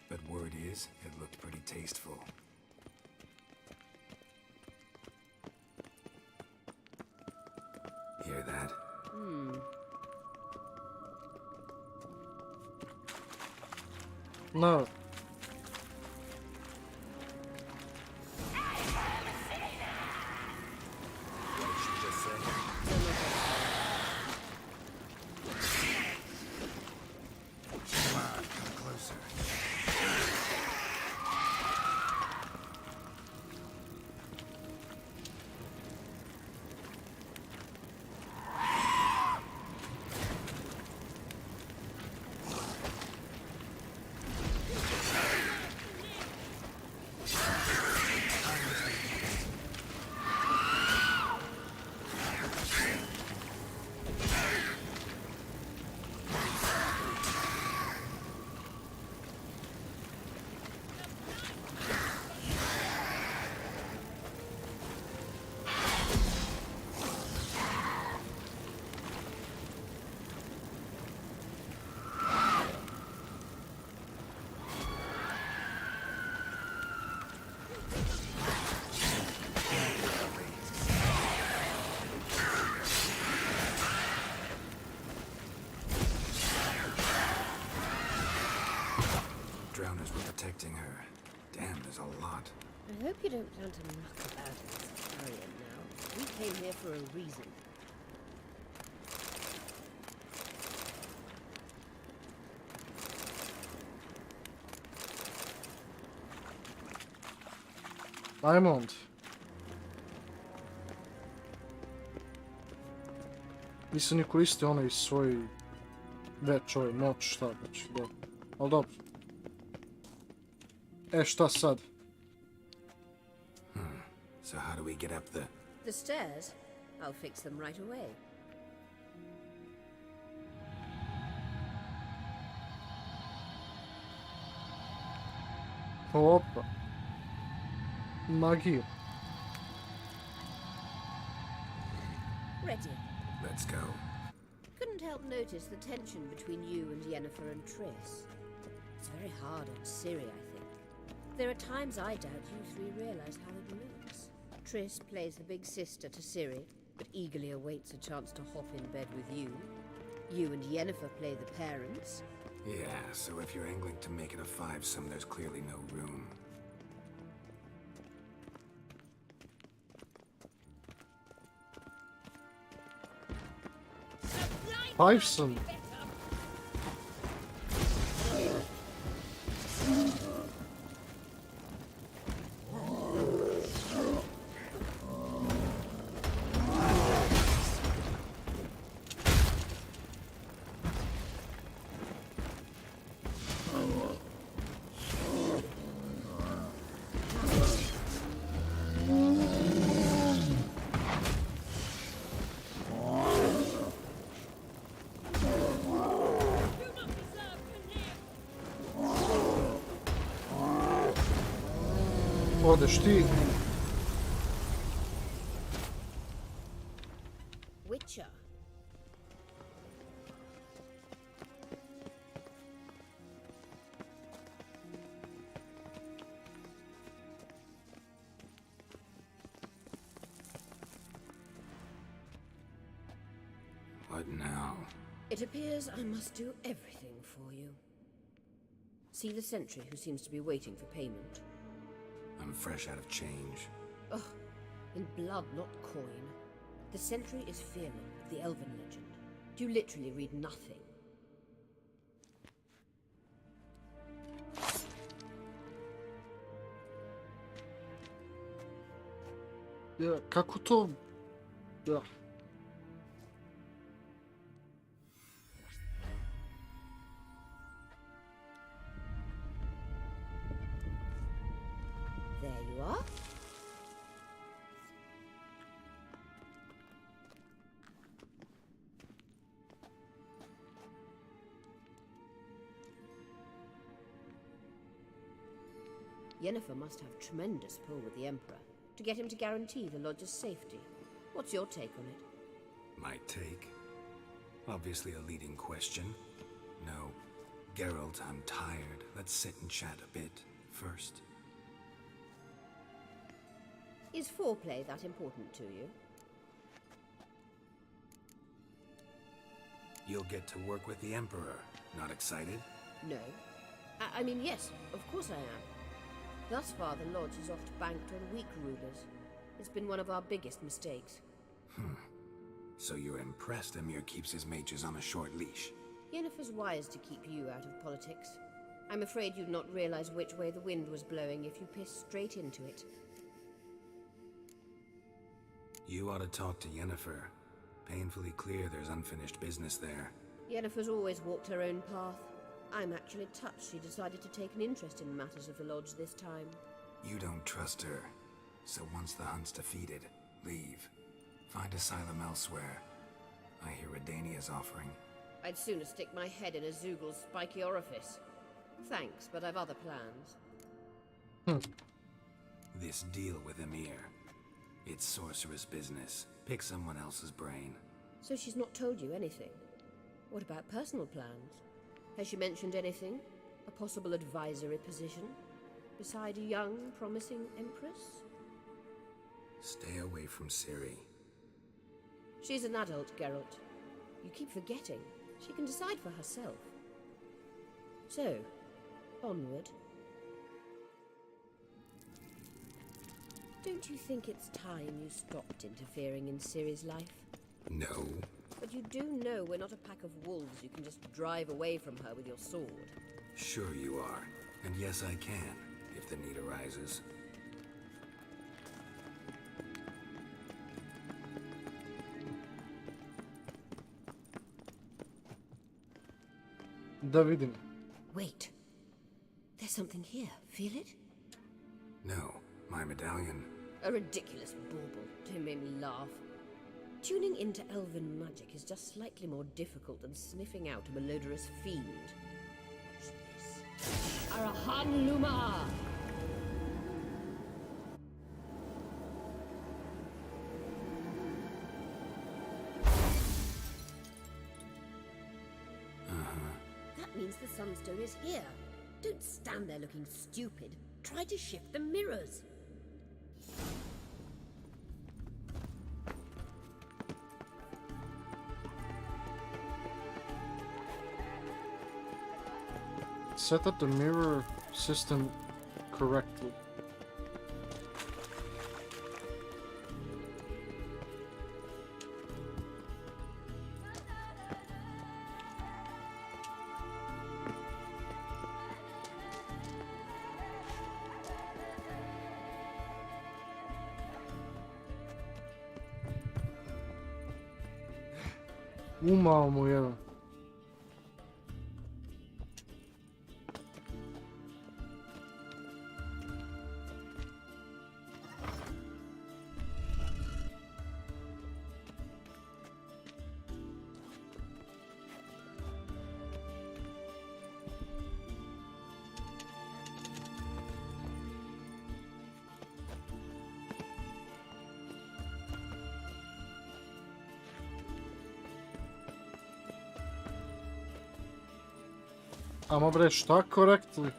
But word is, it looked pretty tasteful. Hear that? No. Drowners were protecting her. Damn, there's a lot. I hope you don't plan to muck about in Astarion now. We came here for a reason. Diamond. Nisam ni koristio onaj svoj već ovaj moć, šta već, dobro. Ali dobro. E, šta sad? So how do we get up the... The stairs? I'll fix them right away. Opa. Magiju. Ready. Let's go. Couldn't help notice the tension between you and Yennefer and Triss. It's very hard on Ciri, I think. There are times I doubt you three realize how it looks. Triss plays the big sister to Ciri, but eagerly awaits a chance to hop in bed with you. You and Yennefer play the parents. Yeah, so if you're angling to make it a 5-some, there's clearly no room. Five-some. Odeš ti. Witcher. What now? It appears I must do everything for you. See the sentry who seems to be waiting for payment. I'm fresh out of change. Ugh, in blood, not coin. The sentry is Fearman of the Elven legend. You literally read nothing. Ja, kako to... Da. There you are. Yennefer must have tremendous pull with the Emperor to get him to guarantee the Lodge's safety. What's your take on it? My take? Obviously a leading question. No. Geralt, I'm tired. Let's sit and chat a bit first. Is foreplay that important to you? You'll get to work with the Emperor. Not excited? No. I mean, yes, of course I am. Thus far, the Lodge has oft banked on weak rulers. It's been one of our biggest mistakes. So you're impressed Emir keeps his mages on a short leash? Yennefer's wise to keep you out of politics. I'm afraid you'd not realize which way the wind was blowing if you pissed straight into it. You ought to talk to Yennefer. Painfully clear there's unfinished business there. Yennefer's always walked her own path. I'm actually touched she decided to take an interest in matters of the Lodge this time. You don't trust her. So once the hunt's defeated, leave. Find asylum elsewhere. I hear Redania's offering. I'd sooner stick my head in a Zoogl's spiky orifice. Thanks, but I've other plans. This deal with Emir. It's sorceress business. Pick someone else's brain. So she's not told you anything? What about personal plans? Has she mentioned anything? A possible advisory position? Beside a young, promising empress? Stay away from Ciri. She's an adult, Geralt. You keep forgetting. She can decide for herself. So, onward. Don't you think it's time you stopped interfering in Ciri's life? No. But you do know we're not a pack of wolves you can just drive away from her with your sword. Sure you are. And yes, I can, if the need arises. Da vidim. Wait. There's something here. Feel it? No, my medallion. A ridiculous bauble. Don't make me laugh. Tuning into elven magic is just slightly more difficult than sniffing out a malodorous fiend. Watch this. Arahan Luma! That means the Sunstone is here. Don't stand there looking stupid. Try to shift the mirrors. Set up the mirror system correctly. Umao mu jedan. Ama bre, šta correctly?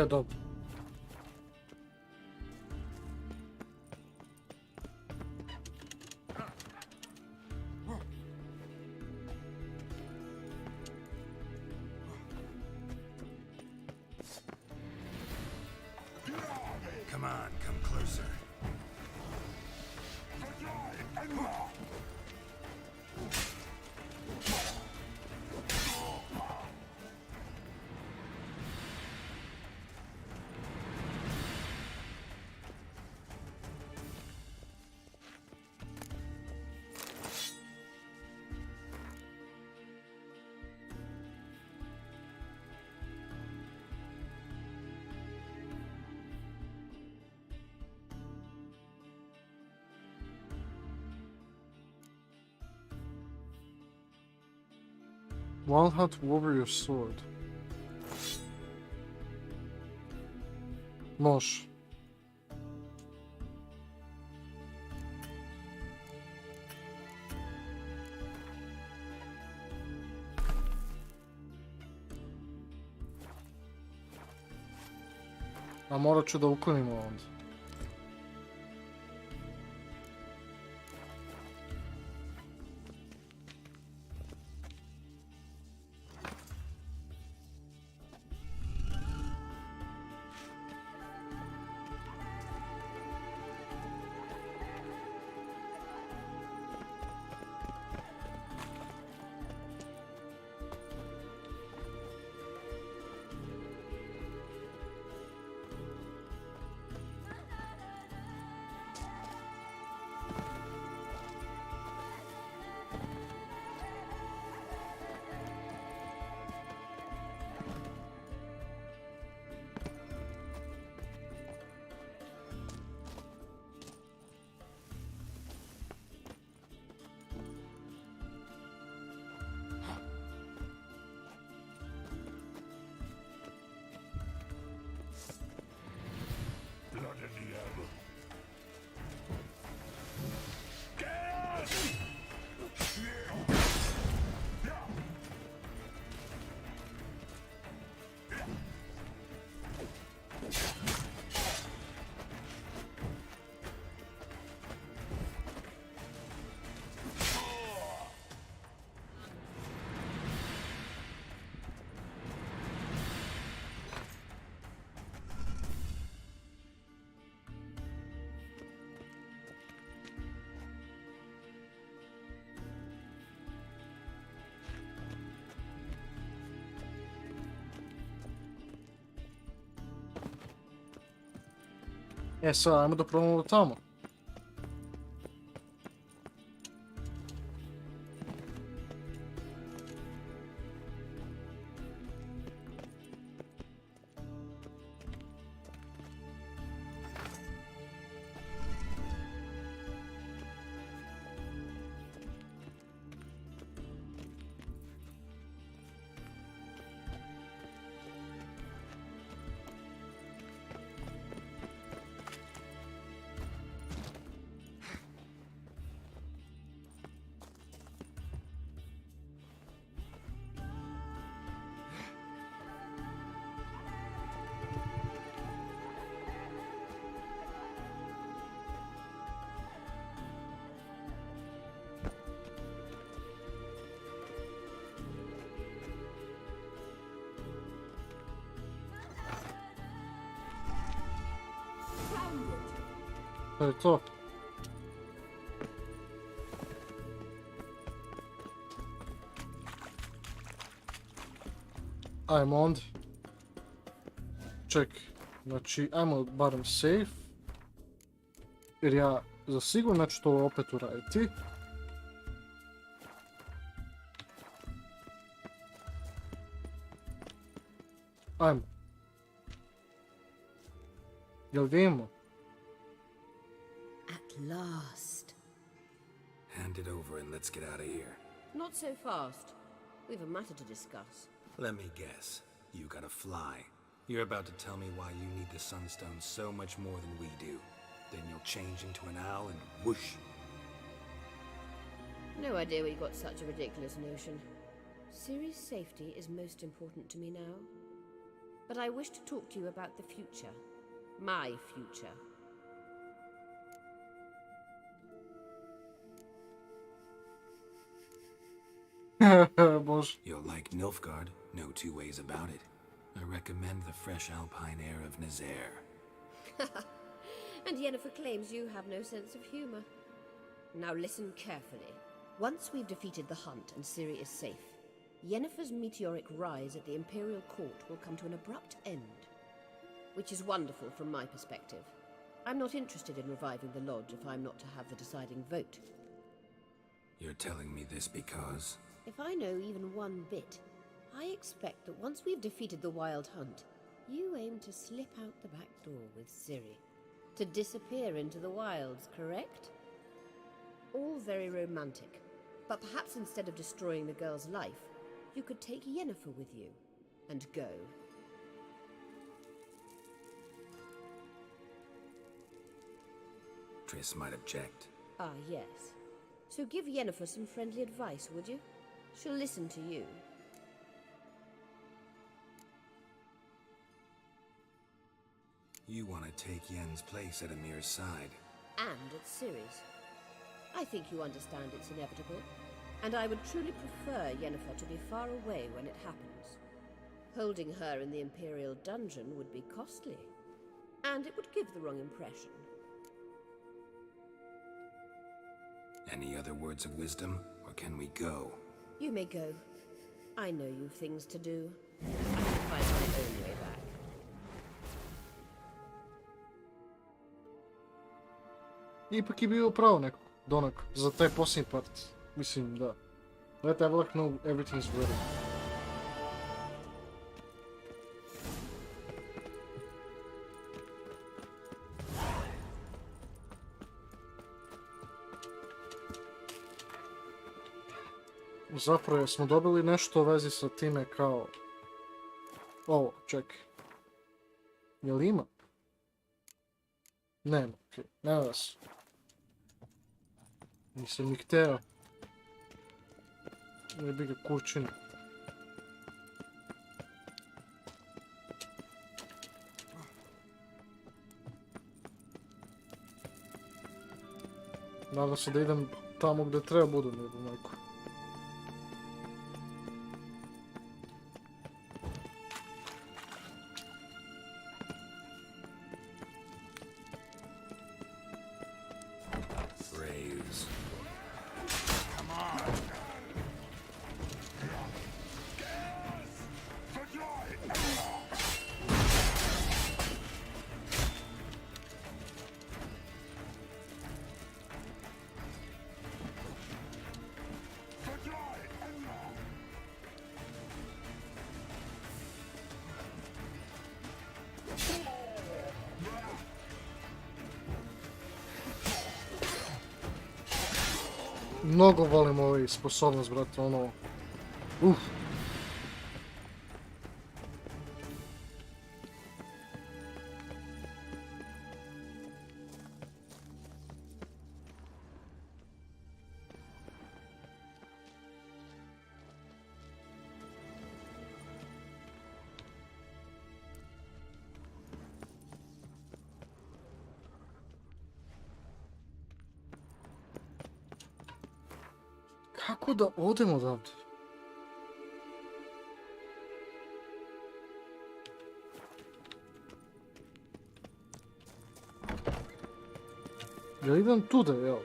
Dobro. Come on, come closer. Wild Warrior Sword. Nož. A morat ću da uklonimo onda. E sad, ajmo da probamo tamo. To je to. Ajmo onda. Ček, znači ajmo barem save. Jer ja za sigurno ću to opet uraditi. Ajmo. Jel vidimo? At last. Hand it over and let's get out of here. Not so fast. We've a matter to discuss. Let me guess. You gotta fly. You're about to tell me why you need the Sunstone so much more than we do. Then you'll change into an owl and whoosh. No idea where you got such a ridiculous notion. Ciri's safety is most important to me now. But I wish to talk to you about the future. My future. Bože. You'll like Nilfgaard, no two ways about it. I recommend the fresh alpine air of Nazaire. And Yennefer claims you have no sense of humor. Now listen carefully. Once we've defeated the Hunt and Ciri is safe, Yennefer's meteoric rise at the Imperial Court will come to an abrupt end. Which is wonderful from my perspective. I'm not interested in reviving the Lodge if I'm not to have the deciding vote. You're telling me this because... If I know even one bit, I expect that once we've defeated the Wild Hunt, you aim to slip out the back door with Ciri. To disappear into the wilds, correct? All very romantic. But perhaps instead of destroying the girl's life, you could take Yennefer with you and go. Triss might object. Ah, yes. So give Yennefer some friendly advice, would you? She'll listen to you. You want to take Yen's place at Amir's side. And at Ciri's. I think you understand it's inevitable, and I would truly prefer Yennefer to be far away when it happens. Holding her in the Imperial dungeon would be costly, and it would give the wrong impression. Any other words of wisdom, or can we go? You may go. I know you've things to do. I can find my own way back. Ipak je bio pravo neko, Donak, za taj posljednji part. Mislim, da. Let Avlok know everything's ready. Zapravo, smo dobili nešto u vezi sa time kao... Ovo, čekaj. Jel ima? Nema, okej, nema vas. Nisam ih hteo. Ne bi ga kurčina. Nadam se da idem tamo gde treba budem, jedu majku. Mnogo volim ovaj sposobnost, brate, ono... Kako da odem odavde? Ja idem tuda, jel?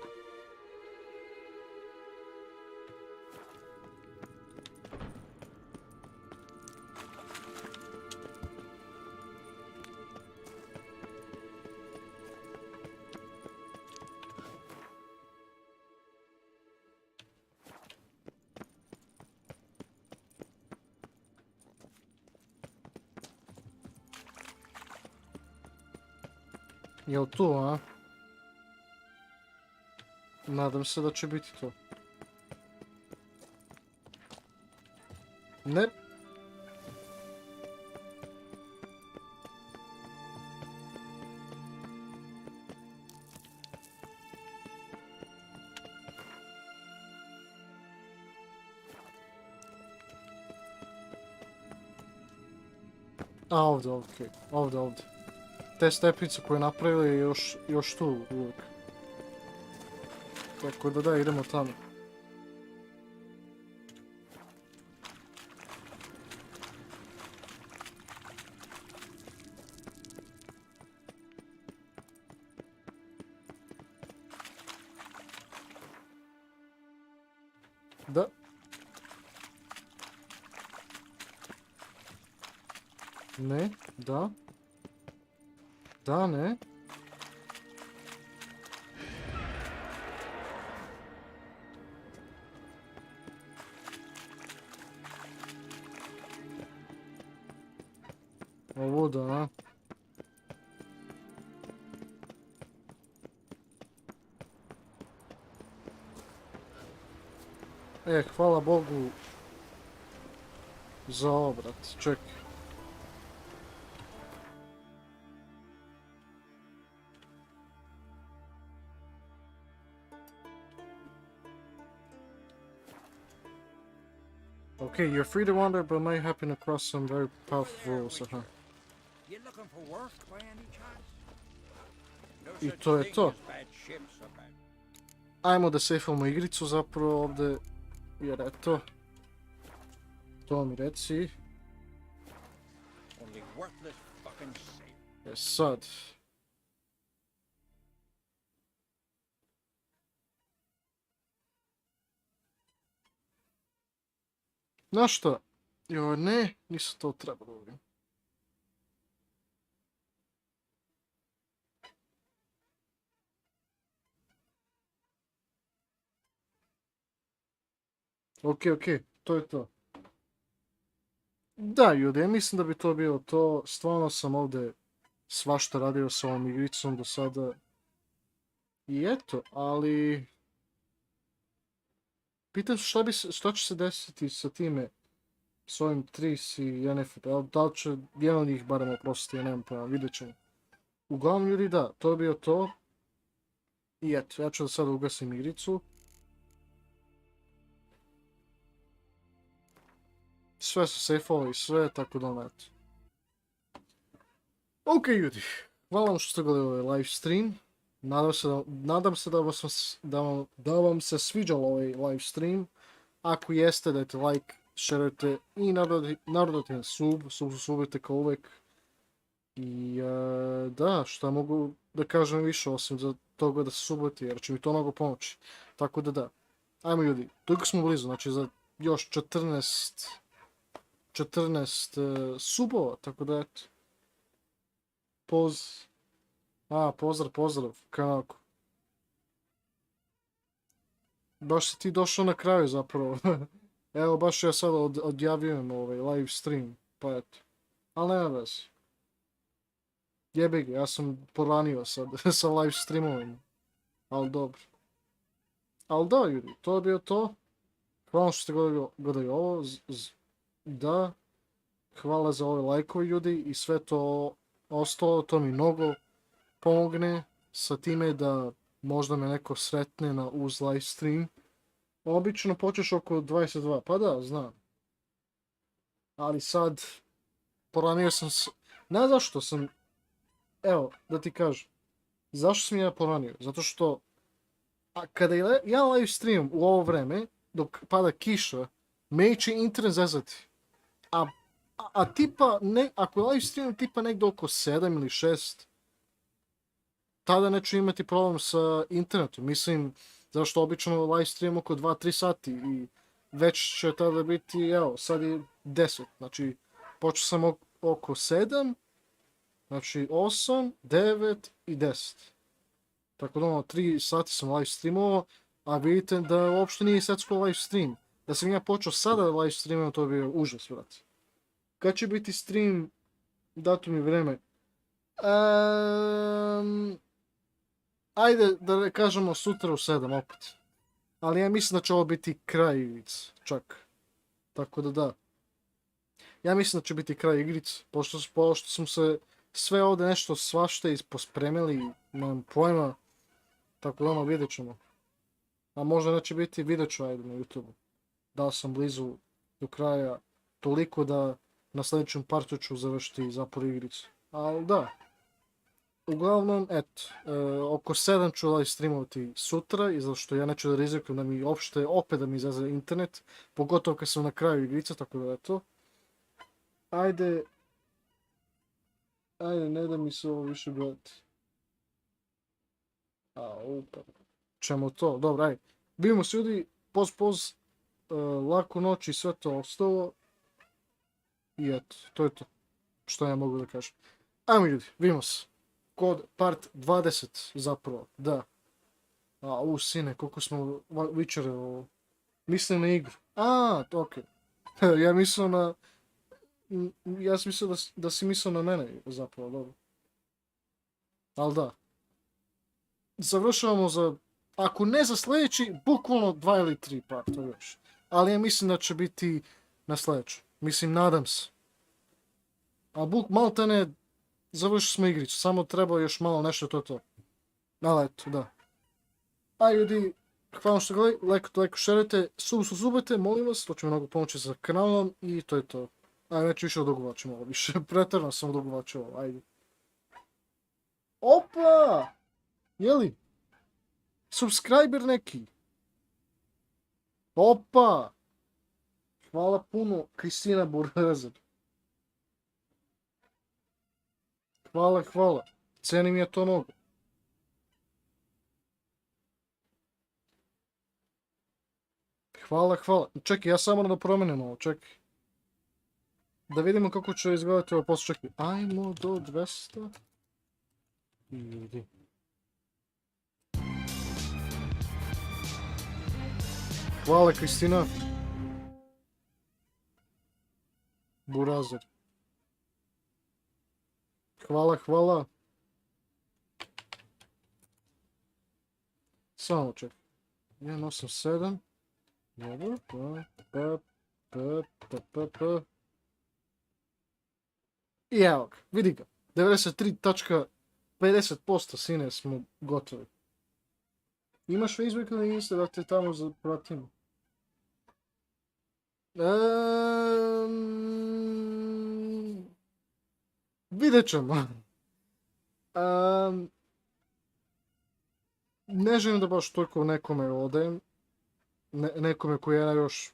Jel tu, a? Nadam se da će biti to. Ne. A, ovdje, okej. Ovdje. Te stepnice koje napravili je još tu uvijek. Tako da, idemo tamo. Da. Ne, da. Da, ne. Ovo da. Hvala Bogu za obrat. Čekaj. Okay, you're free to wander, but might happen across some very powerful rules, You looking for work by any chance? No I such to je thing to. as bad ships about. Ajmo da sejfamo igricu zapravo ovdje, jer eto. To mi reci. Only worthless fucking sailor. Sad. Znaš šta? Joj, ne, nisam to trebalo ovdje. Okej, to je to. Da, ljudi, ja mislim da bi to bilo to. Stvarno sam ovdje svašta radio sa ovom igricom do sada. I eto, ali... Pitam se šta će se desiti sa time, s ovim Tris i Yennefer. Da li će jedan od njih barem oprostiti, ja nemam pojma, vidjet ćemo. Uglavnom, ljudi, da, to je bio to. I eto, ja ću da sada ugasim igricu. Sve su sejfovali, sve, tako da ono, eto. Ok, ljudi, hvala vam što ste gledali ovaj live stream. Nadam se da vam se sviđalo ovaj live stream. Ako jeste, dajte like, sharujte i narodite na subujte kao uvijek. I da, šta mogu da kažem više osim za toga da se subujte, jer će mi to mnogo pomoći. Tako da da. Ajmo ljudi, toliko smo blizu, znači za još 14 subova, tako da eto. Pozdrav, kako? Baš si ti došao na kraju zapravo. Evo, baš ja sada odjavljujem ovaj live stream, pa eto. Ali nema veze. Jebi ga, ja sam poranio sad sa live streamovima. Ali dobro. Ali da, ljudi, to je bio to. Hvala što ste gledali ovo. Da. Hvala za ove lajkovi, ljudi, i sve to ostalo, to mi mnogo pomogne sa time da možda me neko sretne uz live stream. Obično počeš oko 22, pa da, znam. Ali sad, poranio sam se, ne zašto sam, evo, da ti kažem, zašto sam ja poranio? Zato što, kada ja live stream u ovo vreme, dok pada kiša, me će internet zezati. A tipa, ako je live stream tipa negdje oko 7 ili 6, tada neću imati problem sa internetom. Mislim, zašto obično live stream oko 2-3 sati i već će tada biti, evo, sad je 10. Znači, počeo sam oko 7, znači 8, 9 i 10. Tako da 3 sati sam live streamovao, a vidite da uopšte nije setsko live stream. Da sam ja počeo sada live streamom, to bi bio užas, brate. Kad će biti stream, datum i vreme? Ajde da kažemo sutra u 7 opet. Ali ja mislim da će ovo biti kraj igrice, čak. Tako da da. Ja mislim da će biti kraj igrice, pošto smo se sve ovdje nešto svašta pospremili, nemam pojma. Tako da vidjet ćemo. A možda neće biti, vidjet ću ajde na YouTube. Da li sam blizu do kraja toliko da na sljedećem partu ću završiti zapravo igricu. Ali da. Uglavnom, eto, oko 7 ću live streamovati sutra, i zato što ja neću da rizikujem da mi opšte opet da mi izaze internet, pogotovo kad sam na kraju igrice, tako da eto. Ajde, ne da mi se ovo više gledati. Čemu to? Dobro, ajde. Vidimo se ljudi, poz, laku noć i sve to ostalo. I eto, to je to što ja mogu da kažem. Ajmo ljudi, vidimo se. Kod part 20 zapravo, da. Sine, koliko smo vičere, mislim na igru. Okej. Ja mislio na... Ja sam mislio da si mislio na mene zapravo, dobro. Ali da. Završavamo za... Ako ne za sljedeći, bukvalno 2 ili 3 parta još. Ali ja mislim da će biti na sljedeću. Mislim, nadam se. A malte ne, završili smo igricu. Samo treba još malo nešto to. Ali eto, da. A ljudi, hvala što gledali. Lajko, šerujte, subite, molim vas. To će mi mnogo pomoći sa kanalom i to je to. Ajde, neću više odugovačiti ovo. Više pretjerano sam odugovačio ovo. Ajde. Opa! Jeli? Subscriber neki. Opa! Hvala puno, Kristina Burazer. Hvala. Cenim je to mnogo. Hvala. Čekaj, ja samo da promenim ovo, čekaj. Da vidimo kako će izgledati ovo posle, čekaj. Ajmo do 200. Idi. Hvala, Kristina. Burazer. Hvala. Samo čekaj. 187. Dobro. I evo ga, vidi ga. 93.50% sine smo gotovi. Imaš Facebook ili Insta da te tamo zapratimo? Vidjet ćemo. Ne želim da baš toliko nekome odajem. Nekome koji ja još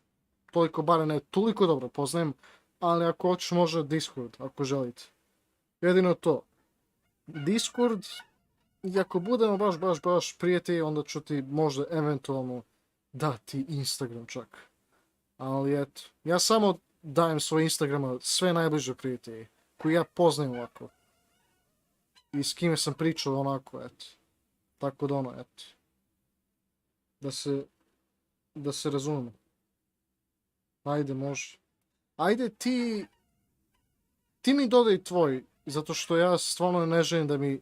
toliko, bar ne toliko dobro poznajem. Ali ako hoćeš može Discord, ako želite. Jedino to. Discord, i ako budemo baš prijatelji, onda ću ti možda eventualno dati Instagram čak. Ali eto, ja samo dajem svoj Instagrama sve najbliže prijatelji, koji ja poznajem ovako. I s kime sam pričao onako, eto. Tako da ono, eto. Da se razumemo. Ajde, može. Ajde ti mi dodaj tvoj, zato što ja stvarno ne želim da mi...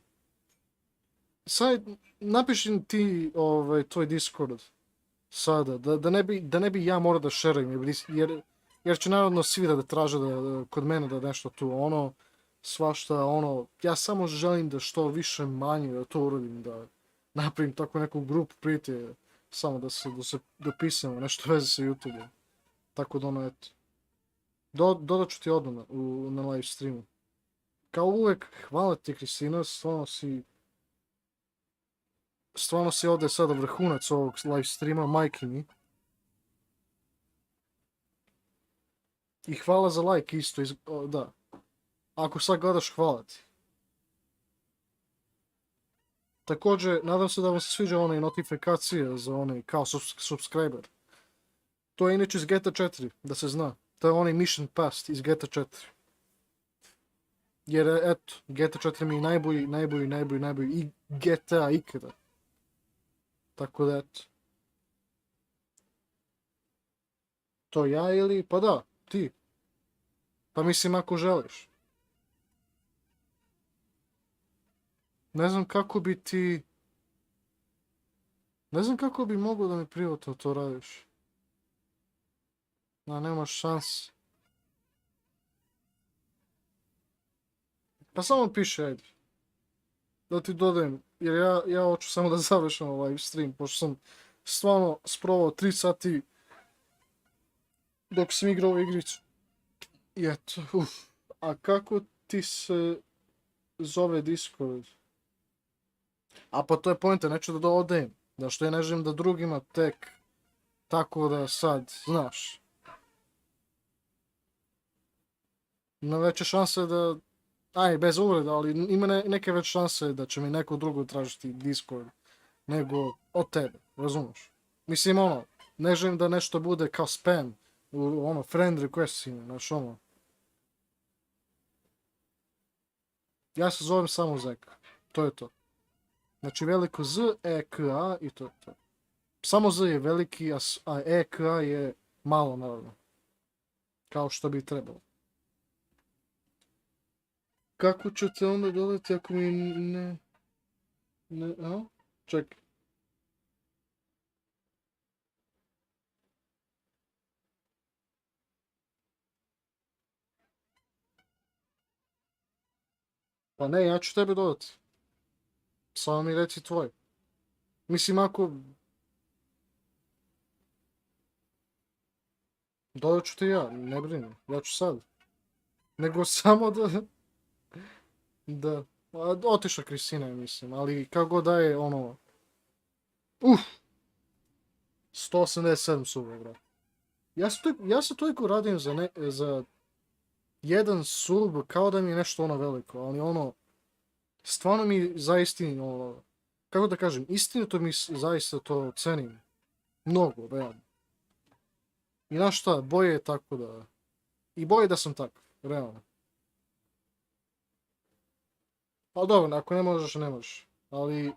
Sad napiši ti tvoj Discord sada, da ne bi ja morao da šerujem, jer će naravno svi da traže kod mene da nešto tu svašta ja samo želim da što više manje da to uradim, da napravim tako neku grupu prijatelja, samo da se dopisamo nešto veze sa YouTube-om. Tako da eto. Dodat ću ti odmah na live streamu. Kao uvek, hvala ti Kristina, stvarno si ovdje sada vrhunac ovog live streama, majke mi. I hvala za like isto, da. Ako sad gledaš, hvala ti. Također, nadam se da vam se sviđa one notifikacije za one kao subscriber. To je inače iz GTA 4, da se zna. To je onaj mission pass iz GTA 4. Jer eto, GTA 4 mi je najbolji i GTA ikada. Tako da eto. To ja ili? Pa da, ti. Pa mislim ako želiš. Ne znam kako bi ti... Ne znam kako bi mogao da mi privatno to radiš. Nemaš šans. Pa samo piše, ajde. Da ti dodajem, jer ja hoću samo da završam ovaj stream, pošto sam stvarno sprovao 3 sati dok sam igrao ovu igricu. I eto, a kako ti se zove Discord? A pa to je poenta, neću da dodajem. Da što ja ne želim da drugima tek tako da sad, znaš. Ima veće šanse da, bez uvreda, ali ima neke veće šanse da će mi neko drugo tražiti Discord nego od tebe, razumiješ? Mislim, ne želim da nešto bude kao spam, friend requesting, znaš, Ja se zovem samo Zeka, to je to. Znači veliko Z, E, K, A i to je to. Samo Z je veliki, a E, K, A je malo, naravno. Kao što bi trebalo. Kako ćete onda dodati ako mi čekaj. Pa ne, ja ću tebe dodati. Samo mi reci tvoj. Mislim, ako... Dodat ću te ja, ne brini. Ja ću sad. Nego samo da... Da. Otišla Kristina, mislim, ali kako god da je, 187 suba, bro. Ja se toliko radim za jedan sub kao da mi je nešto veliko, ali stvarno mi zaista, kako da kažem, istinito mi zaista to cenim. Mnogo, realno. I znaš šta, bolje je tako da... I bolje da sam takav, realno. Pa dobro, ako ne možeš, ne možeš. Ali,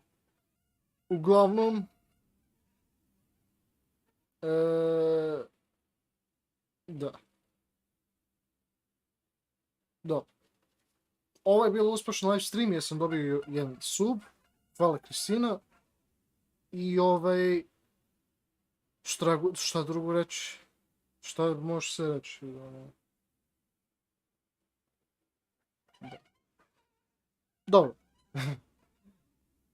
uglavnom... Da. Da. Ovo je bilo uspješan live stream jer sam dobio jedan sub. Hvala Kristina. I šta drugo reći? Šta može se reći? Da. Dobro.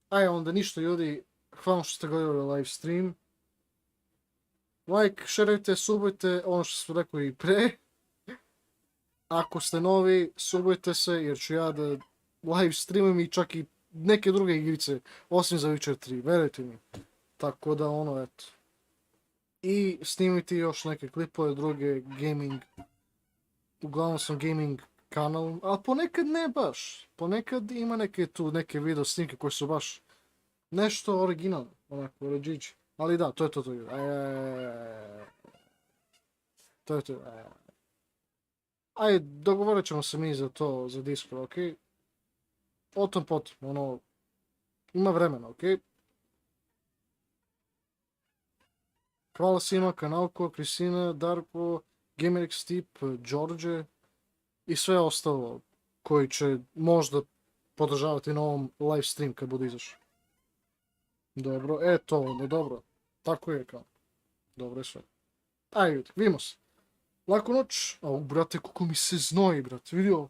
Ajde onda ništa ljudi. Hvala što ste gledali live stream. Like, sharujte, subujte, ono što sam rekao i pre. Ako ste novi, subujte se jer ću ja da live streamim i čak i neke druge igrice, osim za Witcher 3, verujte mi. Tako da eto. I snimiti još neke klipove, druge gaming. Uglavnom sam gaming kanal, ali ponekad ne baš. Ponekad ima neke video snimke koje su baš nešto originalno, onako, ređiđi. Ali da, to je to. To je to. Ajde, dogovorit ćemo se mi za to, za Discord, okej? O tom potom, ima vremena, okej? Hvala svima, Kanalko, Kristina, Darko, GamerX Tip, Đorđe i sve ostalo koji će možda podržavati na ovom live stream kad bude izašao. Dobro, to onda, dobro. Tako je kao. Dobro je sve. Ajde, vidimo se. Laku noć. Au, brate, kako mi se znoji, brate, vidio?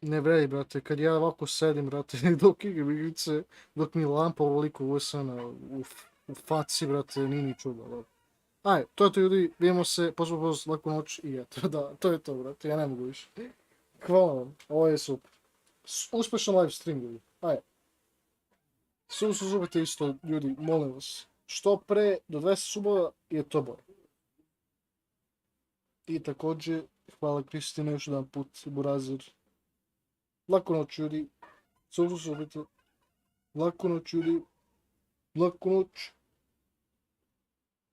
Ne vredi, brate, kad ja ovako sedim, brate, dok igram igrice, dok mi lampa ovoliko uvesana u faci, brate, nije ni čudo. Ajde, to je to ljudi, vidimo se, poz, laku noć i eto, da, to je to, brate, ja ne mogu više. Hvala vam, ovo je super. Uspešan live stream, ljudi, ajde. Subite isto, ljudi, molim vas. Što pre, do 200 subova je to bolje. I također, hvala Kristina još jedan put, Burazir. Laku noć, ljudi. Subite. Laku noć, ljudi. Laku noć.